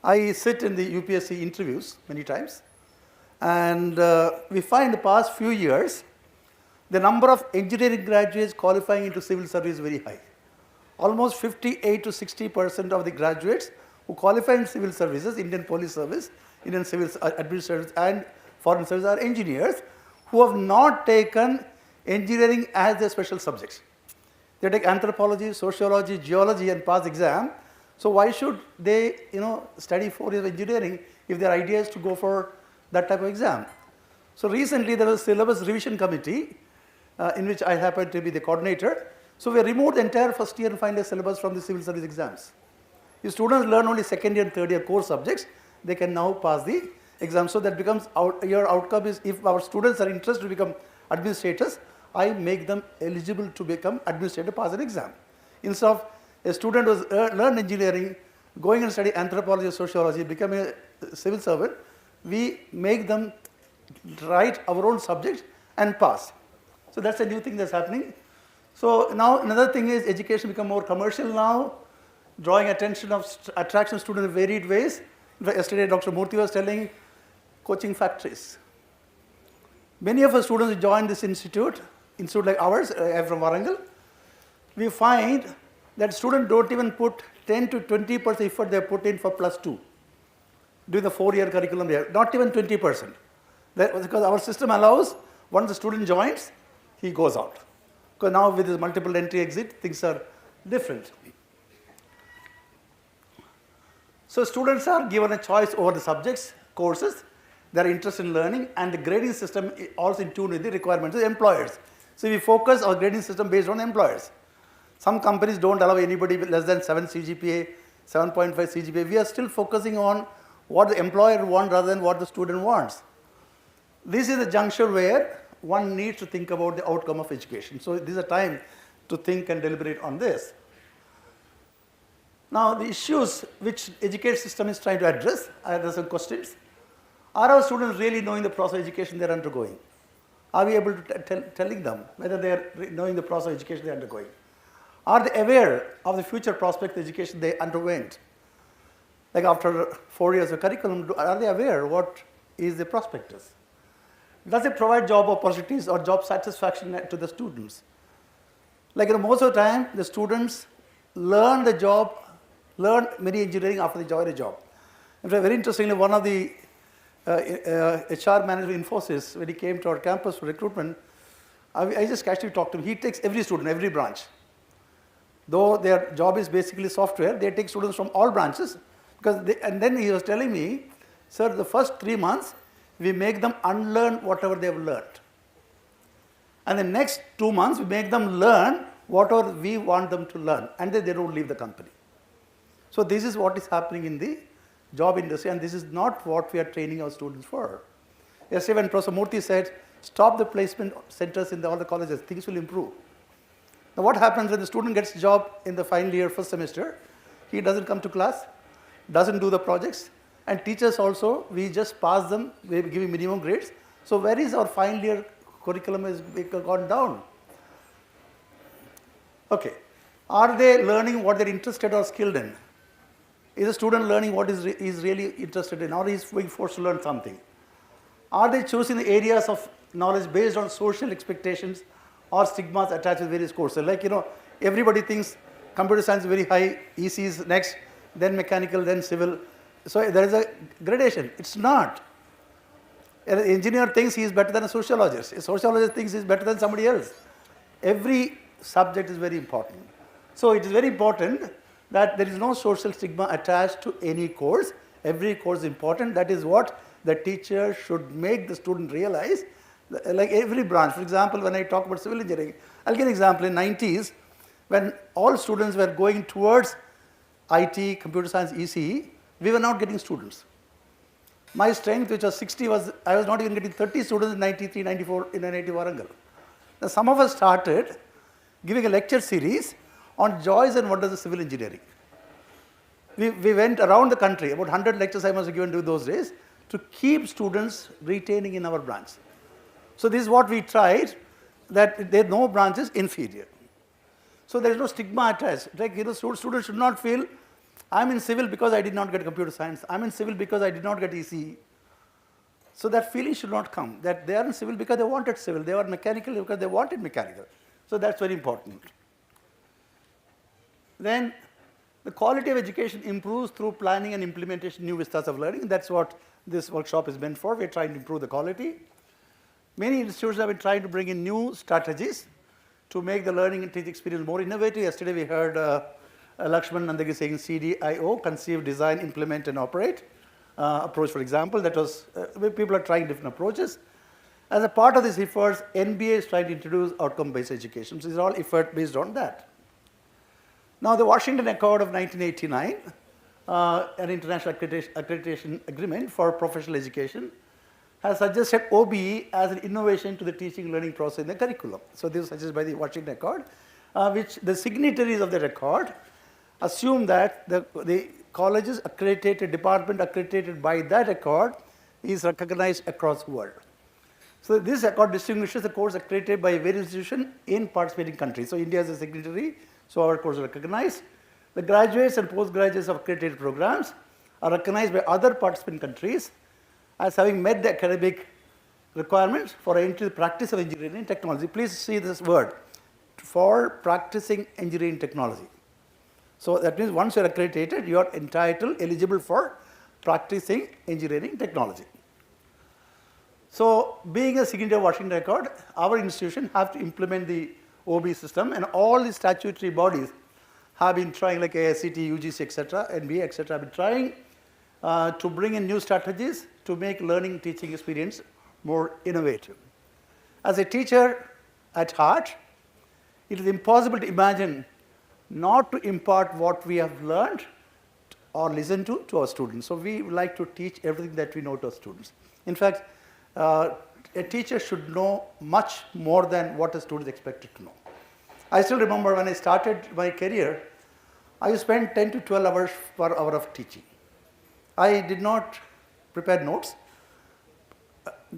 I sit in the UPSC interviews many times, and we find in the past few years the number of engineering graduates qualifying into civil service is very high. Almost 58 to 60% of the graduates who qualify in civil services, Indian Police Service, Indian Civil Administration and Foreign Service are engineers who have not taken engineering as their special subjects. They take anthropology, sociology, geology and pass exam. So why should they study 4 years of engineering if their idea is to go for that type of exam? So recently there was a syllabus revision committee in which I happened to be the coordinator. So we removed the entire first year and final year syllabus from the civil service exams. If students learn only second year and third year core subjects, they can now pass the exam. So that becomes your outcome is if our students are interested to become administrators, I make them eligible to become administrator, pass an exam. Instead of a student who has learned engineering, going and study anthropology or sociology, becoming a civil servant, we make them write our own subject and pass. So that's a new thing that's happening. So now another thing is education become more commercial now, drawing attention of attraction students in varied ways. Yesterday Dr. Murthy was telling coaching factories. Many of our students who join this institute like ours, I'm from Warangal, we find that students don't even put 10 to 20% effort they put in for +2 during the 4-year curriculum year, not even 20%. Because our system allows once the student joins, he goes out. Because now with this multiple entry exit, things are different. So students are given a choice over the subjects, courses, they are interested in learning, and the grading system is also in tune with the requirements of the employers. So we focus our grading system based on employers. Some companies don't allow anybody with less than 7 CGPA, 7.5 CGPA. We are still focusing on what the employer wants rather than what the student wants. This is a juncture where one needs to think about the outcome of education. So this is a time to think and deliberate on this. Now the issues which education system is trying to address, there are some questions. Are our students really knowing the process of education they are undergoing? Are we able to telling them whether they are knowing the process of education they are undergoing? Are they aware of the future prospect of education they underwent? Like after 4 years of curriculum, are they aware what is the prospectus? Does it provide job opportunities or job satisfaction to the students? Like most of the time, the students learn many engineering after they join a job. In fact, very interestingly, one of the HR manager in Infosys, when he came to our campus for recruitment, I just casually talked to him. He takes every student, every branch. Though their job is basically software, they take students from all branches. And then he was telling me, sir, the first 3 months, we make them unlearn whatever they have learned. And the next 2 months, we make them learn whatever we want them to learn. And then they don't leave the company. So this is what is happening in the job industry, and this is not what we are training our students for. Yesterday when Professor Murthy said, stop the placement centers in all the colleges, things will improve. Now what happens when the student gets a job in the final year, first semester, he doesn't come to class, doesn't do the projects, and teachers also, we just pass them, we give him minimum grades. So where is our final year curriculum has gone down? Okay, are they learning what they're interested or skilled in? Is a student learning what is really interested in, or is being forced to learn something? Are they choosing the areas of knowledge based on social expectations or stigmas attached with various courses? Like, everybody thinks computer science is very high, EC is next, then mechanical, then civil. So there is a gradation. It's not. An engineer thinks he is better than a sociologist. A sociologist thinks he is better than somebody else. Every subject is very important. So it is very important that there is no social stigma attached to any course. Every course is important. That is what the teacher should make the student realize. Like every branch, for example, when I talk about civil engineering, I'll give an example. In 90s, when all students were going towards IT, computer science, ECE, we were not getting students. My strength, which was 60, I was not even getting 30 students in 93, 94 in NIT Warangal. Now, some of us started giving a lecture series on joys and wonders of civil engineering. We went around the country, about 100 lectures I must have given to those days, to keep students retaining in our branch. So this is what we tried, that there are no branches inferior. So there is no stigma attached. Like, students should not feel, I'm in civil because I did not get computer science. I'm in civil because I did not get ECE. So that feeling should not come, that they are in civil because they wanted civil. They were mechanical because they wanted mechanical. So that's very important. Then the quality of education improves through planning and implementation of new vistas of learning. That's what this workshop is meant for. We're trying to improve the quality. Many institutions have been trying to bring in new strategies to make the learning and teaching experience more innovative. Yesterday we heard Lakshman Nandagi saying CDIO, conceive, design, implement, and operate approach, for example. That was, people are trying different approaches. As a part of these efforts, NBA is trying to introduce outcome-based education. So these are all efforts based on that. Now, the Washington Accord of 1989, an international accreditation agreement for professional education, has suggested OBE as an innovation to the teaching learning process in the curriculum. So this was suggested by the Washington Accord, which the signatories of the accord assume that the colleges accredited, department accredited by that accord is recognized across the world. So this accord distinguishes the course accredited by various institutions in participating countries. So India is a signatory, so our course is recognized. The graduates and postgraduates of accredited programs are recognized by other participating countries as having met the academic requirements for entry to the practice of engineering and technology. Please see this word, for practicing engineering technology. So that means once you are accredited, you are entitled, eligible for practicing engineering technology. So being a signatory of Washington Accord, our institution have to implement the OB system, and all the statutory bodies have been trying, like AICT, UGC, etc., NBA, etc., have been trying to bring in new strategies to make learning teaching experience more innovative. As a teacher at heart, it is impossible to imagine not to impart what we have learned or listened to our students. So we like to teach everything that we know to our students. In fact, a teacher should know much more than what a student is expected to know. I still remember when I started my career, I spent 10 to 12 hours per hour of teaching. I did not prepare notes,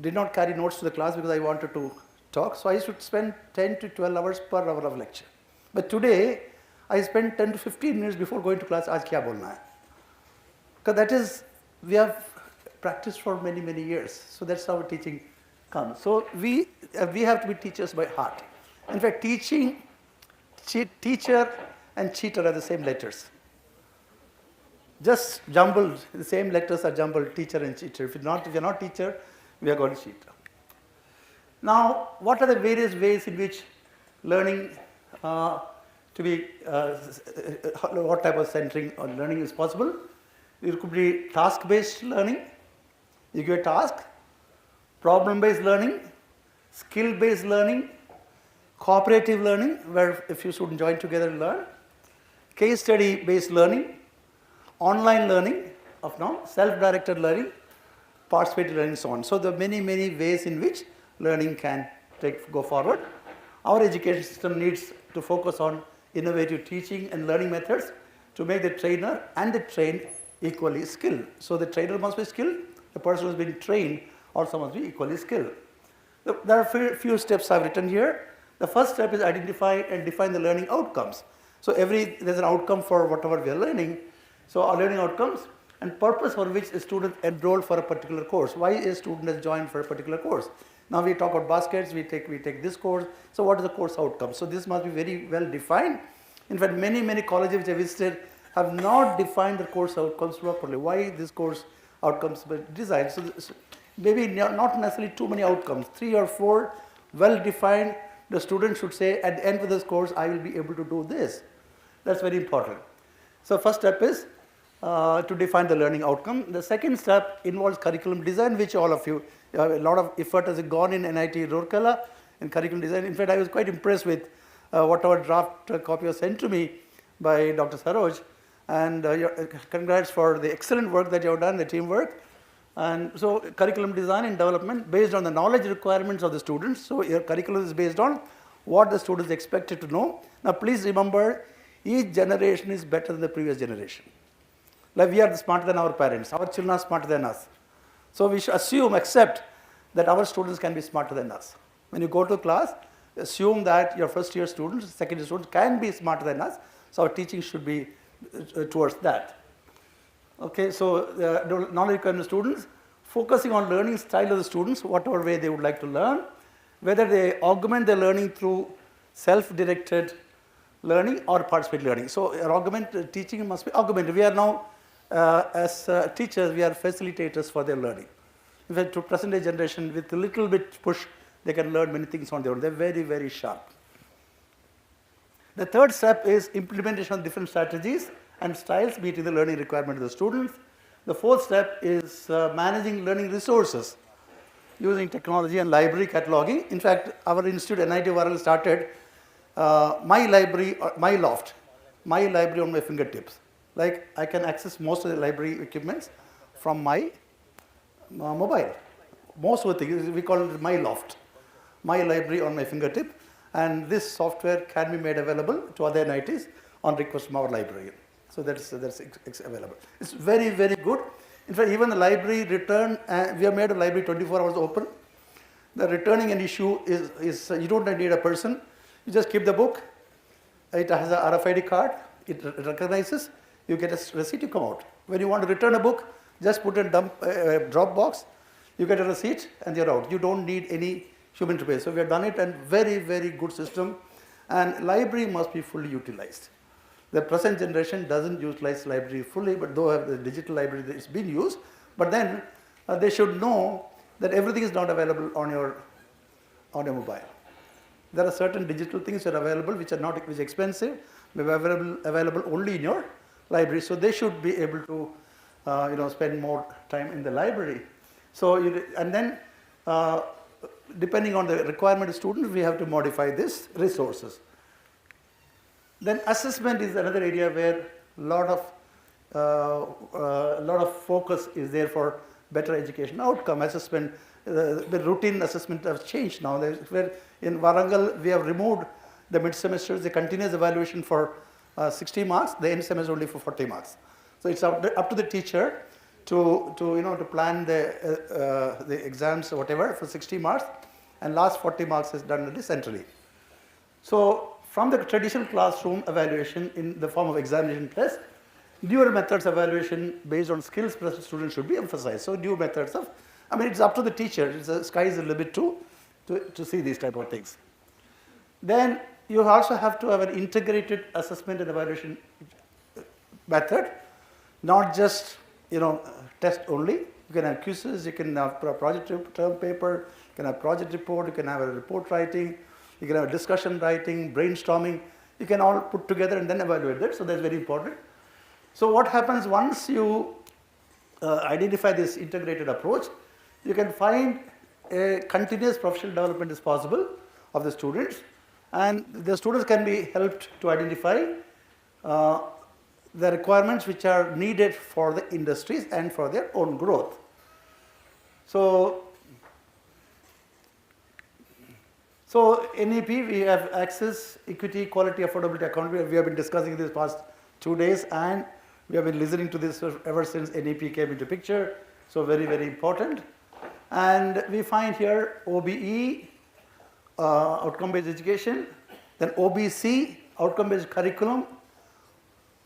did not carry notes to the class because I wanted to talk. So I used to spend 10 to 12 hours per hour of lecture. But today, I spend 10 to 15 minutes before going to class, aaj kya bolna hai? Because that is, we have practiced for many, many years. So that's how teaching comes. So we have to be teachers by heart. In fact, teacher and cheater are the same letters. Just jumbled, the same letters are jumbled, teacher and cheater. If you're not teacher, we are going to cheat. Now, what are the various ways in which learning what type of centering on learning is possible? It could be task-based learning. You give a task, problem-based learning, skill-based learning, cooperative learning, where a few students join together and learn, case study-based learning, online learning of now, self-directed learning, participative learning, so on. So there are many, many ways in which learning can go forward. Our education system needs to focus on innovative teaching and learning methods to make the trainer and the trained equally skilled. So the trainer must be skilled, the person who has been trained also must be equally skilled. There are a few steps I've written here. The first step is identify and define the learning outcomes. So there's an outcome for whatever we are learning. So our learning outcomes and purpose for which a student enrolled for a particular course. Why a student has joined for a particular course. Now we talk about baskets, we take this course. So what is the course outcome? So this must be very well defined. In fact, many, many colleges which I visited have not defined the course outcomes properly. Why this course outcomes were designed? So maybe not necessarily too many outcomes, 3 or 4 well defined. The student should say, at the end of this course, I will be able to do this. That's very important. So first step is to define the learning outcome. The second step involves curriculum design, which all of you, a lot of effort has gone in NIT Rourkela in curriculum design. In fact, I was quite impressed with whatever draft copy was sent to me by Dr. Saroj. And congrats for the excellent work that you have done, the teamwork. And so curriculum design and development based on the knowledge requirements of the students. So your curriculum is based on what the students expected to know. Now please remember, each generation is better than the previous generation. Like we are smarter than our parents, our children are smarter than us. So we should assume, accept that our students can be smarter than us. When you go to class, assume that your first year students, second year students can be smarter than us. So our teaching should be towards that. Okay, so knowledge requirement students, focusing on learning style of the students, whatever way they would like to learn, whether they augment their learning through self-directed learning or participatory learning. So teaching must be augmented. We are now, as teachers, we are facilitators for their learning. In fact, to present day generation, with a little bit push, they can learn many things on their own. They're very, very sharp. The third step is implementation of different strategies and styles meeting the learning requirement of the students. The fourth step is managing learning resources using technology and library cataloging. In fact, our institute, NIT Rourkela, started my library, my loft, my library on my fingertips. Like I can access most of the library equipments from my mobile. Most of the things, we call it my loft, my library on my fingertip. And this software can be made available to other NITs on request from our librarian. So that's available. It's very, very good. In fact, even the library return, we have made a library 24 hours open. The returning an issue is you don't need a person. You just keep the book. It has a RFID card. It recognizes. You get a receipt, you come out. When you want to return a book, just put in drop box. You get a receipt and you're out. You don't need any human interface. So we have done it, and very, very good system. And library must be fully utilized. The present generation doesn't utilize library fully, but though have the digital library that is being used, but then they should know that everything is not available on your mobile. There are certain digital things that are available which are expensive, may be available only in your library. So they should be able to spend more time in the library. So and then depending on the requirement of students, we have to modify these resources. Then assessment is another area where a lot of focus is there for better education outcome. Assessment, the routine assessment has changed now. Where in Warangal we have removed the mid semesters, the continuous evaluation for 60 marks, the end semester only for 40 marks. So it's up to the teacher to plan the exams or whatever for 60 marks, and last 40 marks is done centrally. So from the traditional classroom evaluation in the form of examination test, newer methods of evaluation based on skills present students should be emphasized. So new methods of, it's up to the teacher. The sky is the limit to see these type of things. Then you also have to have an integrated assessment and evaluation method, not just test only. You can have quizzes, you can have project term paper, you can have project report, you can have a report writing, you can have a discussion writing, brainstorming. You can all put together and then evaluate that. So that's very important. So what happens once you identify this integrated approach, you can find a continuous professional development is possible of the students, and the students can be helped to identify the requirements which are needed for the industries and for their own growth. So NEP, we have access, equity, quality, affordability, accountability. We have been discussing this past 2 days, and we have been listening to this ever since NEP came into picture. So very, very important. And we find here OBE, outcome-based education, then OBC, outcome-based curriculum,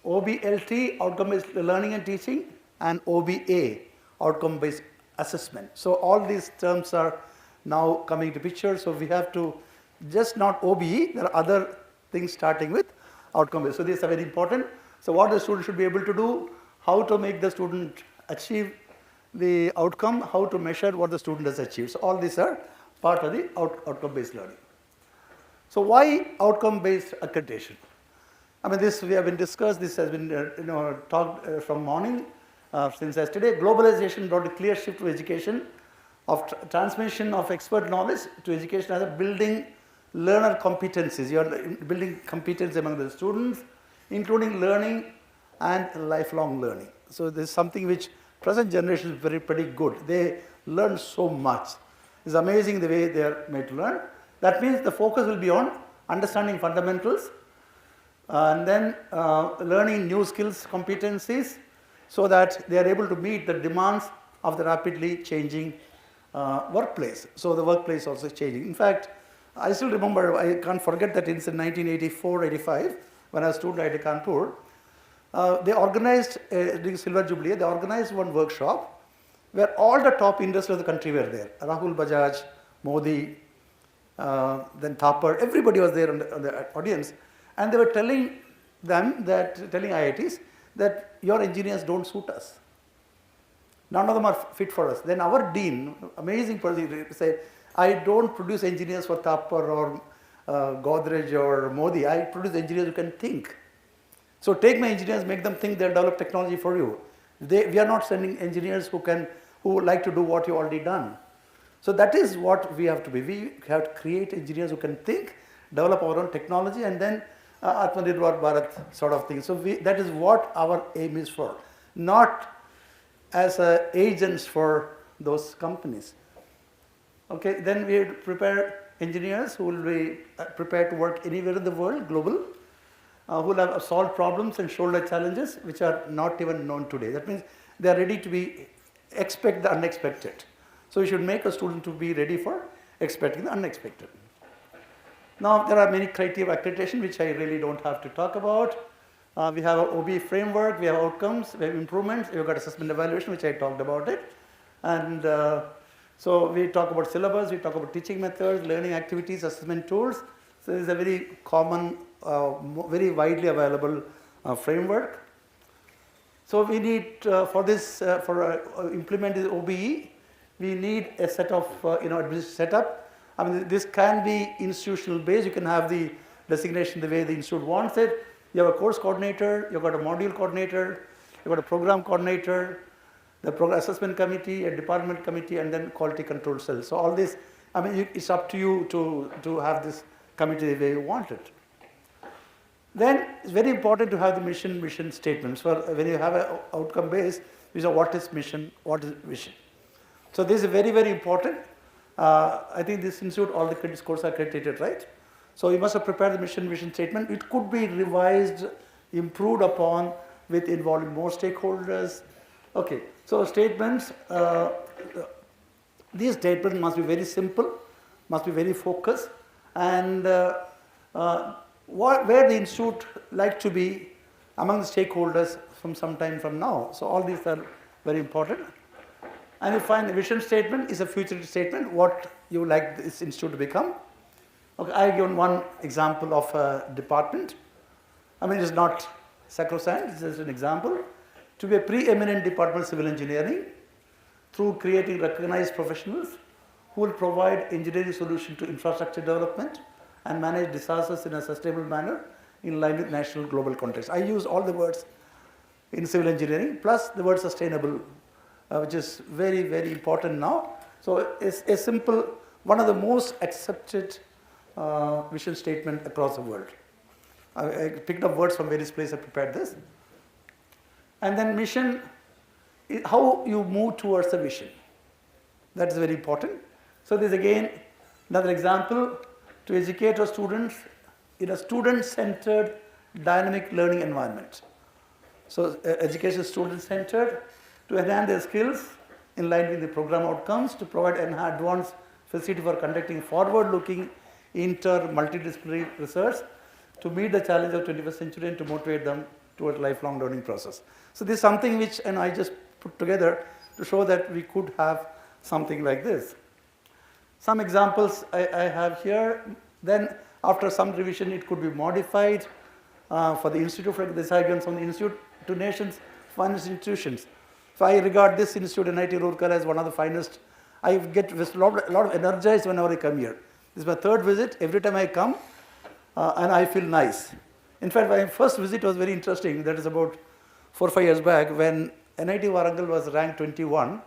OBLT, outcome-based learning and teaching, and OBA, outcome-based assessment. So all these terms are now coming to picture. So we have to just not OBE, there are other things starting with outcome-based. So these are very important. So what the student should be able to do, how to make the student achieve the outcome, how to measure what the student has achieved. So all these are part of the outcome-based learning. So why outcome-based accreditation? This we have been discussed, this has been talked from morning, since yesterday. Globalization brought a clear shift to education, of transmission of expert knowledge to education as a building learner competencies. You are building competence among the students, including learning and lifelong learning. So this is something which present generation is pretty good. They learn so much. It's amazing the way they are made to learn. That means the focus will be on understanding fundamentals and then learning new skills, competencies, so that they are able to meet the demands of the rapidly changing workplace. So the workplace also is changing. In fact, I still remember, I can't forget that in 1984-85, when I was a student at Kanpur, they organized, during Silver Jubilee, they organized one workshop where all the top industries of the country were there. Rahul Bajaj, Modi, then Thapar, everybody was there on the audience. And they were telling them that, telling IITs, that your engineers don't suit us. None of them are fit for us. Then our dean, amazing person, said, I don't produce engineers for Thapar or Godrej or Modi. I produce engineers who can think. So take my engineers, make them think, they'll develop technology for you. We are not sending engineers who would like to do what you've already done. So that is what we have to be. We have to create engineers who can think, develop our own technology, and then Atmanirbhar Bharat sort of thing. So that is what our aim is for, not as agents for those companies. Okay, then we prepare engineers who will be prepared to work anywhere in the world, global, who will have solved problems and shoulder challenges which are not even known today. That means they are ready to expect the unexpected. So we should make a student to be ready for expecting the unexpected. Now there are many criteria accreditation which I really don't have to talk about. We have an OB framework, we have outcomes, we have improvements, we've got assessment evaluation which I talked about it. And so we talk about syllabus, we talk about teaching methods, learning activities, assessment tools. So this is a very common, very widely available framework. So we need for this, implement this OBE, we need a set of administrative setup. I mean, this can be institutional based. You can have the designation the way the institute wants it. You have a course coordinator, you've got a module coordinator, you've got a program coordinator, the program assessment committee, a department committee, and then quality control cell. So all this, I mean, it's up to you to have this committee the way you want it. Then it's very important to have the mission statements. For when you have an outcome base, you say what is mission, what is vision. So this is very, very important. I think this institute, all the credit scores are accredited, right? So you must have prepared the mission vision statement. It could be revised, improved upon with involving more stakeholders. Okay, so statements, these statements must be very simple, must be very focused, and where the institute like to be among the stakeholders from some time from now. So all these are very important. And you find the vision statement is a futuristic statement, what you like this institute to become. Okay, I have given one example of a department. I mean, it's not sacrosanct, it's just an example. To be a preeminent department of civil engineering through creating recognized professionals who will provide engineering solutions to infrastructure development and manage disasters in a sustainable manner in line with national global context. I use all the words in civil engineering plus the word sustainable, which is very, very important now. So it's a simple, one of the most accepted vision statement across the world. I picked up words from various places and prepared this. And then mission, how you move towards the vision. That is very important. So this is again another example to educate our students in a student-centered dynamic learning environment. So education is student-centered to enhance their skills in line with the program outcomes, to provide an advanced facility for conducting forward-looking multidisciplinary research, to meet the challenge of 21st century and to motivate them towards lifelong learning process. So this is something which I just put together to show that we could have something like this. Some examples I have here. Then after some revision it could be modified for the institute, for this I given from the institute to nation's finest institutions. So I regard this institute, NIT Rourkela, as one of the finest. I get a lot of energized whenever I come here. This is my third visit. Every time I come and I feel nice. In fact, my first visit was very interesting. That is about 4 or 5 years back when NIT Warangal was ranked 21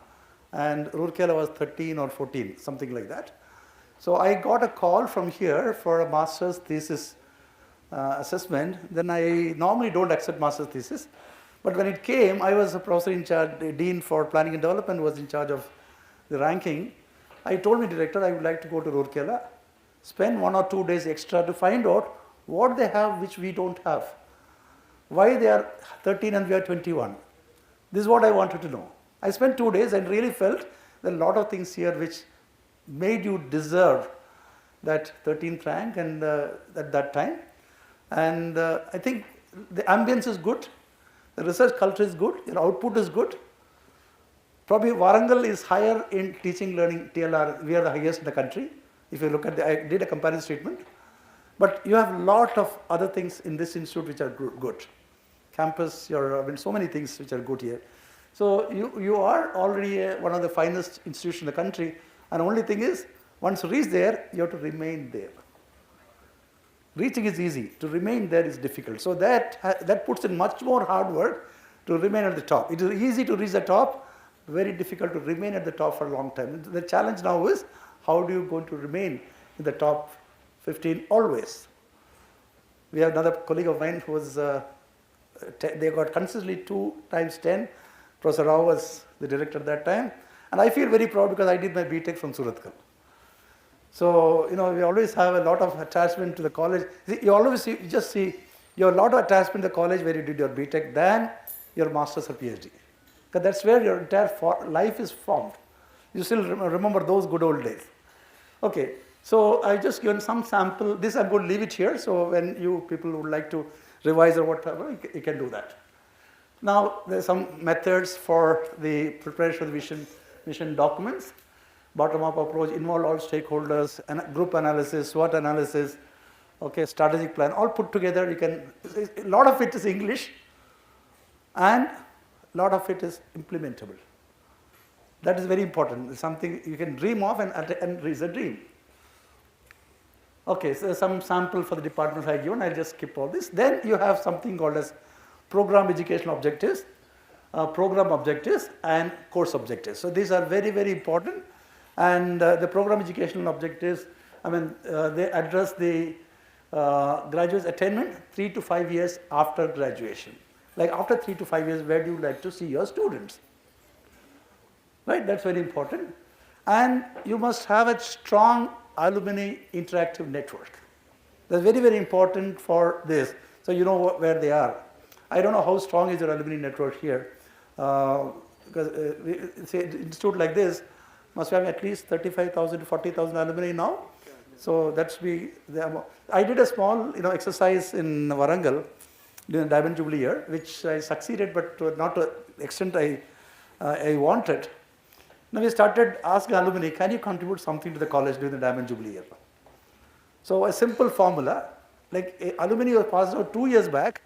and Rourkela was 13 or 14, something like that. So I got a call from here for a master's thesis assessment. Then I normally don't accept master's thesis. But when it came, I was a professor in charge, the dean for planning and development was in charge of the ranking. I told my director I would like to go to Rourkela, spend 1 or 2 days extra to find out what they have which we don't have. Why they are 13 and we are 21. This is what I wanted to know. I spent 2 days and really felt there are a lot of things here which made you deserve that 13th rank and at that time. And I think the ambience is good, the research culture is good, your output is good. Probably Warangal is higher in teaching, learning, TLR, we are the highest in the country. If you look at I did a comparison statement. But you have a lot of other things in this institute which are good. Campus, so many things which are good here. So you are already one of the finest institutions in the country, and the only thing is, once you reach there, you have to remain there. Reaching is easy, to remain there is difficult. So that puts in much more hard work to remain at the top. It is easy to reach the top, very difficult to remain at the top for a long time. The challenge now is, how do you going to remain in the top 15 always? We have another colleague of mine who was, they got consistently 2 times 10. Professor Rao was the director at that time. And I feel very proud because I did my BTech from Suratkal. So, we always have a lot of attachment to the college. You always see, you just see, you have a lot of attachment to the college where you did your BTech than your master's or PhD. Because that's where your entire life is formed. You still remember those good old days. Okay, so I just given some sample. This I'm going to leave it here. So when you people would like to revise or whatever, you can do that. Now there's some methods for the preparation of the mission documents. Bottom-up approach, involve all stakeholders, and group analysis, SWOT analysis, okay, strategic plan, all put together. You can. A lot of it is English, and a lot of it is implementable. That is very important. It's something you can dream of and reach a dream. Okay, so some sample for the departments I given. I'll just skip all this. Then you have something called as program educational objectives, program objectives, and course objectives. So these are very, very important. And the program educational objectives, they address the graduate's attainment 3 to 5 years after graduation. Like after 3 to 5 years, where do you like to see your students? Right, that's very important. And you must have a strong alumni interactive network. That's very, very important for this. So you know where they are. I don't know how strong is your alumni network here. Because say an institute like this must have at least 35,000 to 40,000 alumni now. So that's I did a small exercise in Warangal during the Diamond Jubilee year, which I succeeded, but not to the extent I wanted. Now we started asking alumni, can you contribute something to the college during the Diamond Jubilee year? So a simple formula, like alumni who passed out 2 years back,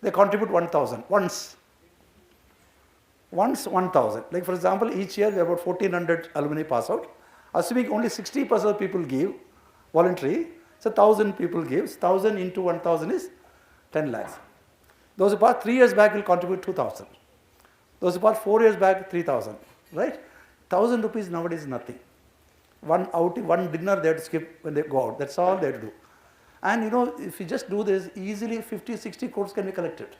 they contribute 1,000 once 1,000. Like for example, each year we have about 1,400 alumni pass out. Assuming only 60% of people give voluntary, so 1,000 people gives. 1,000 into 1,000 is 10 lakhs. Those who passed 3 years back will contribute 2,000. Those who passed 4 years back, 3,000. Right? 1,000 rupees nowadays is nothing. One dinner they have to skip when they go out. That's all they have to do. And if you just do this, easily 50, 60 crores can be collected.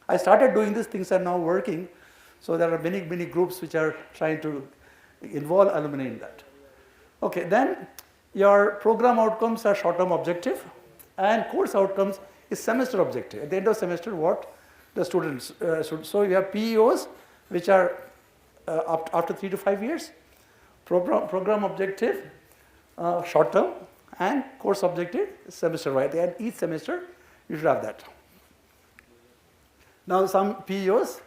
I started doing this, things are now working. So there are many, many groups which are trying to involve alumni in that. Okay, then your program outcomes are short-term objective, and course outcomes is semester objective. At the end of semester, what the students should. So you have PEOs, which are after 3 to 5 years, program objective, short-term, and course objective semester-wide. And each semester, you should have that. Now some PEOs.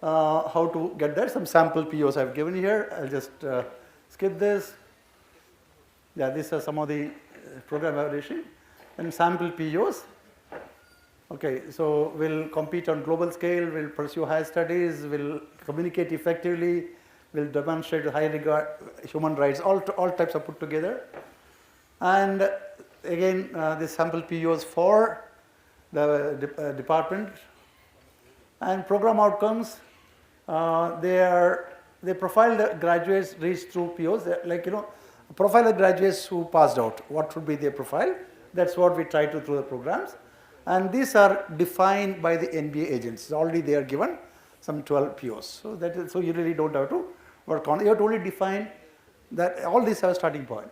How to get that? Some sample POs I've given here. I'll just skip this. Yeah, these are some of the program evaluation and sample POs. Okay, so we'll compete on global scale, we'll pursue higher studies, we'll communicate effectively, we'll demonstrate high regard, human rights, all types are put together. And again, the sample POs for the department. And program outcomes, they profile the graduates reached through POs, profile the graduates who passed out. What would be their profile? That's what we try to through the programs. And these are defined by the NBA agents. Already they are given some 12 POs. So that is, so you really don't have to work on it. You have to only define that all these have a starting point.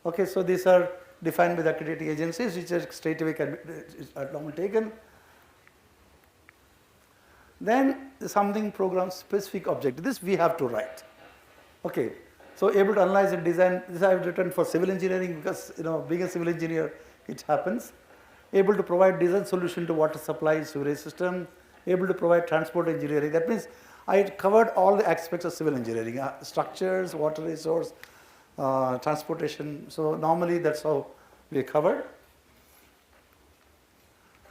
Okay, so these are defined by the accrediting agencies, which are straight away normally taken. Then something program specific objective. This we have to write. Okay, so able to analyze and design. This I have written for civil engineering because being a civil engineer, it happens. Able to provide design solution to water supply, sewerage system. Able to provide transport engineering. That means I covered all the aspects of civil engineering: structures, water resource, transportation. So normally that's how we covered.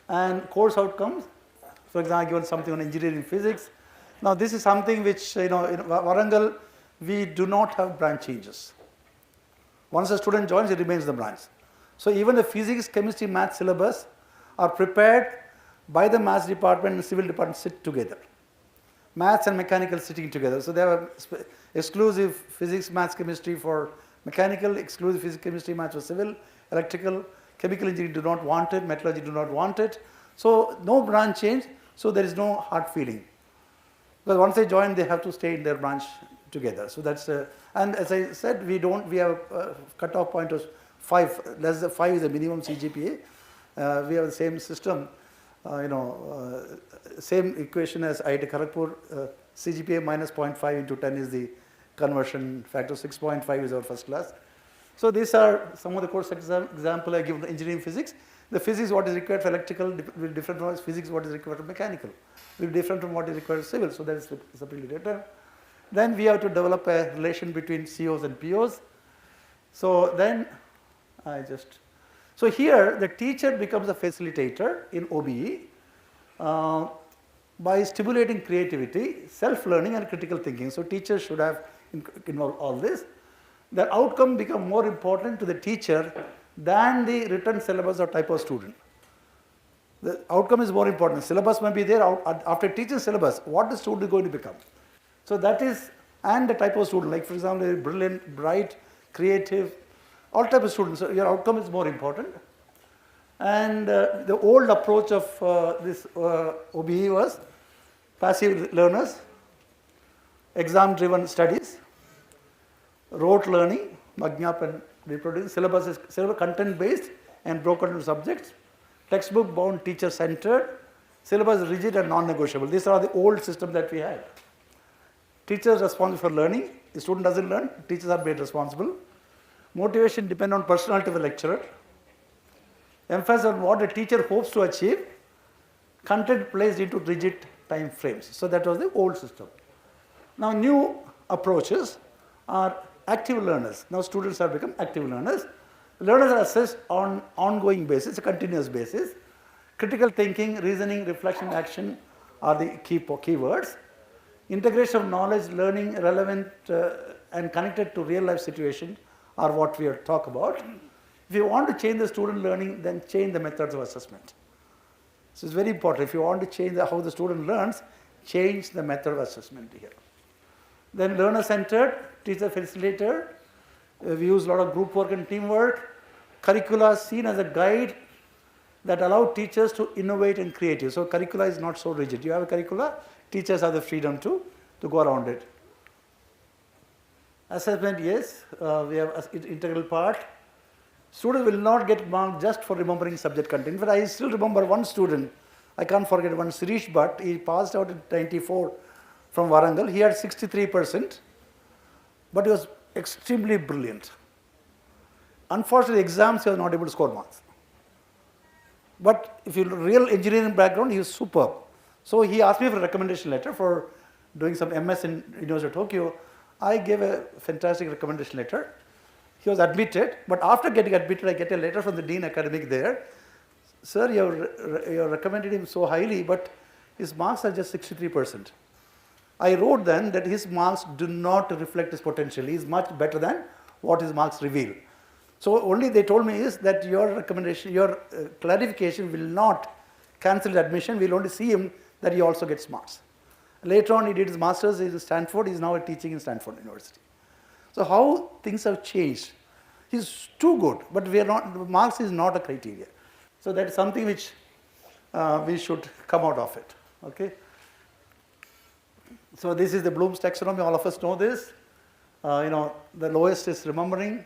And course outcomes. For example, given something on engineering physics. Now this is something which in Warangal we do not have branch changes. Once a student joins, it remains the branch. So even the physics, chemistry, math syllabus are prepared by the maths department and civil department sit together. Maths and mechanical sitting together. So they have exclusive physics, maths, chemistry for mechanical, exclusive physics, chemistry, maths for civil, electrical, chemical engineering do not want it, metallurgy do not want it. So no branch change. So there is no hard feeling. Because once they join, they have to stay in their branch together. So that's and as I said, we have a cutoff point of 5. Less than 5 is the minimum CGPA. We have the same system, same equation as IIT Kharagpur. CGPA minus 0.5 into 10 is the conversion factor. 6.5 is our first class. So these are some of the course example I give. Engineering physics. The physics what is required for electrical will be different from physics what is required for mechanical. Will be different from what is required for civil. So that is separately written. Then we have to develop a relation between COs and POs. So then so here the teacher becomes a facilitator in OBE by stimulating creativity, self-learning and critical thinking. So teachers should have involved all this. The outcome become more important to the teacher than the written syllabus or type of student. The outcome is more important. Syllabus may be there. After teaching syllabus, what the student is going to become. So that is, and the type of student, like for example, brilliant, bright, creative, all type of students. So your outcome is more important. And the old approach of this OBE was passive learners, exam-driven studies, rote learning, Magnap and reproducing. Syllabus is content-based and broken into subjects. Textbook-bound, teacher-centered. Syllabus is rigid and non-negotiable. These are the old system that we had. Teachers responsible for learning. The student doesn't learn, teachers are made responsible. Motivation depends on personality of the lecturer. Emphasis on what the teacher hopes to achieve. Content placed into rigid time frames. So that was the old system. Now new approaches are active learners. Now students have become active learners. Learners are assessed on ongoing basis, a continuous basis. Critical thinking, reasoning, reflection, action are the keywords. Integration of knowledge, learning, relevant and connected to real life situation are what we are talk about. If you want to change the student learning, then change the methods of assessment. This is very important. If you want to change how the student learns, change the method of assessment here. Then learner-centered, teacher-facilitator. We use a lot of group work and teamwork. Curricula seen as a guide that allow teachers to innovate and creative. So curricula is not so rigid. You have a curricula, teachers have the freedom to go around it. Assessment, yes, we have an integral part. Students will not get marked just for remembering subject content. But I still remember one student, I can't forget one, Sirish Bhatt, he passed out in 94 from Warangal. He had 63%, but he was extremely brilliant. Unfortunately, exams he was not able to score marks. But if you real engineering background, he was superb. So he asked me for a recommendation letter for doing some MS in University of Tokyo. I gave a fantastic recommendation letter. He was admitted, but after getting admitted, I get a letter from the Dean Academic there. Sir, you have recommended him so highly, but his marks are just 63%. I wrote then that his marks do not reflect his potential. He is much better than what his marks reveal. So only they told me is that your recommendation, your clarification will not cancel the admission. We'll only see him that he also gets marks. Later on, he did his master's in Stanford. He's now teaching in Stanford University. So how things have changed. He's too good, but we are not, marks is not a criteria. So that is something which we should come out of it. Okay. So this is the Bloom's taxonomy. All of us know this. The lowest is remembering,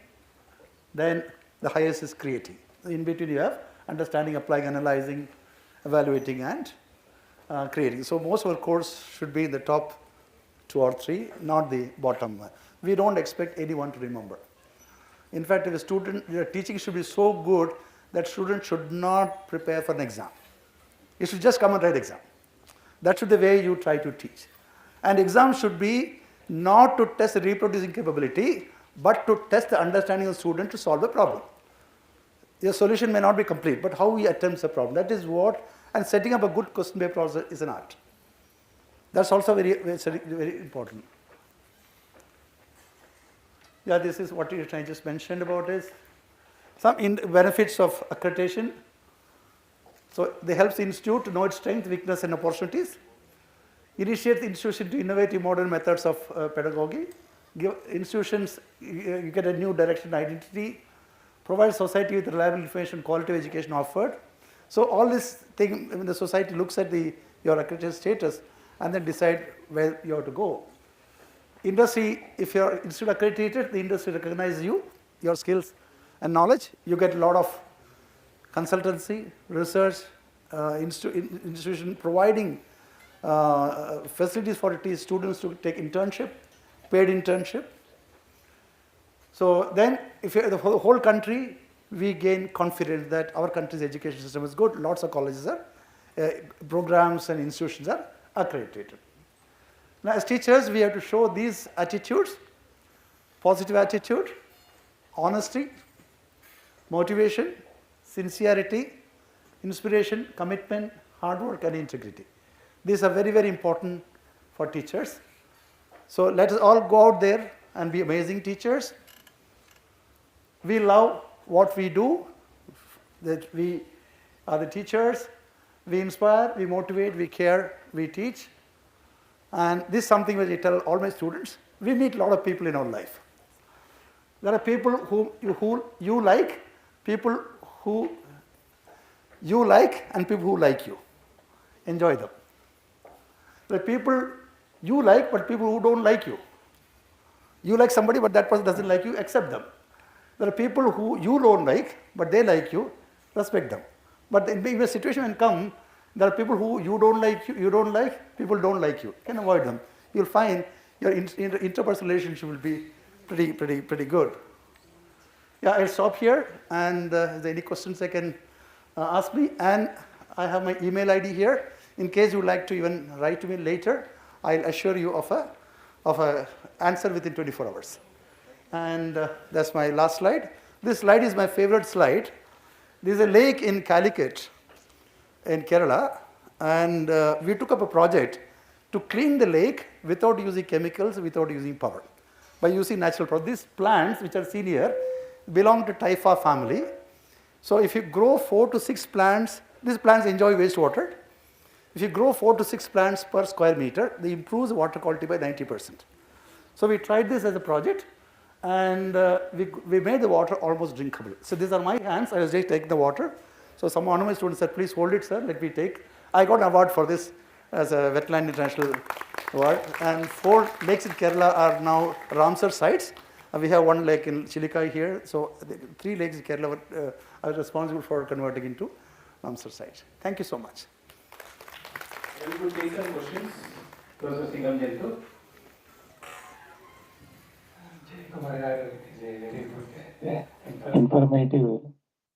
then the highest is creating. In between you have understanding, applying, analyzing, evaluating, and creating. So most of our course should be in the top 2 or 3, not the bottom one. We don't expect anyone to remember. In fact, if a student, your teaching should be so good that students should not prepare for an exam. You should just come and write exam. That should be the way you try to teach. And exam should be not to test the reproducing capability, but to test the understanding of the student to solve the problem. Your solution may not be complete, but how he attempts the problem. That is what, and setting up a good question paper also is an art. That's also very, very important. Yeah, this is what I just mentioned about is some benefits of accreditation. So they help the institute to know its strength, weakness, and opportunities. Initiate the institution to innovative modern methods of pedagogy. Give institutions, you get a new direction, identity. Provide society with reliable information, quality of education offered. So all this thing, when the society looks at your accredited status and then decide where you have to go. Industry, if you are institute accredited, the industry recognizes you, your skills and knowledge. You get a lot of consultancy, research, institution providing facilities for students to take internship, paid internship. So then, if you're the whole country, we gain confidence that our country's education system is good. Lots of colleges are, programs and institutions are accredited. Now, as teachers, we have to show these attitudes: positive attitude, honesty, motivation, sincerity, inspiration, commitment, hard work, and integrity. These are very, very important for teachers. So let us all go out there and be amazing teachers. We love what we do, that we are the teachers. We inspire, we motivate, we care, we teach. And this is something which I tell all my students. We meet a lot of people in our life. There are people who you like, people who you like, and people who like you. Enjoy them. There are people you like, but people who don't like you. You like somebody, but that person doesn't like you, accept them. There are people who you don't like, but they like you, respect them. But in a situation when come, there are people who you don't like, people don't like you. You can avoid them. You'll find your interpersonal relationship will be pretty good. Yeah, I'll stop here, and if there are any questions I can ask me. And I have my email ID here. In case you would like to even write to me later, I'll assure you of a answer within 24 hours. And that's my last slide. This slide is my favorite slide. There is a lake in Calicut in Kerala, and we took up a project to clean the lake without using chemicals, without using power, by using natural products. These plants, which are seen here, belong to Typha family. So if you grow 4 to 6 plants, these plants enjoy wastewater. If you grow 4 to 6 plants per square meter, they improve the water quality by 90%. So we tried this as a project, and we made the water almost drinkable. So these are my hands. I was just taking the water. So one of my students said, "Please hold it, sir. Let me take." I got an award for this as a Wetland International Award. And 4 lakes in Kerala are now Ramsar sites. We have 1 lake in Chilikai here. So 3 lakes in Kerala are responsible for converting into Ramsar sites. Thank you so much. We will take some questions. Professor Singam Jentu. Informative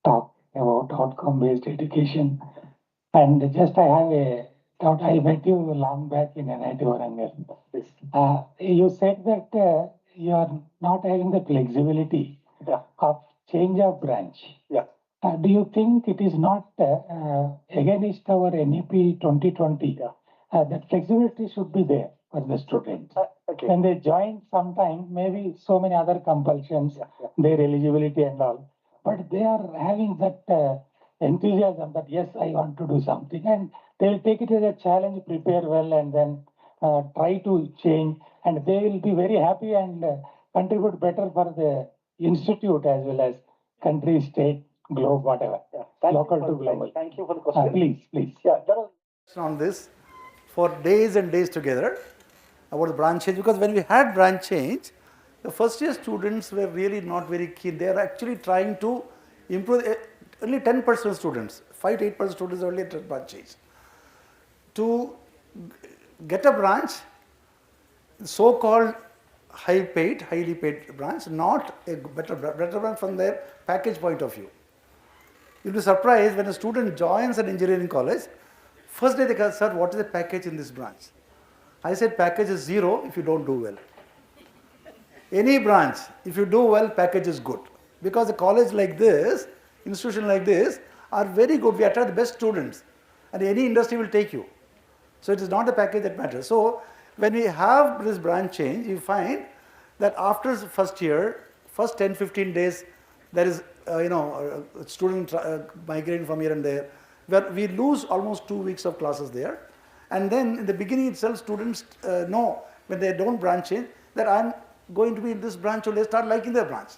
talk about outcome-based education. And just I have a thought. I met you long back in NIT Rourkela. You said that you are not having the flexibility of change of branch. Do you think it is not against our NEP 2020? That flexibility should be there for the students. When they join sometime, maybe so many other compulsions, their eligibility and all. But they are having that enthusiasm that yes, I want to do something. And they will take it as a challenge, prepare well, and then try to change. And they will be very happy and contribute better for the institute as well as country, state, globe, whatever. Local to global. Thank you for the question. Please. Yeah, there was on this for days and days together about the branch change, because when we had branch change, the first year students were really not very keen. They are actually trying to improve. Only 10% of students, 5 to 8% students only at branch change. To get a branch, so-called highly paid branch, not a better branch from their package point of view. You'll be surprised when a student joins an engineering college, first day they go, sir, what is the package in this branch? I said, package is 0 if you don't do well. Any branch, if you do well, package is good. Because a college like this, institution like this, are very good. We attract the best students. And any industry will take you. So it is not the package that matters. So when we have this branch change, you find that after first year, first 10, 15 days, there is, student migrating from here and there, where we lose almost 2 weeks of classes there. And then in the beginning itself, students know when they don't branch change that I'm going to be in this branch, or they start liking their branch.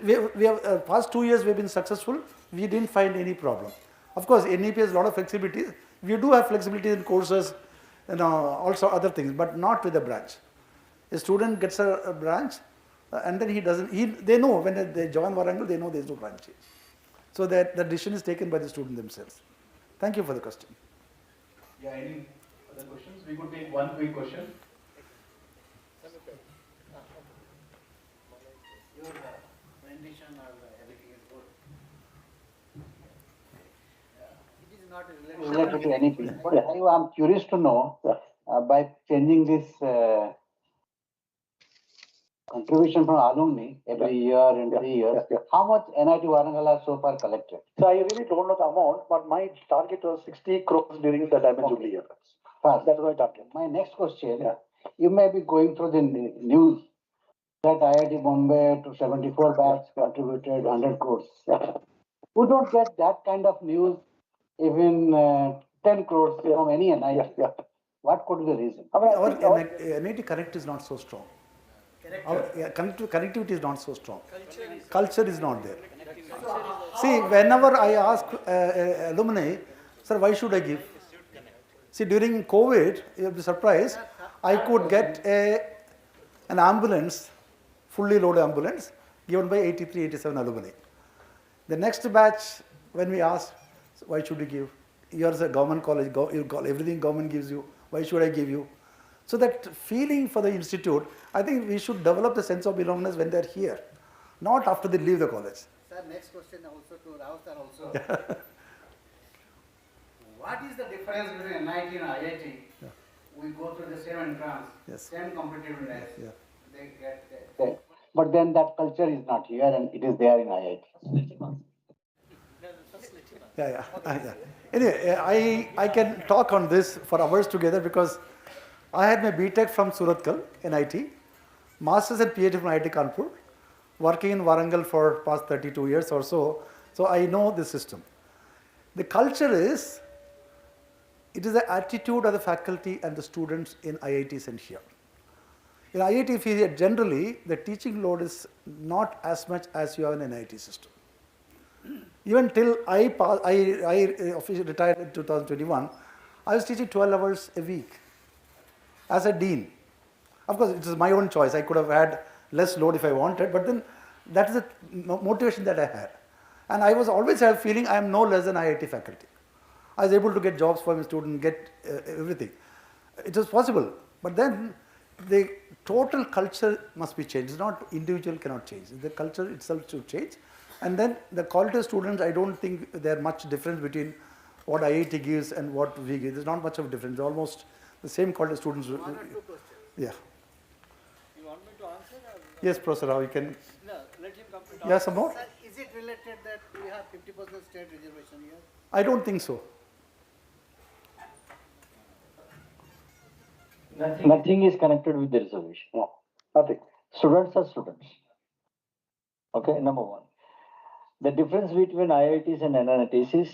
We have past 2 years we've been successful. We didn't find any problem. Of course, NEP has a lot of flexibility. We do have flexibility in courses, also other things, but not with a branch. A student gets a branch, and then they know when they join Warangal, they know there is no branch change. So that the decision is taken by the student themselves. Thank you for the question. Yeah, any other questions? We could take one quick question. Your presentation or everything is good. It is not related to anything. But I'm curious to know, by changing this contribution from alumni every year in 3 years, how much NIT Warangal has so far collected? So I really don't know the amount, but my target was 60 crores during the Diamond Jubilee year. Fast. That's my target. My next question, you may be going through the news that IIT Bombay to 74 batch contributed 100 crores. Who don't get that kind of news, even 10 crores from any NIT? What could be the reason? Our NIT Connect is not so strong. Our connectivity is not so strong. Culture is not there. See, whenever I ask alumni, sir, why should I give? See, during COVID, you'll be surprised, I could get an ambulance, fully loaded ambulance, given by 83, 87 alumni. The next batch, when we asked, why should you give? Yours a government college, everything government gives you, why should I give you? So that feeling for the institute, I think we should develop the sense of belongingness when they're here, not after they leave the college. Sir, next question also to Rao sir also. What is the difference between NIT and IIT? We go through the same entrance, same competitiveness. They get there. But then that culture is not here and it is there in IIT. Anyway, I can talk on this for hours together because I had my BTech from Surathkal, NIT, Masters and PhD from IIT Kanpur, working in Warangal for past 32 years or so. So I know the system. The culture is, it is the attitude of the faculty and the students in IITs and here. In IIT, generally, the teaching load is not as much as you have in an NIT system. Even till I officially retired in 2021, I was teaching 12 hours a week as a dean. Of course, it is my own choice. I could have had less load if I wanted, but then that is the motivation that I had. And I was always have feeling I am no less than IIT faculty. I was able to get jobs for my students, get everything. It was possible, but then the total culture must be changed. It's not individual cannot change. The culture itself should change. And then the quality of students, I don't think there's much difference between what IIT gives and what we give. There's not much of a difference. Almost the same quality of students. One or two questions. Yeah. You want me to answer? Yes, Professor Rao, you can. No, let him complete. Yeah, some more? Sir, is it related that we have 50% state reservation here? I don't think so. Nothing is connected with the reservation. No, nothing. Students are students. Okay, number one. The difference between IITs and NITs is,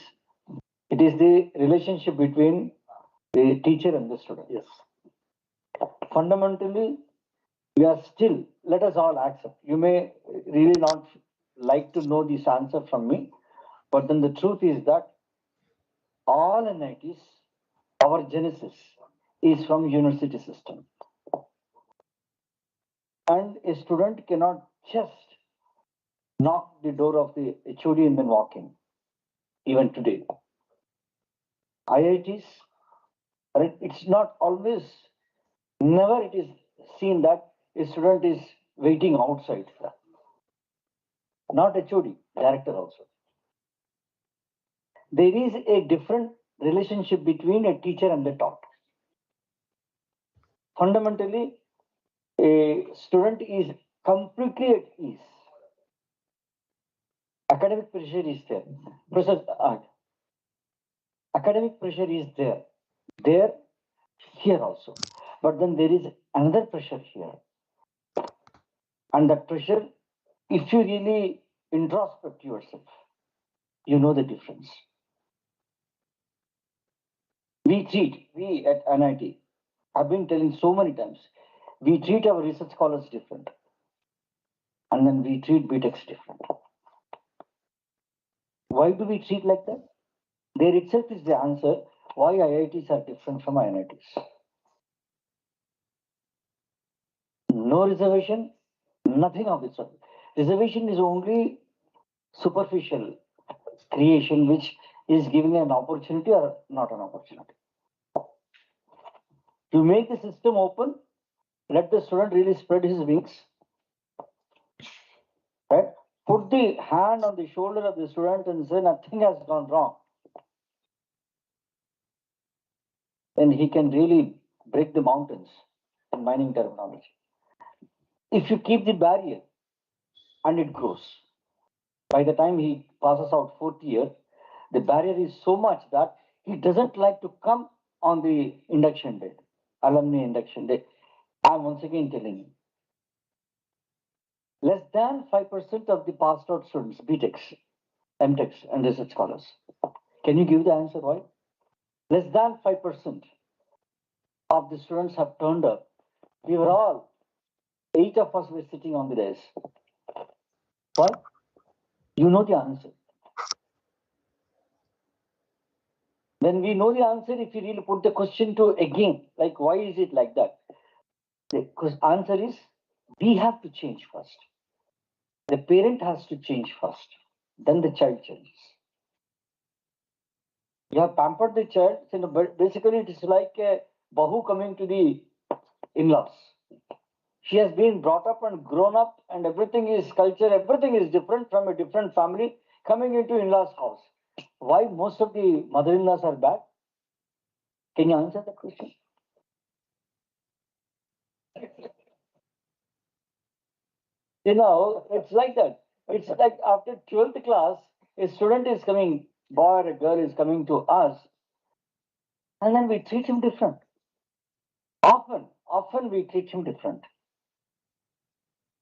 it is the relationship between the teacher and the student. Yes. Fundamentally, we are still, let us all accept, you may really not like to know this answer from me, but then the truth is that all NITs, our genesis is from university system. And a student cannot just knock the door of the HOD and then walk in, even today. IITs, it's not always, never it is seen that a student is waiting outside. Not HOD, director also. There is a different relationship between a teacher and the taught. Fundamentally, a student is completely at ease. Academic pressure is there. Academic pressure is there. There, here also. But then there is another pressure here. And that pressure, if you really introspect yourself, you know the difference. We at NIT, I've been telling so many times, we treat our research scholars different. And then we treat BTechs different. Why do we treat like that? There itself is the answer why IITs are different from NITs. No reservation, nothing of the sort. Reservation is only superficial creation which is giving an opportunity or not an opportunity. To make the system open, let the student really spread his wings. Right? Put the hand on the shoulder of the student and say nothing has gone wrong. Then he can really break the mountains in mining terminology. If you keep the barrier and it grows, by the time he passes out fourth year, the barrier is so much that he doesn't like to come on the induction day, alumni induction day. I'm once again telling you, less than 5% of the passed out students, BTechs, MTechs, and research scholars. Can you give the answer why? Less than 5% of the students have turned up. We were all, 8 of us were sitting on the desk. Why? You know the answer. Then we know the answer if you really put the question to again, like why is it like that? The answer is we have to change first. The parent has to change first. Then the child changes. You have pampered the child. But basically, it is like a bahu coming to the in-laws. She has been brought up and grown up, and everything is culture, everything is different from a different family coming into in-laws' house. Why most of the mother-in-laws are bad? Can you answer that question? It's like that. It's like after 12th class, a student is coming, boy or a girl is coming to us, and then we treat him different. Often we treat him different.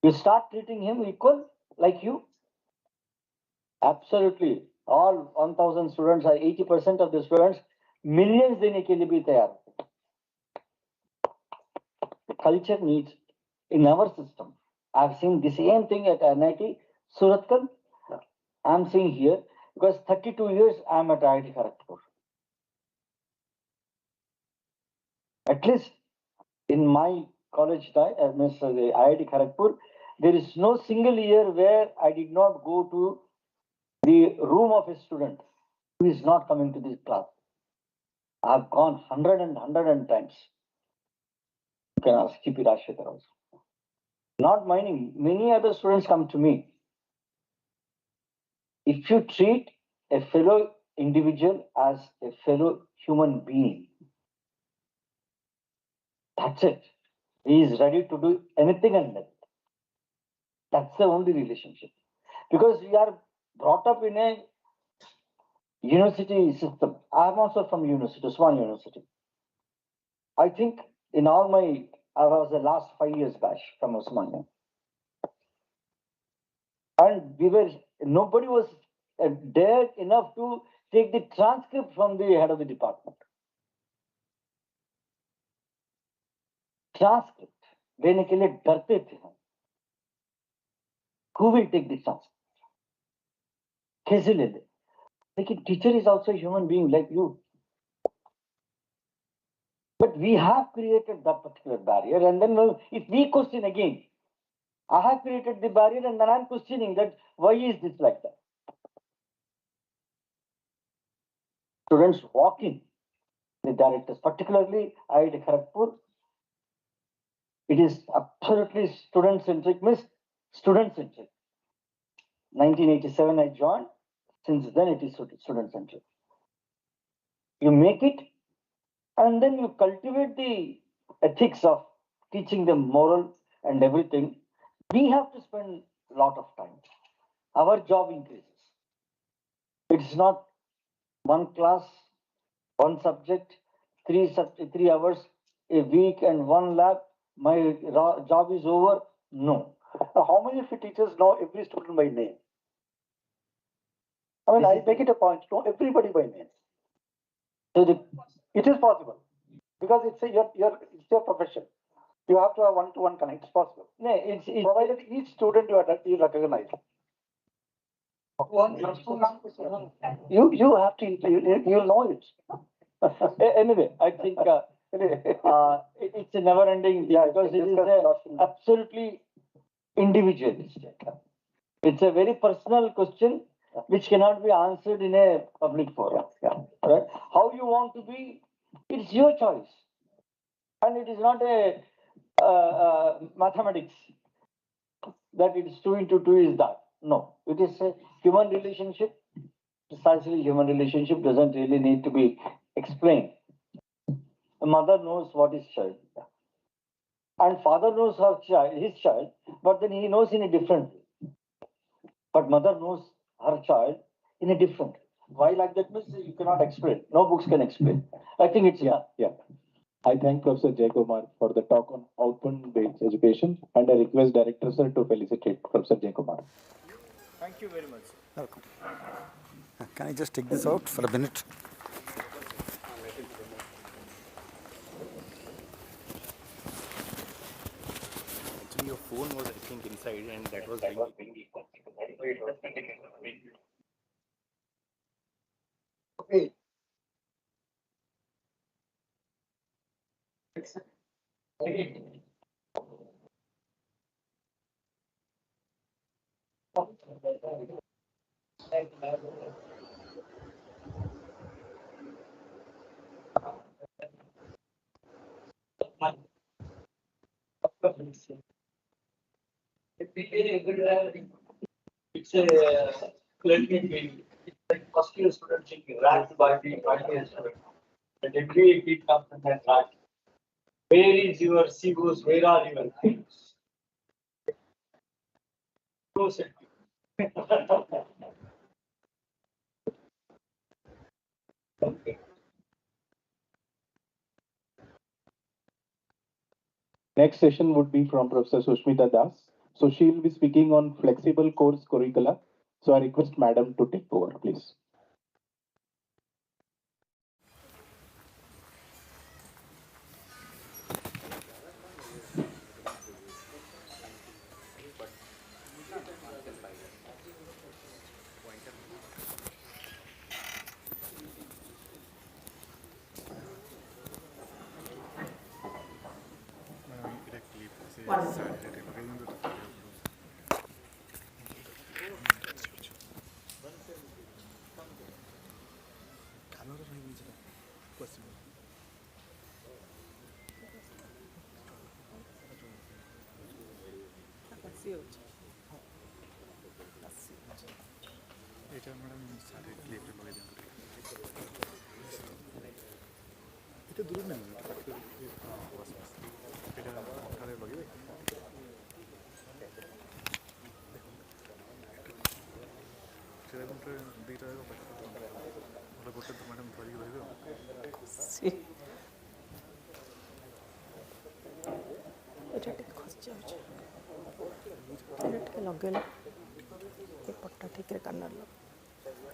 You start treating him equal, like you. Absolutely. All 1,000 students are 80% of the students, millions dene ke liye bhi tayar. The culture needs in our system. I've seen the same thing at NIT Suratkal. I'm seeing here because 32 years I'm at IIT Kharagpur. At least in my college time, the IIT Kharagpur, there is no single year where I did not go to the room of a student who is not coming to this class. I've gone 100 times. You can ask K.P. Rajshekhar also. Not mining, many other students come to me. If you treat a fellow individual as a fellow human being, that's it. He is ready to do anything and that. That's the only relationship. Because we are brought up in a university system. I am also from university, Usman University. I think in all my, I was the last 5 years batch from Usman. And nobody was dared enough to take the transcript from the head of the department. Transcript. देने के लिए डरते थे हम. Who will take the transcript? कैसे ले ले? लेकिन teacher is also a human being like you. But we have created that particular barrier, and then if we question again, I have created the barrier, and then I'm questioning that why is this like that? Students walk in, the directors, particularly IIT Kharagpur, it is absolutely student-centric, means student-centric. 1987 I joined, since then it is student-centric. You make it, and then you cultivate the ethics of teaching them moral and everything. We have to spend a lot of time. Our job increases. It's not one class, one subject, 3 hours a week and one lab. My job is over. No. How many of you teachers know every student by name? I mean, I make it a point to know everybody by name. So it is possible because it's your profession. You have to have one-to-one connect. It's possible. No, it's provided each student you recognize. You have to you know it. Anyway, I think it's a never-ending because it is absolutely individualistic. It's a very personal question which cannot be answered in a public forum. Right? How you want to be, it's your choice, and it is not a mathematics that it's 2 into 2 is that. No, it is a human relationship. Precisely, human relationship doesn't really need to be explained. A mother knows what is child, and father knows his child, but then he knows in a different way. But mother knows her child in a different way. Why like that means you cannot explain. No books can explain. I think it's yeah. I thank Professor Jayakumar for the talk on outcome-based education, and I request Director Sir to felicitate Professor Jayakumar. Thank you very much. Welcome. Can I just take this out for a minute? Actually, your phone was, I think, inside, and that was ringing. Okay. It's a let me be. It's like first year student being ranked by the final year student. And every it comes in that rank. Where is your CEOs? Where are your things? Okay. Next session would be from Professor Sushmita Das. So she will be speaking on flexible course curricula. So I request Madam to take over, please. ଲଗେଇଲେ ଏ ପଟା ଠିକରେ କାନରେ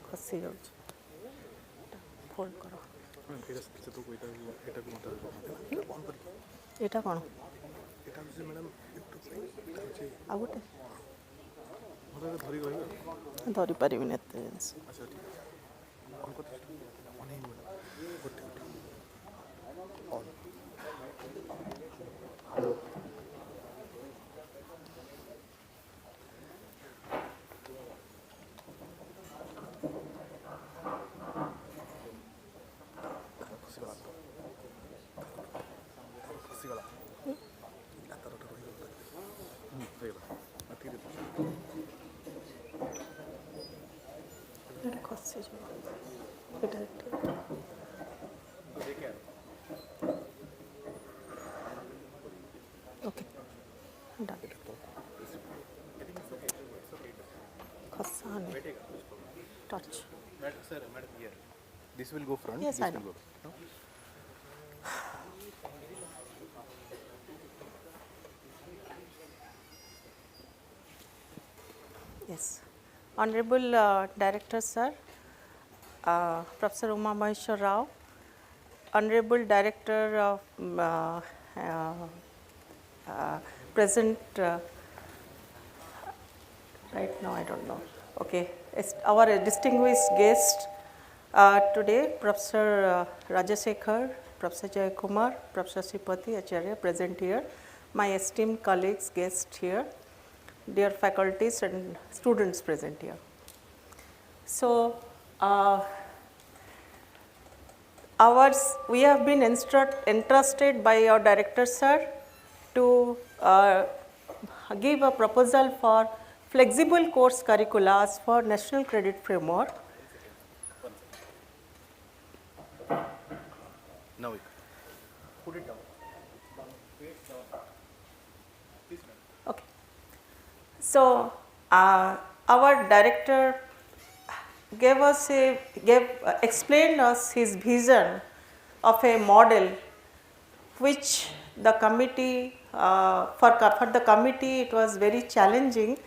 ଖସି ଯାଉଛି fold କର ଏଇଟା କ'ଣ ଆଉ ଗୋଟେ ଧରି ପାରିବିନି ଏତେ ଜିନିଷ। ଏଇଟା ଖସିଯିବ ଏଇଟା ଓକେ ଡନ୍ ଖସାନି touch. Madam, sir, madam, here. This will go front. Yes, this I will know. go. No? Yes. Honorable Director Sir, Professor Uma Maheshwar Rao, Honorable Director of present right now I don't know. Okay, it's our distinguished guest today, Professor Rajasekhar, Professor Jayakumar, Professor Sripati Acharya present here, my esteemed colleagues, guests here, dear faculties and students present here. So, we have been entrusted by our director sir to give a proposal for flexible course curriculums for National Credit Framework. Now we put it down. Okay. So, our director explained us his vision of a model which the committee, for the committee it was very challenging,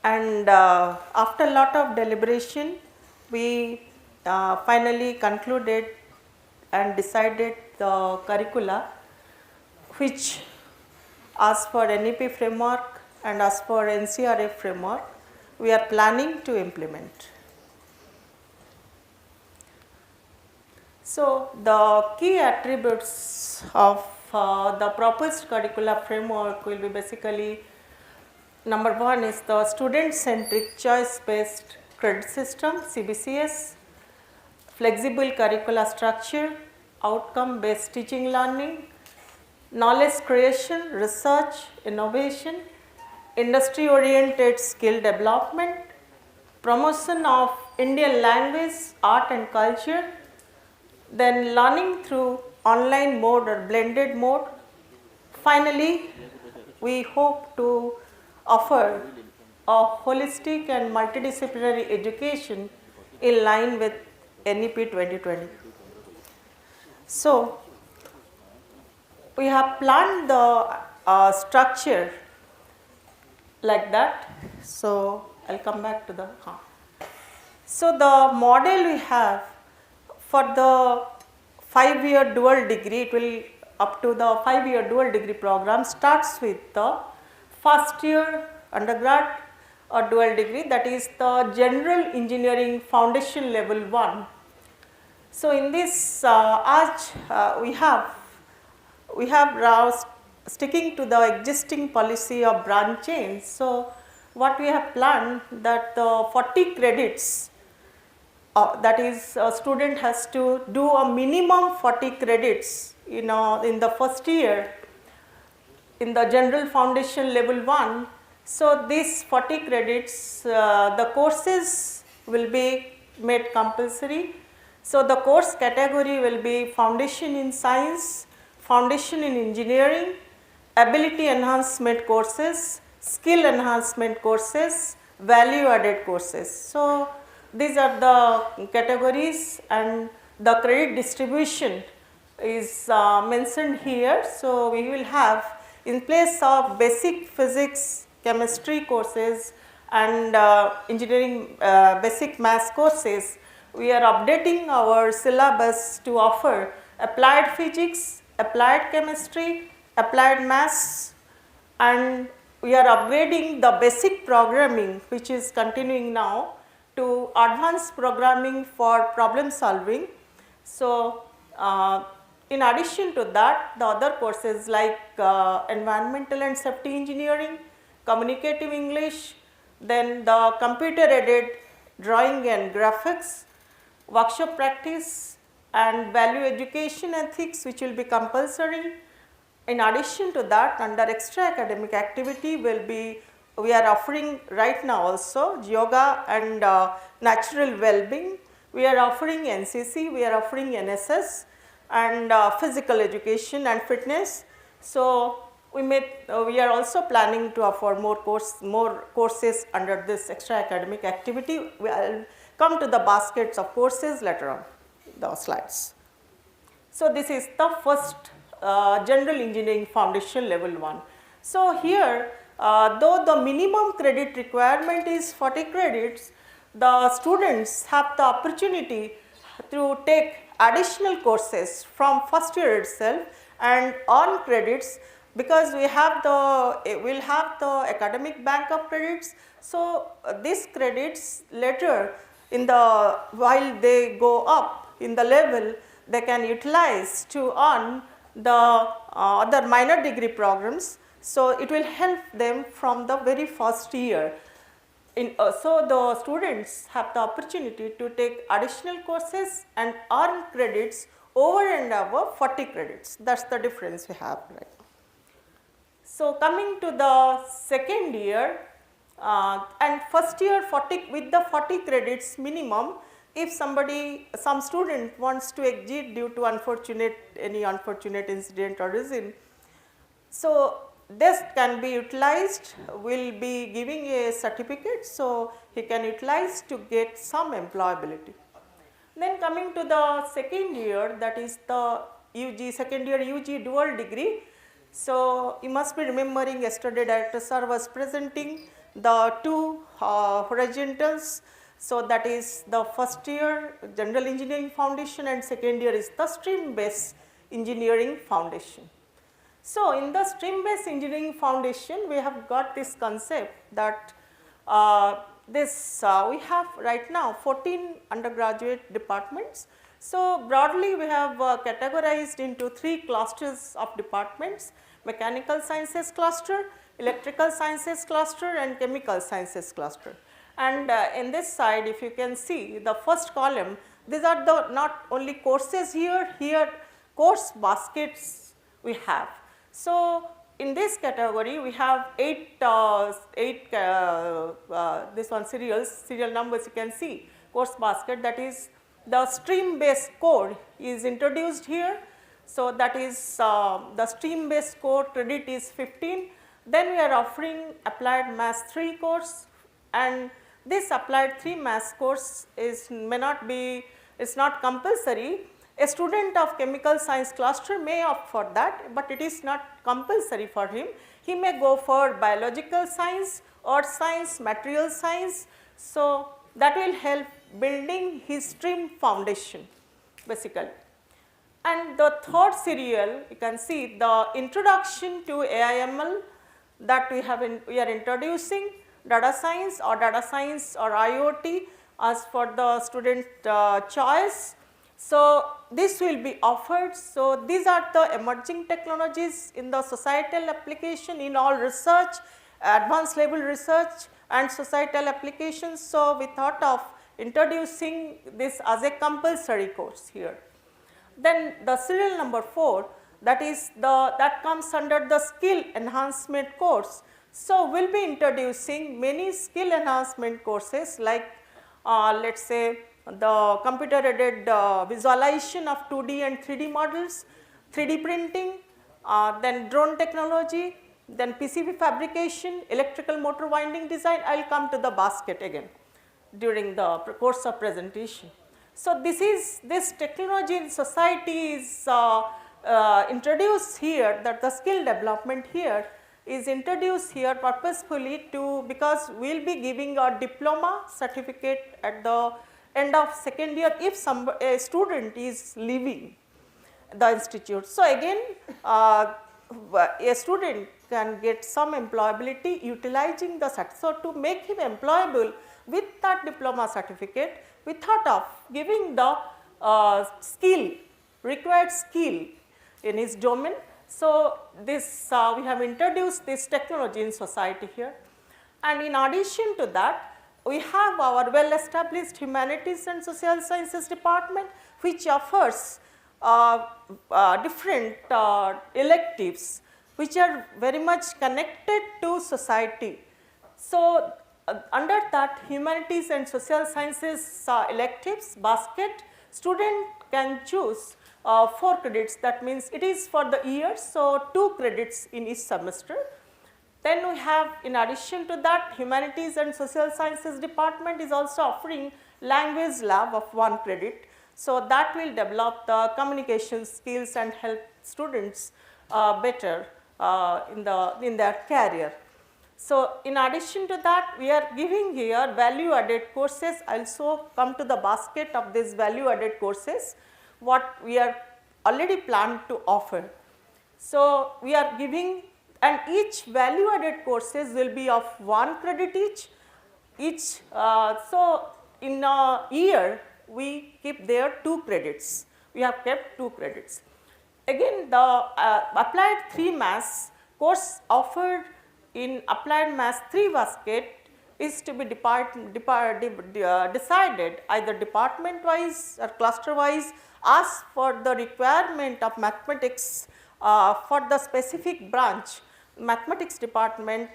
and after a lot of deliberation we finally concluded and decided the curricula which as for NEP framework and as for NCrF framework we are planning to implement. So, the key attributes of the proposed curricular framework will be basically, number one is the student centric choice based credit system CBCS, flexible curricular structure, outcome based teaching learning, knowledge creation, research, innovation, industry oriented skill development, promotion of Indian language, art and culture, then learning through online mode or blended mode. Finally, we hope to offer a holistic and multidisciplinary education in line with NEP 2020. So, we have planned the structure like that. So, I will come back to the So, the model we have for the 5-year dual degree, it will up to the 5-year dual degree program starts with the first year undergrad or dual degree, that is the general engineering foundation level 1. So, in this we have sticking to the existing policy of branch chains. So, what we have planned that the 40 credits that is a student has to do a minimum 40 credits in the first year in the general foundation level 1. So, these 40 credits the courses will be made compulsory. So, the course category will be foundation in science, foundation in engineering, ability enhancement courses, skill enhancement courses, value added courses. So, these are the categories and the credit distribution is mentioned here. So, we will have in place of basic physics, chemistry courses and engineering basic maths courses, we are updating our syllabus to offer applied physics, applied chemistry, applied maths, and we are upgrading the basic programming, which is continuing now, to advanced programming for problem solving. So, in addition to that, the other courses like environmental and safety engineering, communicative English, then the computer aided drawing and graphics, workshop practice and value education ethics, which will be compulsory. In addition to that, under extra academic activity we are offering right now also yoga and natural well-being. We are offering NCC, we are offering NSS and physical education and fitness. So, we are also planning to offer more courses under this extra academic activity. We will come to the baskets of courses later on the slides. So, this is the first general engineering foundation level 1. So, here though the minimum credit requirement is 40 credits, the students have the opportunity to take additional courses from first year itself and earn credits, because we will have the academic bank of credits. So, these credits later while they go up in the level, they can utilize to earn the other minor degree programs. So, it will help them from the very first year. So, the students have the opportunity to take additional courses and earn credits over and above 40 credits. That is the difference we have right now. So, coming to the second year and first year with the 40 credits minimum, if some student wants to exit due to any unfortunate incident or reason, so this can be utilized, we will be giving a certificate, so he can utilize to get some employability. Then coming to the second year, that is the second year UG dual degree. So, you must be remembering yesterday Director Sir was presenting the two horizontals. So, that is the first year general engineering foundation and second year is the stream based engineering foundation. So, in the stream based engineering foundation we have got this concept that we have right now 14 undergraduate departments. So, broadly we have categorized into 3 clusters of departments: mechanical sciences cluster, electrical sciences cluster and chemical sciences cluster. And in this side, if you can see the first column, these are the not only courses here course baskets we have. So, in this category we have 8 serial numbers you can see course basket, that is the stream based core is introduced here. So, that is the stream based core credit is 15. Then we are offering applied maths 3 course, and this applied 3 maths course is not compulsory. A student of chemical science cluster may opt for that, but it is not compulsory for him. He may go for biological science, earth science, material science. So, that will help building his stream foundation basically. And the third serial, you can see the introduction to AIML that we are introducing, data science or IoT as for the student choice. So, this will be offered. So, these are the emerging technologies in the societal application in all research, advanced level research and societal applications. So, we thought of introducing this as a compulsory course here. Then the serial number 4, that comes under the skill enhancement course. So, we will be introducing many skill enhancement courses like let us say the computer aided visualization of 2D and 3D models, 3D printing, then drone technology, then PCB fabrication, electrical motor winding design. I will come to the basket again during the course of presentation. So, this technology in society is introduced here, that the skill development here is introduced here purposefully because we will be giving a diploma certificate at the end of second year if a student is leaving the institute. So, again a student can get some employability utilizing the so to make him employable with that diploma certificate, we thought of giving the skill, required skill in his domain. So, this we have introduced this technology in society here, and in addition to that we have our well established humanities and social sciences department, which offers different electives which are very much connected to society. So, under that humanities and social sciences electives basket, student can choose 4 credits, that means it is for the year. So, 2 credits in each semester. Then we have, in addition to that, humanities and social sciences department is also offering language lab of 1 credit. So, that will develop the communication skills and help students better in their career. So, in addition to that, we are giving here value added courses. I also come to the basket of these value added courses, what we are already planned to offer. So, we are giving, and each value added courses will be of 1 credit each. So, in a year we keep there 2 credits, we have kept 2 credits. Again, the applied 3 maths course offered in applied maths 3 basket is to be decided either department wise or cluster wise as for the requirement of mathematics for the specific branch. Mathematics department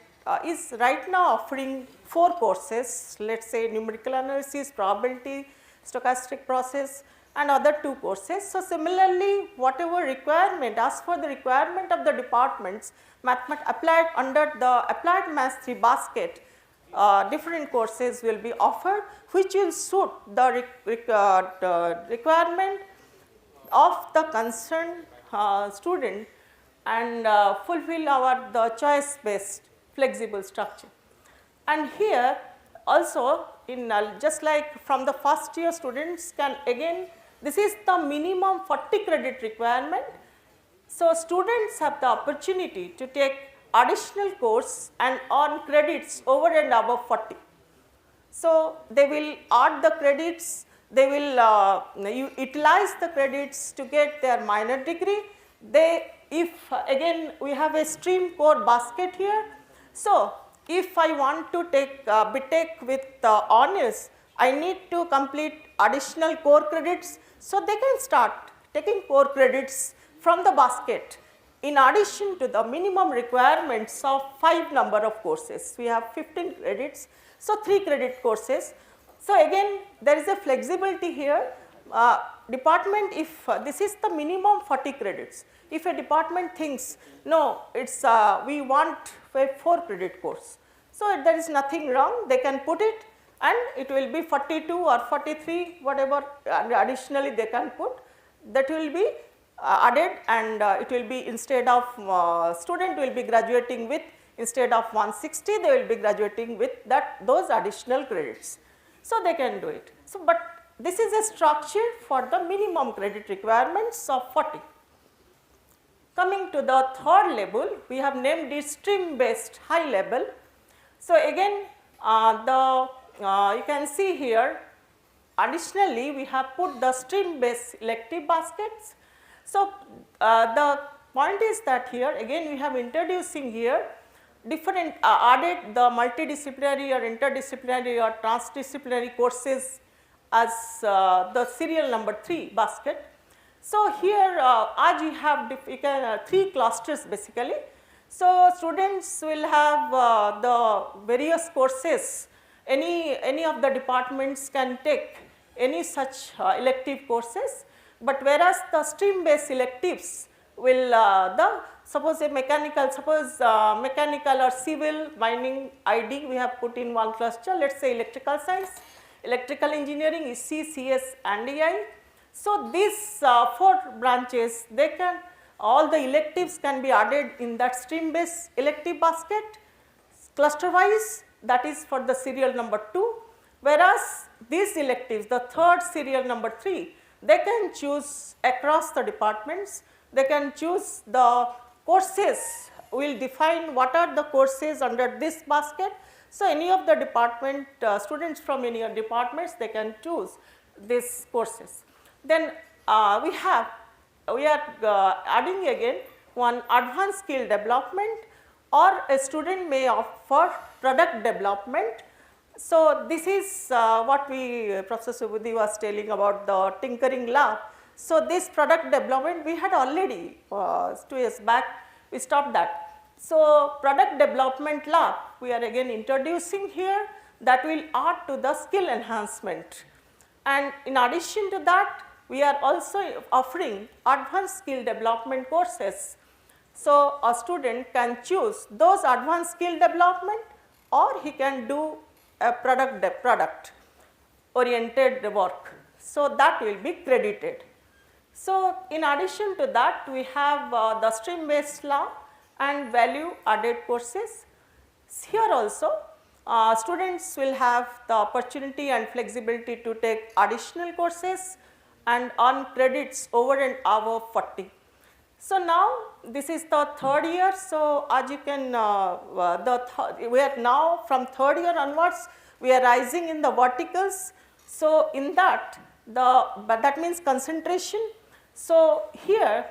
is right now offering 4 courses, let us say numerical analysis, probability, stochastic process and other 2 courses. So, similarly whatever requirement, as for the requirement of the departments, applied under the applied maths 3 basket, different courses will be offered which will suit the requirement of the concerned student and fulfill the choice based flexible structure. And here also in just like from the first year, students can again, this is the minimum 40 credit requirement. So, students have the opportunity to take additional course and earn credits over and above 40. So, they will add the credits, they will utilize the credits to get their minor degree. If again we have a stream core basket here. So, if I want to take BTech with honors, I need to complete additional core credits. So, they can start taking core credits from the basket in addition to the minimum requirements of 5 number of courses. We have 15 credits, so 3 credit courses. So, again there is a flexibility here. Department, if this is the minimum 40 credits, if a department thinks no, it's we want a 4 credit course. So, there is nothing wrong, they can put it and it will be 42 or 43 whatever additionally they can put, that will be added and it will be instead of student will be graduating with, instead of 160 they will be graduating with those additional credits. So, they can do it. So, but this is a structure for the minimum credit requirements of 40. Coming to the third level, we have named it stream based high level. So, again you can see here additionally we have put the stream based elective baskets. So, the point is that here again we have introducing here different added the multidisciplinary or interdisciplinary or transdisciplinary courses as the serial number 3 basket. So, here as you have 3 clusters basically. So, students will have the various courses, any of the departments can take any such elective courses, but whereas the stream based electives will suppose mechanical or civil, mining, ID we have put in one cluster, let us say electrical science, electrical engineering, EC, CS and EI. So, these 4 branches they can, all the electives can be added in that stream based elective basket cluster wise, that is for the serial number 2, whereas these electives, the third serial number 3, they can choose across the departments, they can choose the courses we will define what are the courses under this basket. So, any of the department students from any of departments, they can choose these courses. Then we are adding again one advanced skill development, or a student may opt for product development. So, this is what Professor Subudhi was telling about the tinkering lab. So, this product development we had already 2 years back, we stopped that. So, product development lab we are again introducing here, that will add to the skill enhancement. And in addition to that, we are also offering advanced skill development courses. So, a student can choose those advanced skill development, or he can do a product oriented work. So, that will be credited. So, in addition to that, we have the stream based lab and value added courses. Here also students will have the opportunity and flexibility to take additional courses and earn credits over and above 40. So, now this is the 3rd year. So, as you can we are now from 3rd year onwards, we are rising in the verticals. So, in that that means concentration. So, here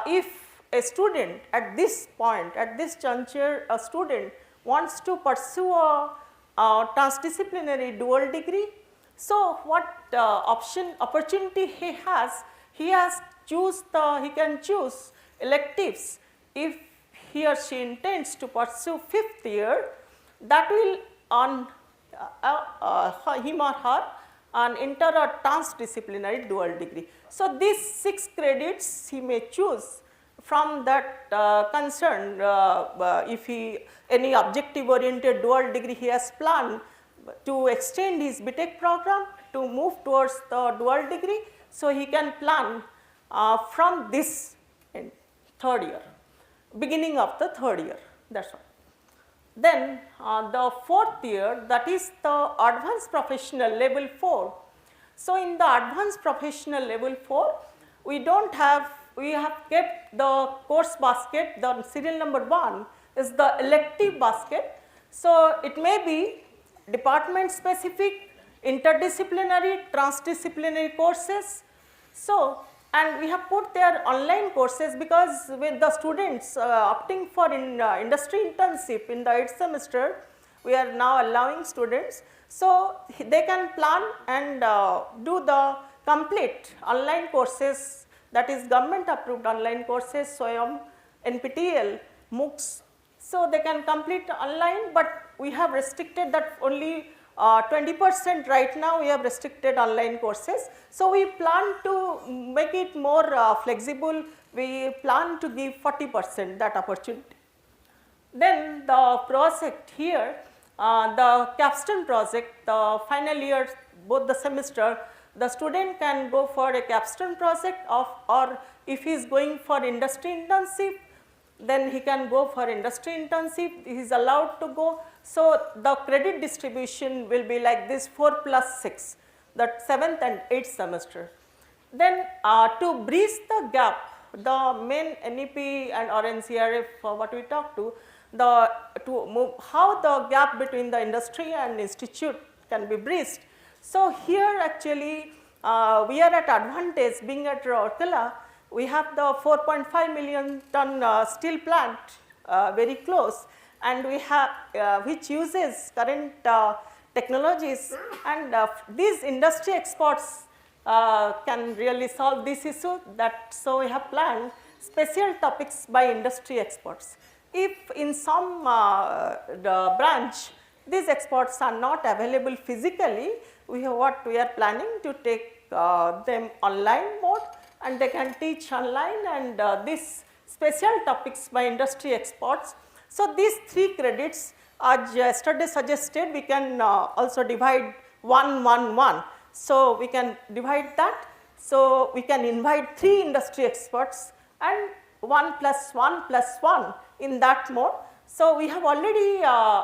if a student at this point, at this juncture, a student wants to pursue a transdisciplinary dual degree. So, what opportunity he has he can choose electives. If he or she intends to pursue 5th year, that will on him or her and enter a transdisciplinary dual degree. So, these 6 credits he may choose from that concern. If any objective oriented dual degree he has planned to extend his BTech program to move towards the dual degree. So, he can plan from this 3rd year, beginning of the 3rd year, that is all. Then the 4th year, that is the advanced professional level 4. So, in the advanced professional level 4, we have kept the course basket, the serial number 1 is the elective basket. So, it may be department specific, interdisciplinary, transdisciplinary courses. So, and we have put their online courses, because with the students opting for industry internship in the 8th semester, we are now allowing students. So, they can plan and do the complete online courses, that is government approved online courses, SWAYAM, NPTEL, MOOCs. So, they can complete online, but we have restricted that only 20% right now, we have restricted online courses. So, we plan to make it more flexible, we plan to give 40% that opportunity. Then the project here, the capstone project, the final year, both the semester, the student can go for a capstone project or if he is going for industry internship, then he can go for industry internship, he is allowed to go. So, the credit distribution will be like this 4 plus 6, that 7th and 8th semester. Then to bridge the gap, the main NEP and or NCrF what we talked to move how the gap between the industry and institute can be bridged. So, here actually we are at advantage being at Rourkela. We have the 4.5 million ton steel plant very close, and we have which uses current technologies, and these industry experts can really solve this issue. That so we have planned special topics by industry experts. If in some branch these experts are not available physically, we are planning to take them online mode, and they can teach online, and these special topics by industry experts. So, these 3 credits, as yesterday suggested, we can also divide 1, 1, 1. So, we can divide that. So, we can invite 3 industry experts and 1 plus 1 plus 1 in that mode. So, we have already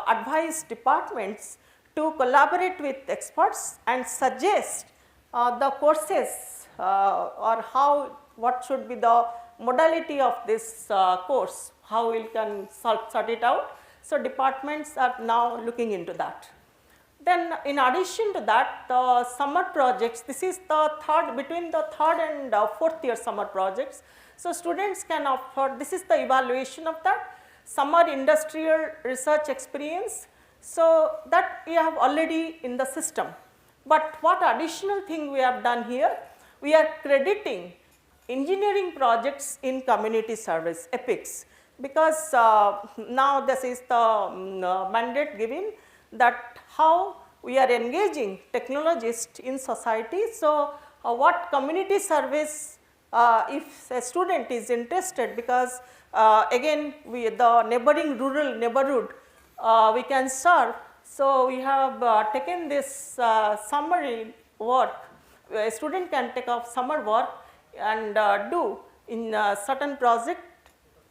advised departments to collaborate with experts and suggest the courses or what should be the modality of this course, how we can sort it out. So, departments are now looking into that. Then in addition to that, the summer projects, this is the third, between the third and fourth year summer projects. So, students can offer, this is the evaluation of that, summer industrial research experience. So, that we have already in the system. But what additional thing we have done here, we are crediting engineering projects in community service, EPICS, because now this is the mandate given that how we are engaging technologists in society. So, what community service if a student is interested, because again the neighboring rural neighborhood we can serve. So, we have taken this summary work, a student can take up summer work and do in certain project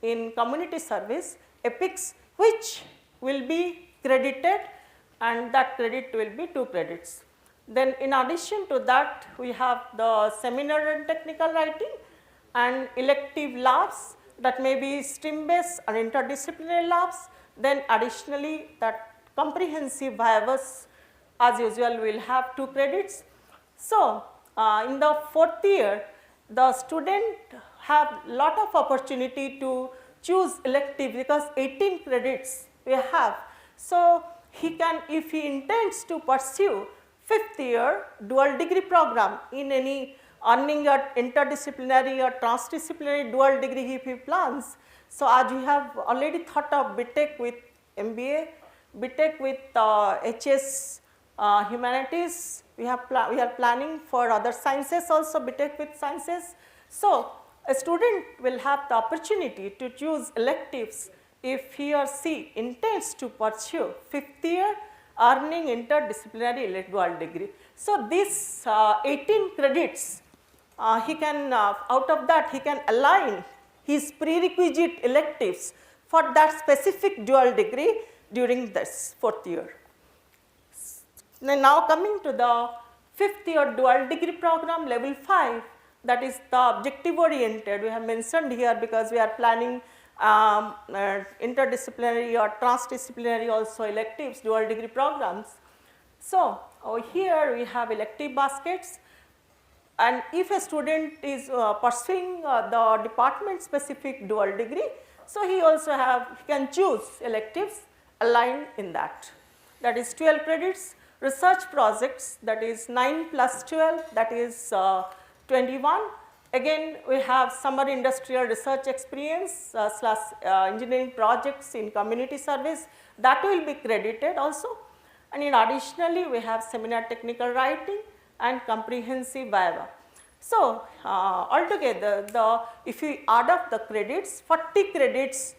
in community service EPICS, which will be credited, and that credit will be 2 credits. Then in addition to that, we have the seminar and technical writing and elective labs, that may be stream based and interdisciplinary labs. Then additionally that comprehensive viavas as usual will have 2 credits. So, in the fourth year the student have lot of opportunity to choose elective, because 18 credits we have. So, he can, if he intends to pursue 5th year dual degree program in any earning a interdisciplinary or transdisciplinary dual degree if he plans. So, as we have already thought of BTech with MBA, BTech with HS humanities, we are planning for other sciences also, BTech with sciences. So, a student will have the opportunity to choose electives if he or she intends to pursue 5th year earning interdisciplinary dual degree. So, this 18 credits he can out of that he can align his prerequisite electives for that specific dual degree during this 4th year. Now coming to the 5th year dual degree program level 5, that is the objective oriented, we have mentioned here because we are planning interdisciplinary or transdisciplinary also electives dual degree programs. So, over here we have elective baskets, and if a student is pursuing the department specific dual degree, so he also he can choose electives aligned in that. That is 12 credits. Research projects, that is 9 plus 12, that is 21. Again we have summer industrial research experience / engineering projects in community service, that will be credited also. And in additionally we have seminar technical writing and comprehensive viva. So, altogether if we add up the credits, 40 credits,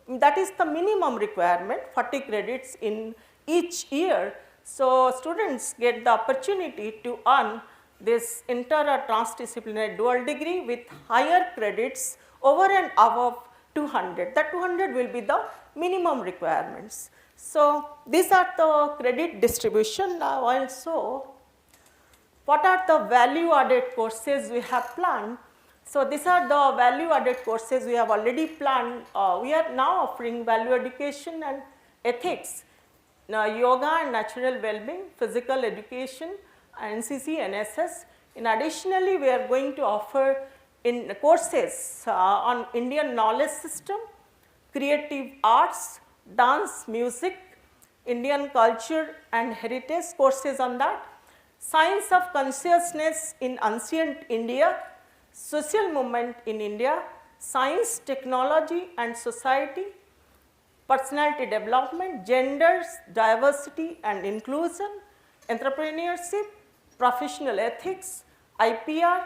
that is the minimum requirement, 40 credits in each year. So, students get the opportunity to earn this inter or transdisciplinary dual degree with higher credits over and above 200. That 200 will be the minimum requirements. So, these are the credit distribution. Now, also what are the value added courses we have planned? So, these are the value added courses we have already planned. We are now offering value education and ethics, yoga and natural well-being, physical education, NCC, NSS. In additionally, we are going to offer in courses on Indian knowledge system, creative arts, dance, music, Indian culture and heritage courses on that, science of consciousness in ancient India, social movement in India, science, technology and society, personality development, genders, diversity and inclusion, entrepreneurship, professional ethics, IPR,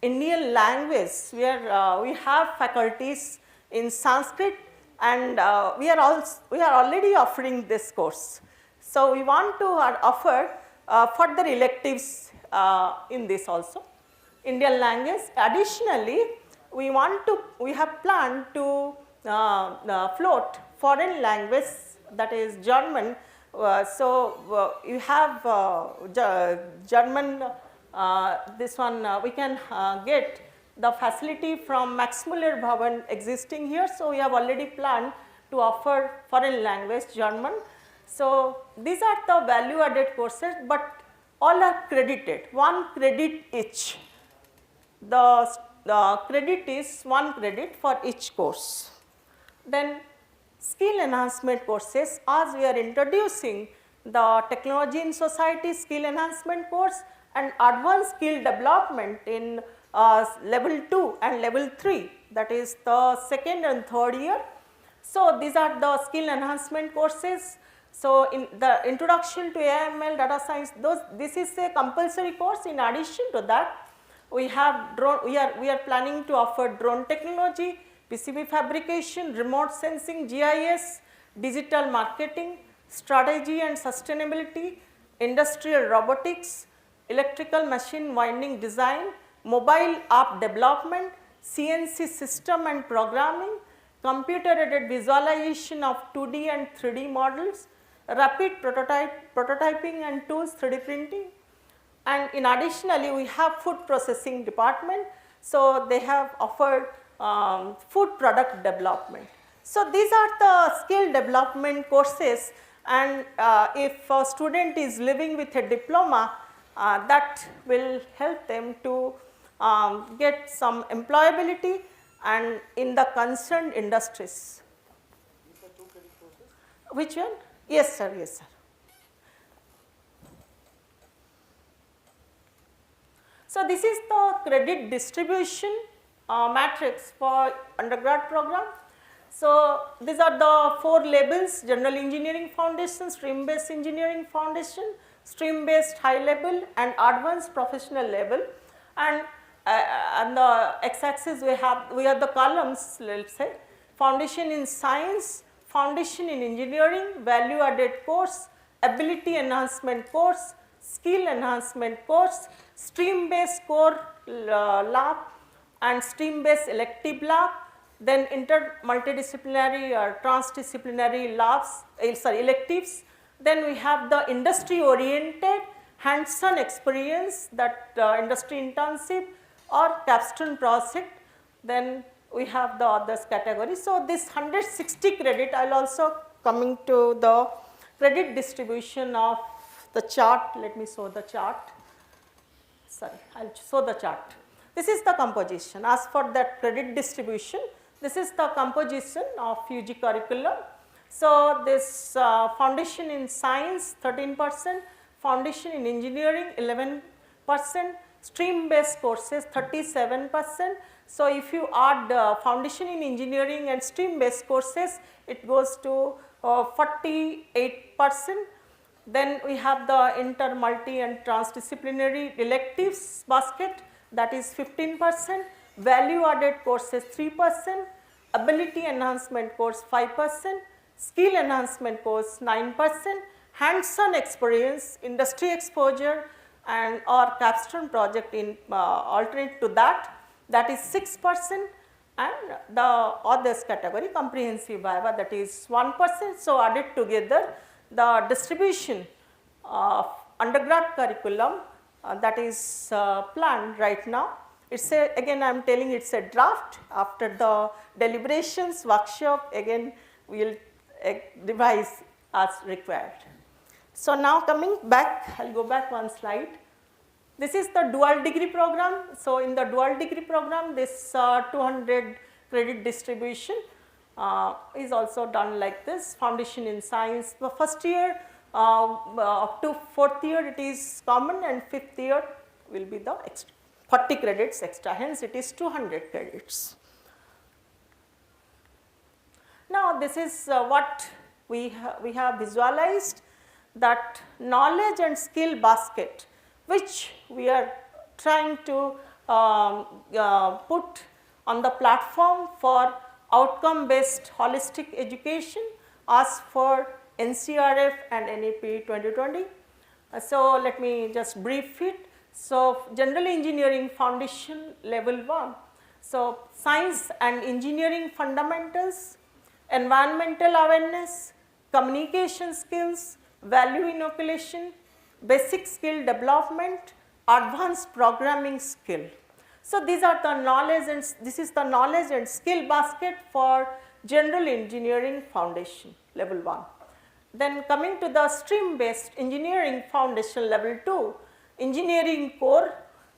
Indian language, where we have faculties in Sanskrit, and we are already offering this course. So, we want to offer further electives in this also, Indian language. Additionally, we have planned to float foreign language, that is German. So, you have German, this one we can get the facility from Max Muller Bhavan existing here. So, we have already planned to offer foreign language German. So, these are the value added courses, but all are credited, 1 credit each. The credit is 1 credit for each course. Then skill enhancement courses, as we are introducing the technology in society skill enhancement course and advanced skill development in level 2 and level 3, that is the second and third year. So, these are the skill enhancement courses. So, in the introduction to AIML data science, this is a compulsory course. In addition to that, we have drone, we are planning to offer drone technology, PCB fabrication, remote sensing, GIS, digital marketing, strategy and sustainability, industrial robotics, electrical machine winding design, mobile app development, CNC system and programming, computer aided visualization of 2D and 3D models, rapid prototyping and tools, 3D printing. And in additionally, we have food processing department. So, they have offered food product development. So, these are the skill development courses, and if a student is living with a diploma, that will help them to get some employability and in the concerned industries. Which one? Yes sir, yes sir. So, this is the credit distribution matrix for undergrad program. So, these are the 4 labels: general engineering foundation, stream based engineering foundation, stream based high level and advanced professional level. And on the x axis we have the columns, let us say foundation in science, foundation in engineering, value added course, ability enhancement course, skill enhancement course, stream based core lab and stream based elective lab, then multidisciplinary or transdisciplinary labs, electives. Then we have the industry oriented hands-on experience, that industry internship or capstone project. Then we have the others category. So, this 160 credit, I will also coming to the credit distribution of the chart. Let me show the chart. Sorry, I will show the chart. This is the composition. As for that credit distribution, this is the composition of UG curriculum. So, this foundation in science 13%, foundation in engineering 11%, stream based courses 37%. So, if you add foundation in engineering and stream based courses, it goes to 48%. Then we have the inter, multi and transdisciplinary electives basket, that is 15%, value added courses 3%, ability enhancement course 5%, skill enhancement course 9%, hands-on experience, industry exposure and or capstone project in alternate to that, that is 6%, and the others category comprehensive viva, that is 1%. So, added together the distribution of undergrad curriculum that is planned right now. It is again I am telling it is a draft. After the deliberations workshop, again we will revise as required. So, now coming back, I will go back one slide. This is the dual degree program. So, in the dual degree program, this 200 credit distribution is also done like this. Foundation in science, the first year up to 4th year it is common, and 5th year will be the extra 40 credits extra, hence it is 200 credits. Now, this is what we have visualized, that knowledge and skill basket, which we are trying to put on the platform for outcome based holistic education as for NCrF and NEP 2020. So, let me just brief it. So, general engineering foundation level 1. So, science and engineering fundamentals, environmental awareness, communication skills, value inoculation, basic skill development, advanced programming skill. So these are the knowledge and this is the knowledge and skill basket for general engineering foundation level 1. Then coming to the stream based engineering foundation level 2, engineering core,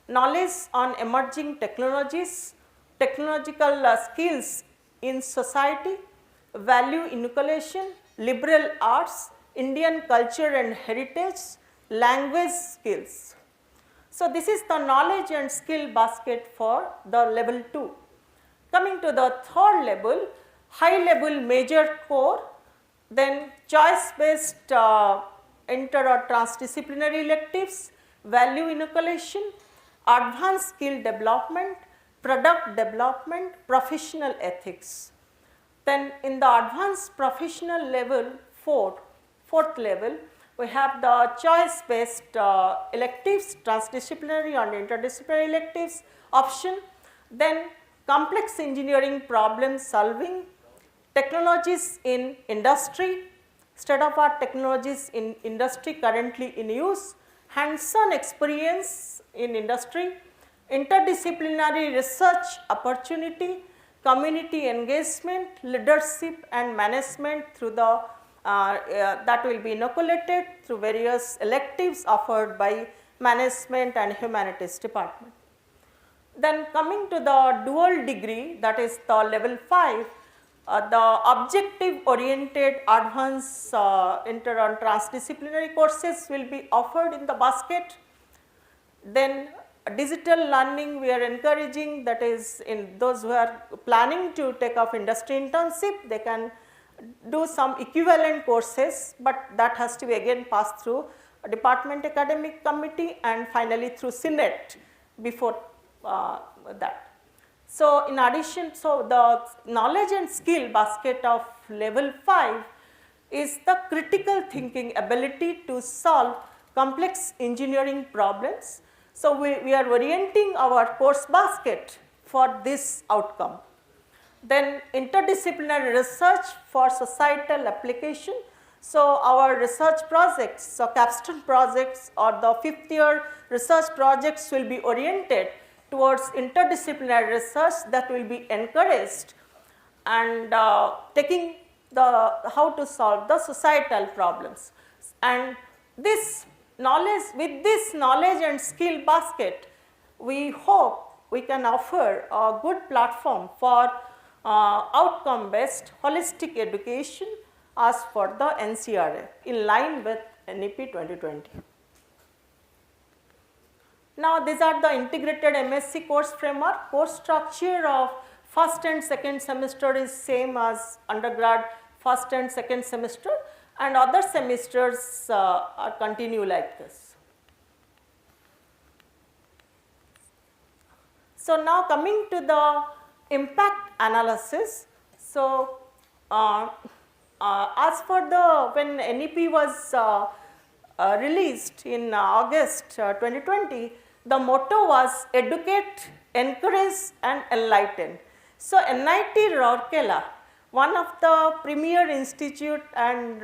knowledge on emerging technologies, technological skills in society, value inculcation, liberal arts, Indian culture and heritage, language skills. So this is the knowledge and skill basket for the level 2. Coming to the third level, high level major core, then choice based inter or transdisciplinary electives, value inoculation, advanced skill development, product development, professional ethics. Then in the advanced professional level, fourth level, we have the choice based electives, transdisciplinary and interdisciplinary electives option, then complex engineering problem solving, technologies in industry, state of art technologies in industry currently in use, hands-on experience in industry, interdisciplinary research opportunity, community engagement, leadership and management through the that will be inoculated through various electives offered by management and humanities department. Then coming to the dual degree, that is the level 5, the objective oriented advanced inter and transdisciplinary courses will be offered in the basket. Then digital learning we are encouraging, that is in those who are planning to take up industry internship, they can do some equivalent courses, but that has to be again passed through a department academic committee and finally through Senate before that. So in addition, so the knowledge and skill basket of level 5 is the critical thinking ability to solve complex engineering problems. So we are orienting our course basket for this outcome. Then interdisciplinary research for societal application. So our research projects, so capstone projects or the 5th year research projects will be oriented towards interdisciplinary research that will be encouraged and taking the how to solve the societal problems. And this knowledge, with this knowledge and skill basket, we hope we can offer a good platform for outcome based holistic education as for the NCrF in line with NEP 2020. Now these are the integrated MSc course framework. Course structure of first and second semester is same as undergrad first and second semester, and other semesters are continue like this. So now coming to the impact analysis. So as for the when NEP was released in August 2020, the motto was educate, encourage and enlighten. So NIT Rourkela, one of the premier institute and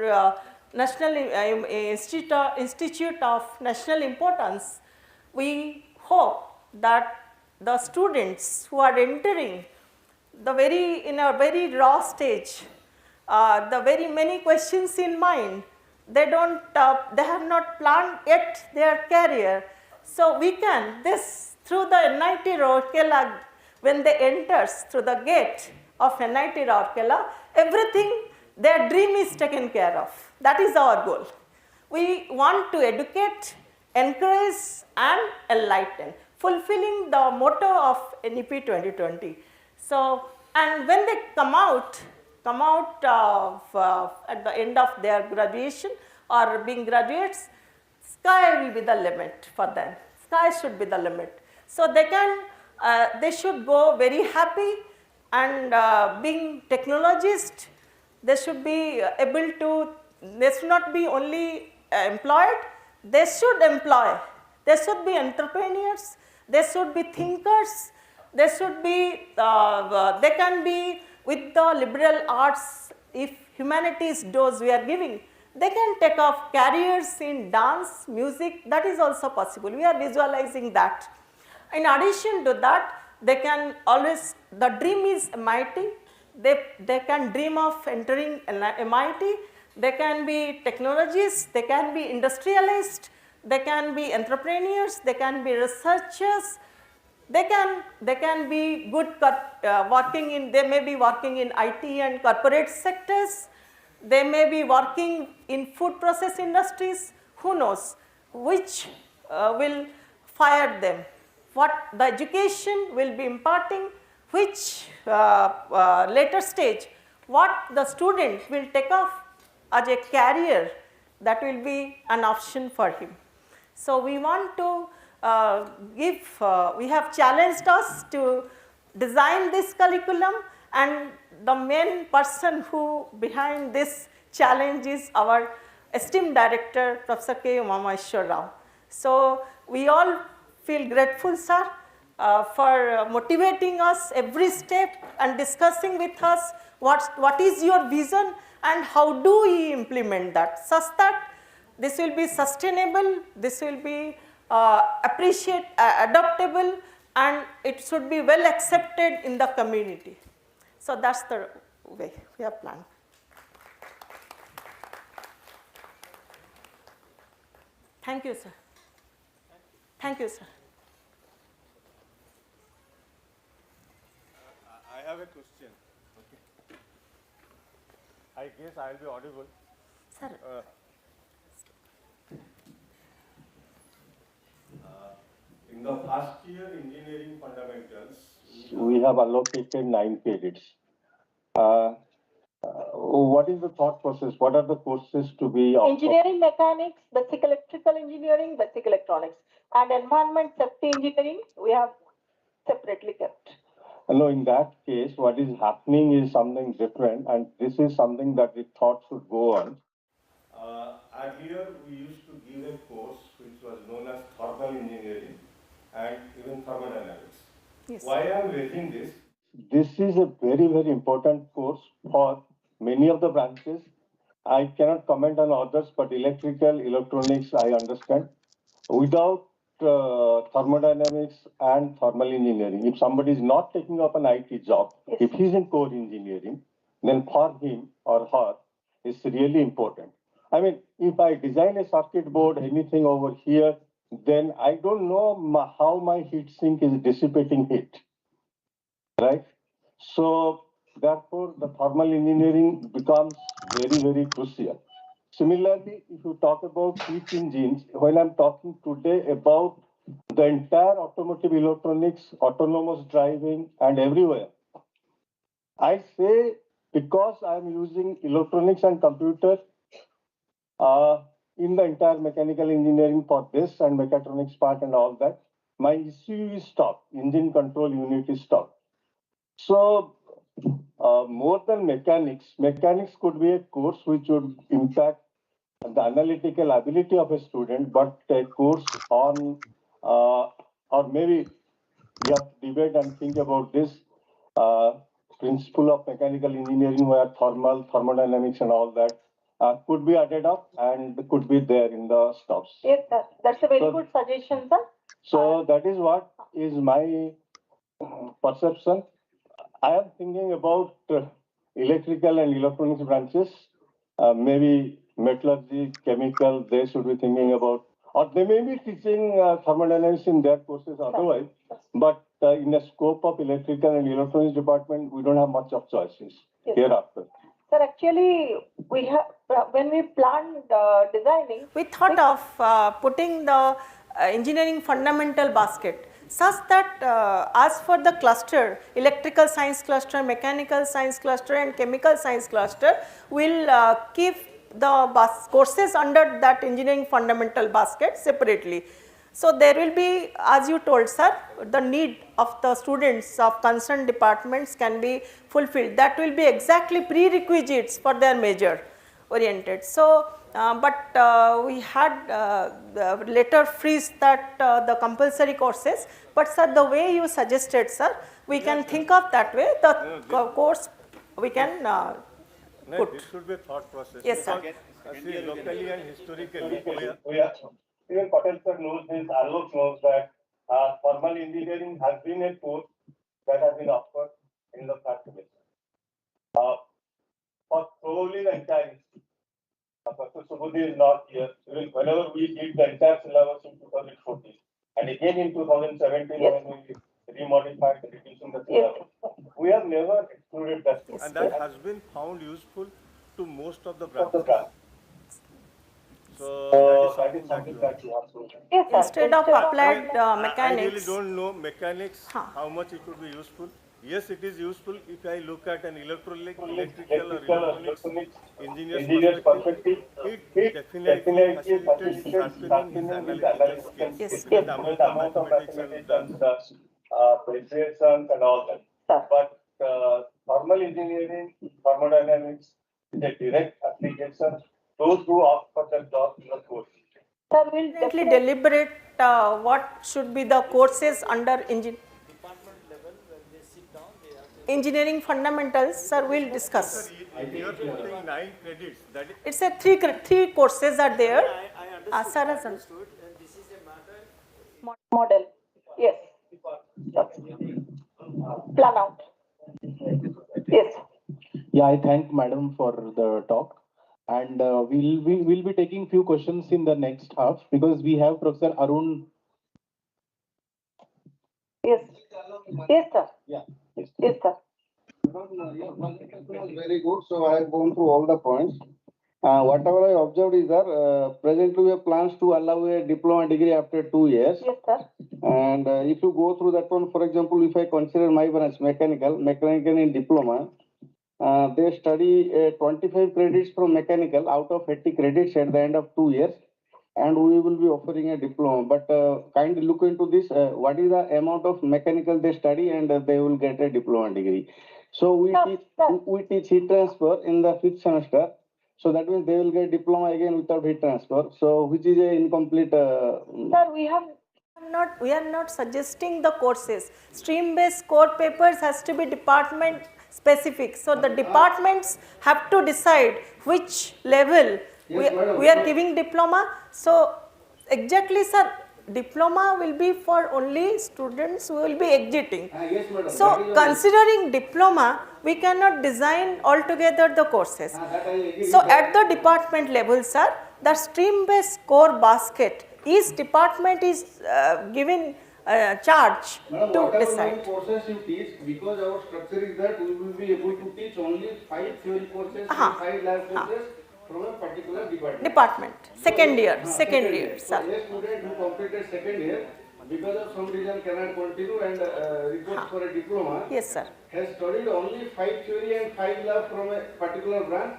national institute of national importance, we hope that the students who are entering the in a very raw stage, the very many questions in mind, they have not planned yet their career. So we can this through the NIT Rourkela, when they enters through the gate of NIT Rourkela, everything their dream is taken care of. That is our goal. We want to educate, encourage and enlighten, fulfilling the motto of NEP 2020. So, and when they come out of at the end of their graduation or being graduates, sky will be the limit for them. Sky should be the limit. So they can, they should go very happy and being technologist, they should be able to, they should not be only employed, they should employ, they should be entrepreneurs, they should be thinkers, they should be, they can be with the liberal arts, if humanities dose we are giving, they can take up careers in dance, music, that is also possible. We are visualizing that. In addition to that, they can always, the dream is MIT, they can dream of entering MIT, they can be technologists, they can be industrialists, they can be entrepreneurs, they can be researchers, they can be good working in, they may be working in IT and corporate sectors, they may be working in food process industries, who knows which will fire them, what the education will be imparting, which later stage, what the student will take off as a career, that will be an option for him. So, we want to we have challenged us to design this curriculum, and the main person who behind this challenge is our esteemed director, Professor K. Umamaheshwar Rao. So, we all feel grateful, sir, for motivating us every step and discussing with us what is your vision and how do we implement that, such that this will be sustainable, this will be adaptable, and it should be well accepted in the community. So, that is the way we have planned. Thank you, sir. Thank you, sir. I have a question. Okay. I guess I will be audible. Sir. In the first year engineering fundamentals, we have allocated 9 credits. What is the thought process? What are the courses to be? Engineering mechanics, basic electrical engineering, basic electronics, and environment safety engineering we have separately kept. No, in that case, what is happening is something different, and this is something that we thought should go on. Earlier, we used to give a course which was known as thermal engineering and even thermodynamics. Yes. Why I am raising this? This is a very, very important course for many of the branches. I cannot comment on others, but electrical, electronics, I understand. Without thermodynamics and thermal engineering, if somebody is not taking up an IT job, yes, if he's in core engineering, then for him or her, it's really important. I mean, if I design a circuit board, anything over here, then I don't know how my heat sink is dissipating heat, right? So therefore, the thermal engineering becomes very, very crucial. Similarly, if you talk about heat engines, when I'm talking today about the entire automotive electronics, autonomous driving, and everywhere, I say because I'm using electronics and computer in the entire mechanical engineering for this and mechatronics part and all that, my ECU is stopped, engine control unit is stopped. So more than mechanics could be a course which would impact the analytical ability of a student, but a course on, or maybe we have to debate and think about this principle of mechanical engineering where thermodynamics and all that could be added up and could be there in the stops. Yes, sir. That's a very good suggestion, sir. So that is what is my perception. I am thinking about electrical and electronics branches, maybe metallurgy, chemical, they should be thinking about, or they may be teaching thermodynamics in their courses otherwise, but in the scope of electrical and electronics department, we don't have much of choices hereafter. Sir, actually, we have, when we planned designing, we thought of putting the engineering fundamental basket, such that as for the cluster, electrical science cluster, mechanical science cluster and chemical science cluster, we will keep the courses under that engineering fundamental basket separately. So, there will be, as you told, sir, the need of the students of concerned departments can be fulfilled. That will be exactly prerequisites for their major oriented. So, but we had later freeze that the compulsory courses, but sir, the way you suggested, sir, we can think of that way, the course we can put. This should be a thought process. Yes, sir. See, locally and historically, even Patel sir knows this, Alok knows that thermal thermal engineering has been a course that has been offered in the first semester. For probably the entire institute. Professor Subudhi is not here. Whenever we did the entire syllabus in 2014, and again in 2017 when we remodified reducing the syllabus, we have never excluded that. And that has been found useful to most of the branches. So that is something that you have to. Instead of applied I mechanics. really don't know mechanics, how much it would be useful. Yes, it is useful if I look at an electrical or electronics engineer's perspective. It definitely facilitates sharpening his analytical skills with the amount of mathematics and Appreciations and all that. But thermal engineering, thermodynamics is a direct application. Those who opt for that job in the course. Sir, we'll definitely deliberate what should be the courses under engineering fundamentals. Sir, we'll discuss. Sir, if you are putting 9 credits, that is. It's a three courses are there. Sir has understood. This is a matter. Model. Yes. Plan out. Yes. Yeah, I thank Madam for the talk. And we'll be taking few questions in the next half because we have Professor Arun. Yes. Yes, sir. Yeah. Yes, sir. Very good. So I have gone through all the points. Whatever I observed is that presently we have plans to allow a diploma degree after 2 years. Yes, sir. And if you go through that one, for example, if I consider my branch mechanical in diploma, they study 25 credits from mechanical out of 80 credits at the end of 2 years, and we will be offering a diploma. But kindly look into this. What is the amount of mechanical they study, and they will get a diploma degree. So we teach heat transfer in the 5th semester. So that means they will get diploma again without heat transfer. So which is a incomplete. Sir, we are not suggesting the courses. Stream-based core papers has to be department specific. So the departments have to decide which level we are giving diploma. So exactly, sir, diploma will be for only students who will be exiting. Yes, madam. So considering diploma, we cannot design altogether the courses. So at the department level, sir, the stream-based core basket, each department is given charge to decide. Courses you teach, because our structure is that we will be able to teach only 5 theory courses and 5 lab courses from a particular department. Second year, sir. A student who completed second year, because of some reason cannot continue and reports for a diploma. Yes, sir. Has studied only 5 theory and 5 lab from a particular branch,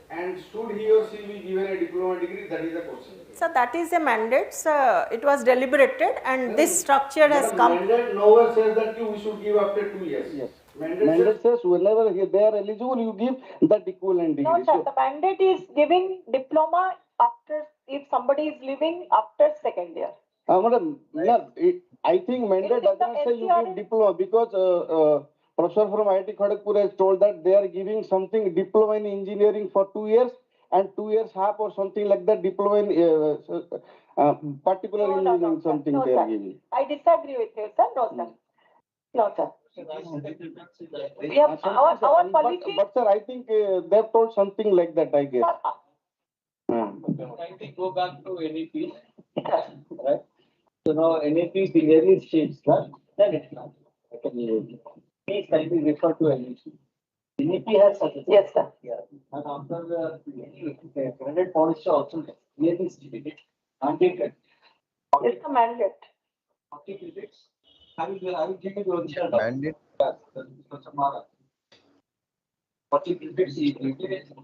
and should he or she be given a diploma degree, that is the question. So that is a mandate. So it was deliberated, and this structure has come. Mandate nowhere says that we should give after 2 years. Yes. Mandate says whenever they are eligible, you give that equivalent degree. No, sir. The mandate is giving diploma after, if somebody is leaving after second year. Madam, I think mandate doesn't say you give diploma, because professor from IIT Kharagpur has told that they are giving something diploma in engineering for 2 years and 2 years half or something like that diploma in particular engineering something they are giving. I disagree with you, sir. No, sir. No, sir. Yeah, our policy. But sir, I think they have told something like that, I guess. Trying to go back to NEP, right? So now NEP is in early stage, right? Then it's not. Please kindly refer to NEP. NEP has such a. Yes, sir. Yeah. And after the credit policy also clearly stated, mandated. It's a mandate. 40 credits. I will give you the original mandate. 40 credits is integrated.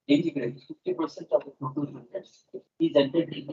80 credits, 50% of the total credits is entered in.